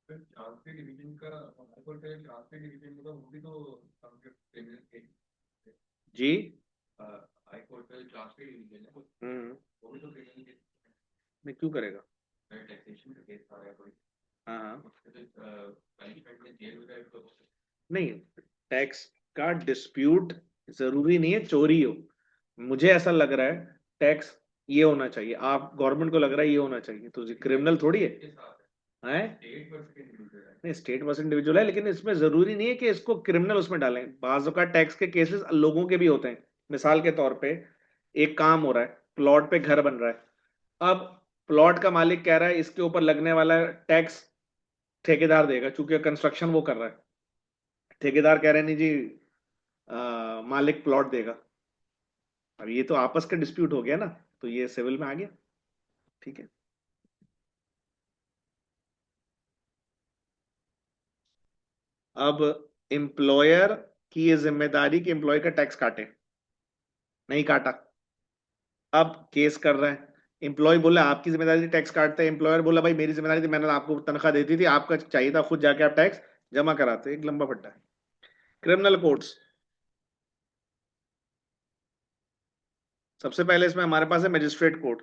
E: चांसरी डिवीजन का, चांसरी डिवीजन का वो भी तो क्रिमिनल केस,
A: जी।
E: हाई कोर्ट का चांसरी डिवीजन है वो भी तो क्रिमिनल केस
A: मैं क्यों करेगा?
E: है। टैक्सेशन का केस आ रहा है कोई,
A: हाँ हाँ।
E: उसके तो पनिशमेंट में जेल वगैरह तो
A: नहीं, टैक्स का डिस्प्यूट जरूरी नहीं है चोरी हो। मुझे ऐसा लग रहा है टैक्स ये होना चाहिए, आप गवर्नमेंट को लग रहा है ये होना चाहिए, तो क्रिमिनल थोड़ी है।
E: के साथ है।
A: है।
E: 8% individual है।
A: नहीं, स्टेट वर्सेस इंडिविजुअल है, लेकिन इसमें जरूरी नहीं है कि इसको क्रिमिनल उसमें डालें। बाजू का टैक्स के केसेस लोगों के भी होते हैं। मिसाल के तौर पे एक काम हो रहा है, प्लॉट पे घर बन रहा है। अब प्लॉट का मालिक कह रहा है इसके ऊपर लगने वाला टैक्स ठेकेदार देगा, चूंकि कंस्ट्रक्शन वो कर रहा है। ठेकेदार कह रहे हैं नहीं जी, मालिक प्लॉट देगा। अब ये तो आपस का डिस्प्यूट हो गया ना, तो ये सिविल में आ गया। ठीक है। अब एम्प्लॉयर की ये जिम्मेदारी कि एम्प्लॉय का टैक्स काटे, नहीं काटा। अब केस कर रहा है, एम्प्लॉय बोला आपकी जिम्मेदारी थी टैक्स काटते, एम्प्लॉयर बोला भाई मेरी जिम्मेदारी थी, मैंने आपको तनख्वाह देती थी, आपका चाहिए था खुद जाके आप टैक्स जमा कराते। एक लंबा फट्टा है। क्रिमिनल कोर्ट्स, सबसे पहले इसमें हमारे पास है मजिस्ट्रेट कोर्ट।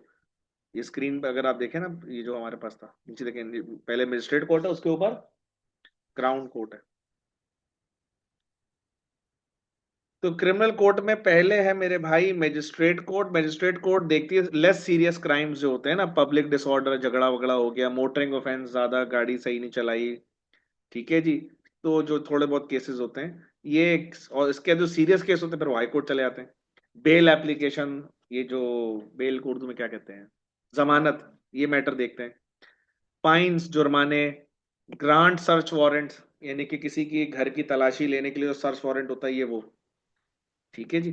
A: ये स्क्रीन पे अगर आप देखें ना, ये जो हमारे पास था नीचे देखें, पहले मजिस्ट्रेट कोर्ट है, उसके ऊपर क्राउन कोर्ट है। तो क्रिमिनल कोर्ट में पहले है मेरे भाई मजिस्ट्रेट कोर्ट। मजिस्ट्रेट कोर्ट देखती है लेस सीरियस क्राइम्स जो होते हैं ना, पब्लिक डिसऑर्डर, झगड़ा वगड़ा हो गया, मोटरिंग ऑफेंस, ज्यादा गाड़ी सही नहीं चलाई, ठीक है जी। तो जो थोड़े बहुत केसेस होते हैं ये, और इसके जो सीरियस केस होते हैं फिर वो हाई कोर्ट चले जाते हैं। बेल एप्लीकेशन, ये जो बेल को उर्दू में क्या कहते हैं, जमानत, ये मैटर देखते हैं। फाइन्स, जुर्माने, ग्रांट सर्च वारंट, यानी कि किसी की घर की तलाशी लेने के लिए जो सर्च वारंट होता है ये वो, ठीक है जी।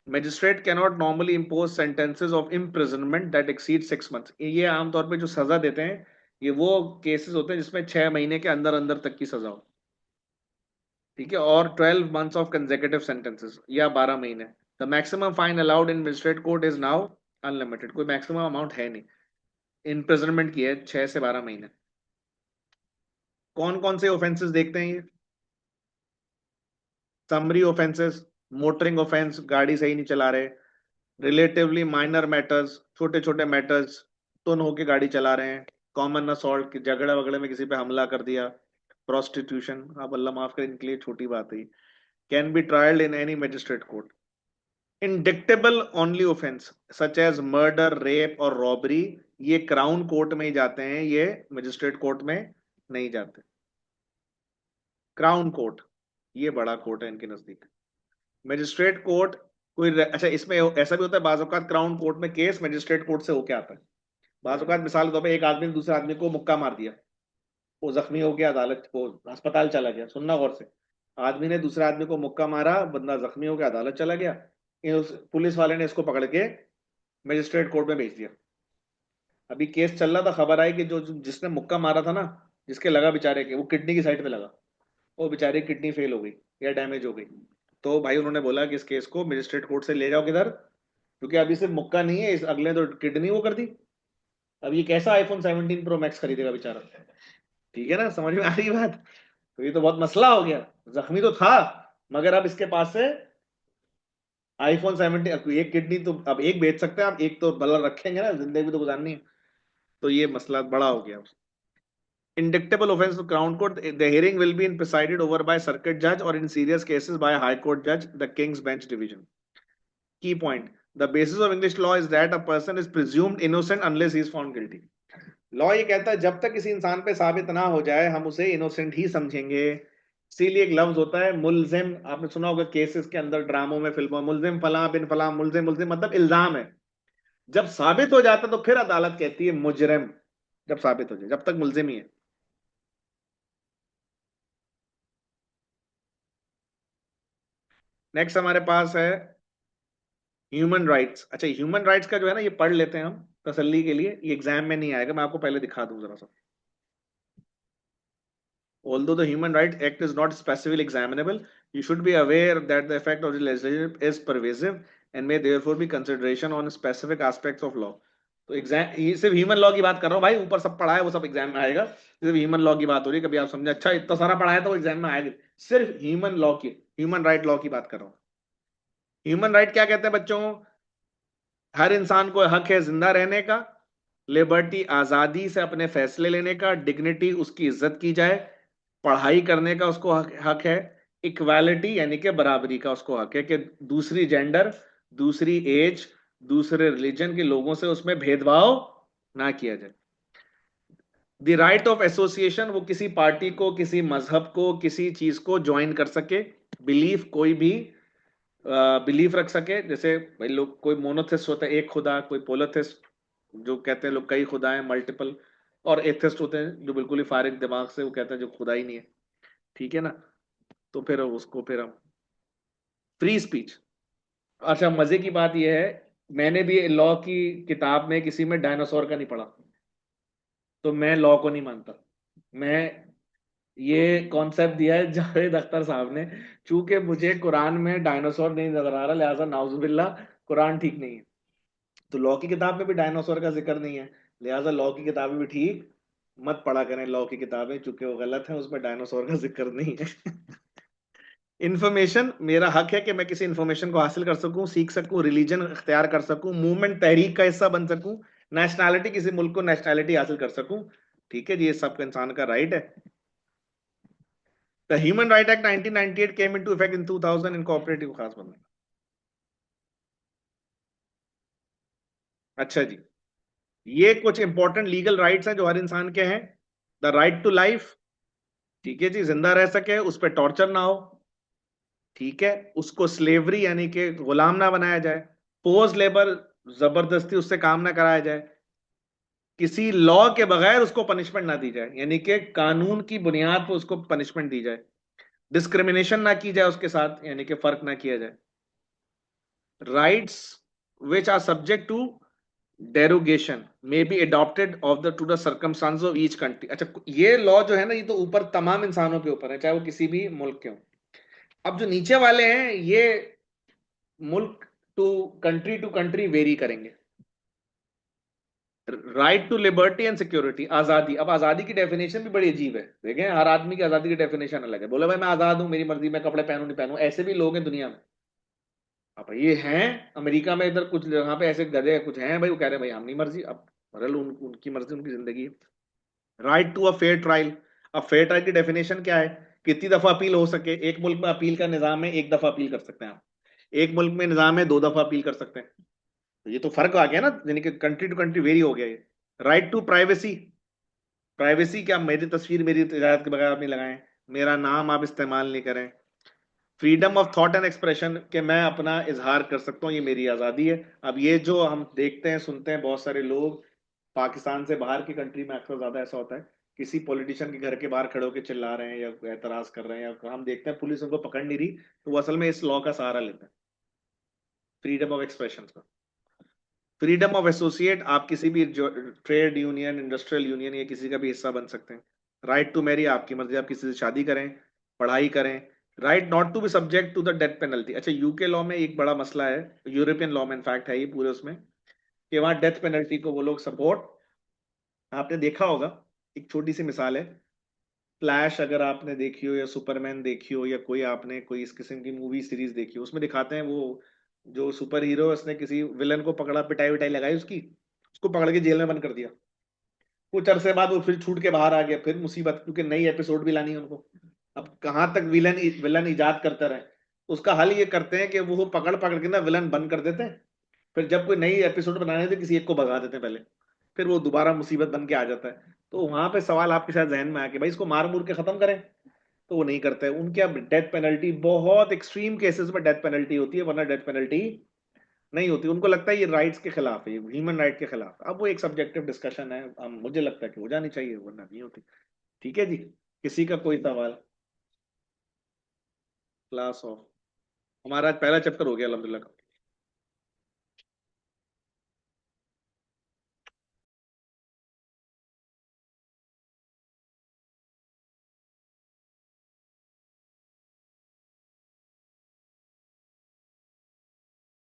A: Magistrate can not normally impose sentences of imprisonment that exceed 6 months. ये आमतौर पे जो सजा देते हैं ये वो केसेस होते हैं जिसमें 6 महीने के अंदर अंदर तक की सजा हो, ठीक है। और 12 मंथ्स ऑफ कंसेक्यूटिव सेंटेंसेस, या 12 महीने। The maximum fine allowed in magistrate court is now unlimited, कोई मैक्सिमम अमाउंट है नहीं। इम्प्रिजनमेंट की है 6 से 12 महीने। कौन कौन से ऑफेंसेस देखते हैं ये, समरी ऑफेंसेस, मोटरिंग ऑफेंस, गाड़ी सही नहीं चला रहे, रिलेटिवली माइनर मैटर्स, छोटे छोटे मैटर्स, तुन होके गाड़ी चला रहे हैं, कॉमन असॉल्ट, झगड़ा वगड़े में किसी पे हमला कर दिया, प्रोस्टिट्यूशन, आप अल्लाह माफ करें इनके लिए छोटी बात है, can be trialled in any magistrate court. Indictable only offence such as murder, rape or robbery, ये क्राउन कोर्ट में ही जाते हैं, ये मजिस्ट्रेट कोर्ट में नहीं जाते। क्राउन कोर्ट ये बड़ा कोर्ट है इनके नजदीक। मजिस्ट्रेट कोर्ट कोई अच्छा, इसमें ऐसा भी होता है बाज़ औक़ात क्राउन कोर्ट में केस मजिस्ट्रेट कोर्ट से होके आता है। बाज़ औक़ात मिसाल के तौर पे एक आदमी ने दूसरे आदमी को मुक्का मार दिया, वो जख्मी हो गया, अदालत को अस्पताल चला गया। सुनना गौर से, आदमी ने दूसरे आदमी को मुक्का मारा, बंदा जख्मी हो गया, अदालत चला गया, पुलिस वाले ने इसको पकड़ के मजिस्ट्रेट कोर्ट में भेज दिया। अभी केस चल रहा था, खबर आई कि जो जिसने मुक्का मारा था ना, जिसके लगा बेचारे के, वो किडनी की साइड पे लगा, वो बेचारे की किडनी फेल हो गई या डैमेज हो गई। तो भाई उन्होंने बोला कि इस केस को मजिस्ट्रेट कोर्ट से ले जाओ किधर, क्योंकि अभी सिर्फ मुक्का नहीं है, इस अगले तो किडनी वो कर दी। अब ये कैसा आईफोन 17 प्रो मैक्स खरीदेगा बेचारा, ठीक है ना, समझ में आ रही बात। तो ये तो बहुत मसला हो गया, जख्मी तो था मगर अब इसके पास से आईफोन 17, एक किडनी तो अब एक बेच सकते हैं आप, एक तो भला रखेंगे ना, जिंदगी भी तो गुजारनी है। तो ये मसला बड़ा हो गया। Indictable offense to Crown Court, the hearing will be presided over by circuit judge or in serious cases by a High Court judge, the King's Bench Division. Key point: the basis of English law is that a person is presumed innocent unless he is found guilty. Law ये कहता है जब तक किसी इंसान पे साबित ना हो जाए हम उसे इनोसेंट ही समझेंगे। इसीलिए एक लफ्ज होता है मुल्जिम, आपने सुना होगा केसेस के अंदर, ड्रामों में, फिल्मों में, मुल्जिम फला बिन फला, मुल्जिम मुल्जिम मतलब इल्जाम है। जब साबित हो जाता तो फिर अदालत कहती है मुजरिम, जब साबित हो जाए, जब तक मुल्जिम ही है। नेक्स्ट हमारे पास है ह्यूमन राइट्स। अच्छा, ह्यूमन राइट्स का जो है ना, ये पढ़ लेते हैं हम तसल्ली के लिए, ये एग्जाम में नहीं आएगा, मैं आपको पहले दिखा दूं जरा सा। Although the Human Rights Act is not specifically examinable, you should be aware that the effect of the legislation is pervasive and may therefore be consideration on specific aspects of law. तो एग्जाम, ये सिर्फ ह्यूमन लॉ की बात कर रहा हूँ भाई, ऊपर सब पढ़ा है वो सब एग्जाम में आएगा, सिर्फ ह्यूमन लॉ की बात हो रही है। कभी आप समझे अच्छा इतना सारा पढ़ा है तो एग्जाम में आएगा, सिर्फ ह्यूमन लॉ की, ह्यूमन राइट लॉ की बात कर रहा हूँ। ह्यूमन राइट क्या कहते हैं बच्चों, हर इंसान को हक है जिंदा रहने का, लिबर्टी आजादी से अपने फैसले लेने का, डिग्निटी उसकी इज्जत की जाए, पढ़ाई करने का उसको हक है, इक्वालिटी यानी कि बराबरी का उसको हक है कि दूसरी जेंडर, दूसरी एज, दूसरे रिलीजन के लोगों से उसमें भेदभाव ना किया जाए। द राइट ऑफ एसोसिएशन, वो किसी पार्टी को, किसी मजहब को, किसी चीज को ज्वाइन कर सके। बिलीफ, कोई भी बिलीफ रख सके। जैसे भाई लोग, कोई मोनोथिस्ट होता है, एक खुदा, कोई पोलोथिस्ट जो कहते हैं लोग कई खुदा हैं, मल्टीपल, और एथिस्ट होते हैं जो बिल्कुल ही फारिग दिमाग से वो कहते हैं जो खुदा ही नहीं है। ठीक है ना? तो फिर उसको फिर हम फ्री स्पीच। अच्छा, मजे की बात यह है, मैंने भी लॉ की किताब में किसी में डायनासोर का नहीं पढ़ा, तो मैं लॉ को नहीं मानता। मैं ये कॉन्सेप्ट दिया है जावेद अख्तर साहब ने, चूंकि मुझे कुरान में डायनासोर नहीं नजर आ रहा, लिहाजा नाउजुबिल्ला कुरान ठीक नहीं है। तो लॉ की किताब में भी डायनासोर का जिक्र नहीं है, लिहाजा लॉ की किताबें भी ठीक मत पढ़ा करें। लॉ की किताबें चूंकि वो गलत है, उसमें डायनासोर का जिक्र नहीं है। इंफॉर्मेशन, मेरा हक है कि मैं किसी इंफॉर्मेशन को हासिल कर सकूं, सीख सकूं, रिलीजन अख्तियार कर सकूं, मूवमेंट, तहरीक का हिस्सा बन सकूं, नेशनैलिटी, किसी मुल्क को नेशनैलिटी हासिल कर सकूं। ठीक है जी, ये सब इंसान का राइट है। The human right act 1998 came into effect in 2000 in cooperative खास बंद। अच्छा जी, ये कुछ इंपॉर्टेंट लीगल राइट्स हैं जो हर इंसान के हैं। द राइट टू लाइफ, ठीक है जी, जिंदा रह सके, उस पर टॉर्चर ना हो। ठीक है, उसको स्लेवरी यानी कि गुलाम ना बनाया जाए। फोर्स लेबर, जबरदस्ती उससे काम ना कराया जाए। किसी लॉ के बगैर उसको पनिशमेंट ना दी जाए, यानी कि कानून की बुनियाद पर उसको पनिशमेंट दी जाए। डिस्क्रिमिनेशन ना की जाए उसके साथ, यानी कि फर्क ना किया जाए। Rights which are subject to derogation may be adopted of the to the circumstances of each country. अच्छा, ये लॉ जो है ना, ये तो ऊपर तमाम इंसानों के ऊपर है, चाहे वो किसी भी मुल्क के हो। अब जो नीचे वाले हैं, ये मुल्क टू कंट्री वेरी करेंगे। Right to liberty and security, आजादी। अब आजादी की डेफिनेशन भी बड़ी अजीब है। देखें, हर आदमी की आजादी की डेफिनेशन अलग है। बोले भाई मैं आजाद हूं, मेरी मर्जी, मैं कपड़े पहनूं नहीं पहनूं, ऐसे भी लोग हैं दुनिया में। अब ये हैं अमेरिका में, इधर कुछ जगह पे ऐसे गधे कुछ हैं भाई, वो कह रहे हैं भाई हम नहीं मर्जी। अब बहरहाल उनकी मर्जी, उनकी जिंदगी है। Right to a fair trial. अब फेयर ट्रायल की डेफिनेशन क्या है? कितनी दफा अपील हो सके। एक मुल्क में अपील का निजाम है, एक दफा अपील कर सकते हैं आप। एक मुल्क में निजाम है, दो दफा अपील कर सकते हैं। तो ये तो फर्क आ गया ना, यानी कि कंट्री टू कंट्री वेरी हो गया ये। Right to privacy. प्राइवेसी क्या? मेरी तस्वीर मेरी इजाजत के बगैर आप नहीं लगाएं, मेरा नाम आप इस्तेमाल नहीं करें। Freedom of thought and expression, कि मैं अपना इजहार कर सकता हूँ, ये मेरी आज़ादी है। अब ये जो हम देखते हैं सुनते हैं, बहुत सारे लोग पाकिस्तान से बाहर की कंट्री में अक्सर ज्यादा ऐसा होता है, किसी पॉलिटिशियन के घर के बाहर खड़े होकर चिल्ला रहे हैं या एतराज कर रहे हैं, या हम देखते हैं पुलिस उनको पकड़ नहीं रही, तो वो असल में इस लॉ का सहारा लेते हैं, फ्रीडम ऑफ एक्सप्रेशन का। फ्रीडम ऑफ एसोसिएट, आप किसी भी ट्रेड यूनियन, इंडस्ट्रियल यूनियन या किसी का भी हिस्सा बन सकते हैं। राइट टू मैरी, आपकी मर्जी, आप किसी से शादी करें, पढ़ाई करें। Right not to be subject to the death penalty. अच्छा, यूके लॉ में एक बड़ा मसला है, यूरोपियन लॉ में इनफैक्ट है ये पूरे उसमें, कि वहां डेथ पेनल्टी को वो लोग सपोर्ट, आपने देखा होगा, एक छोटी सी मिसाल है, फ्लैश अगर आपने देखी हो, या सुपरमैन देखी हो, या कोई आपने कोई इस किस्म की मूवी सीरीज देखी हो, उसमें दिखाते हैं वो जो सुपर हीरो है, उसने किसी विलन को पकड़ा, पिटाई विटाई लगाई उसकी, उसको पकड़ के जेल में बंद कर दिया। कुछ अरसे बाद वो फिर छूट के बाहर आ गया, फिर मुसीबत, क्योंकि नई एपिसोड भी लानी है उनको। अब कहां तक विलन विलन इजाद करते रहे? उसका हल ये करते हैं कि वो पकड़ पकड़ के ना विलन बंद कर देते हैं, फिर जब कोई नई एपिसोड बनाने थे, किसी एक को भगा देते हैं पहले, फिर वो दोबारा मुसीबत बन के आ जाता है। तो वहां पे सवाल आपके साथ जहन में आया कि भाई इसको मार मूर के खत्म करें, तो वो नहीं करते। उनके अब डेथ पेनल्टी, बहुत एक्सट्रीम केसेस में डेथ पेनल्टी होती है, वरना डेथ पेनल्टी नहीं होती। उनको लगता है ये राइट्स के खिलाफ है, ये ह्यूमन राइट के खिलाफ है। अब वो एक सब्जेक्टिव डिस्कशन है, मुझे लगता है कि हो जानी चाहिए, वरना नहीं होती। ठीक है जी, किसी का कोई सवाल? क्लास ऑफ, हमारा आज पहला चैप्टर हो गया अल्हम्दुलिल्लाह।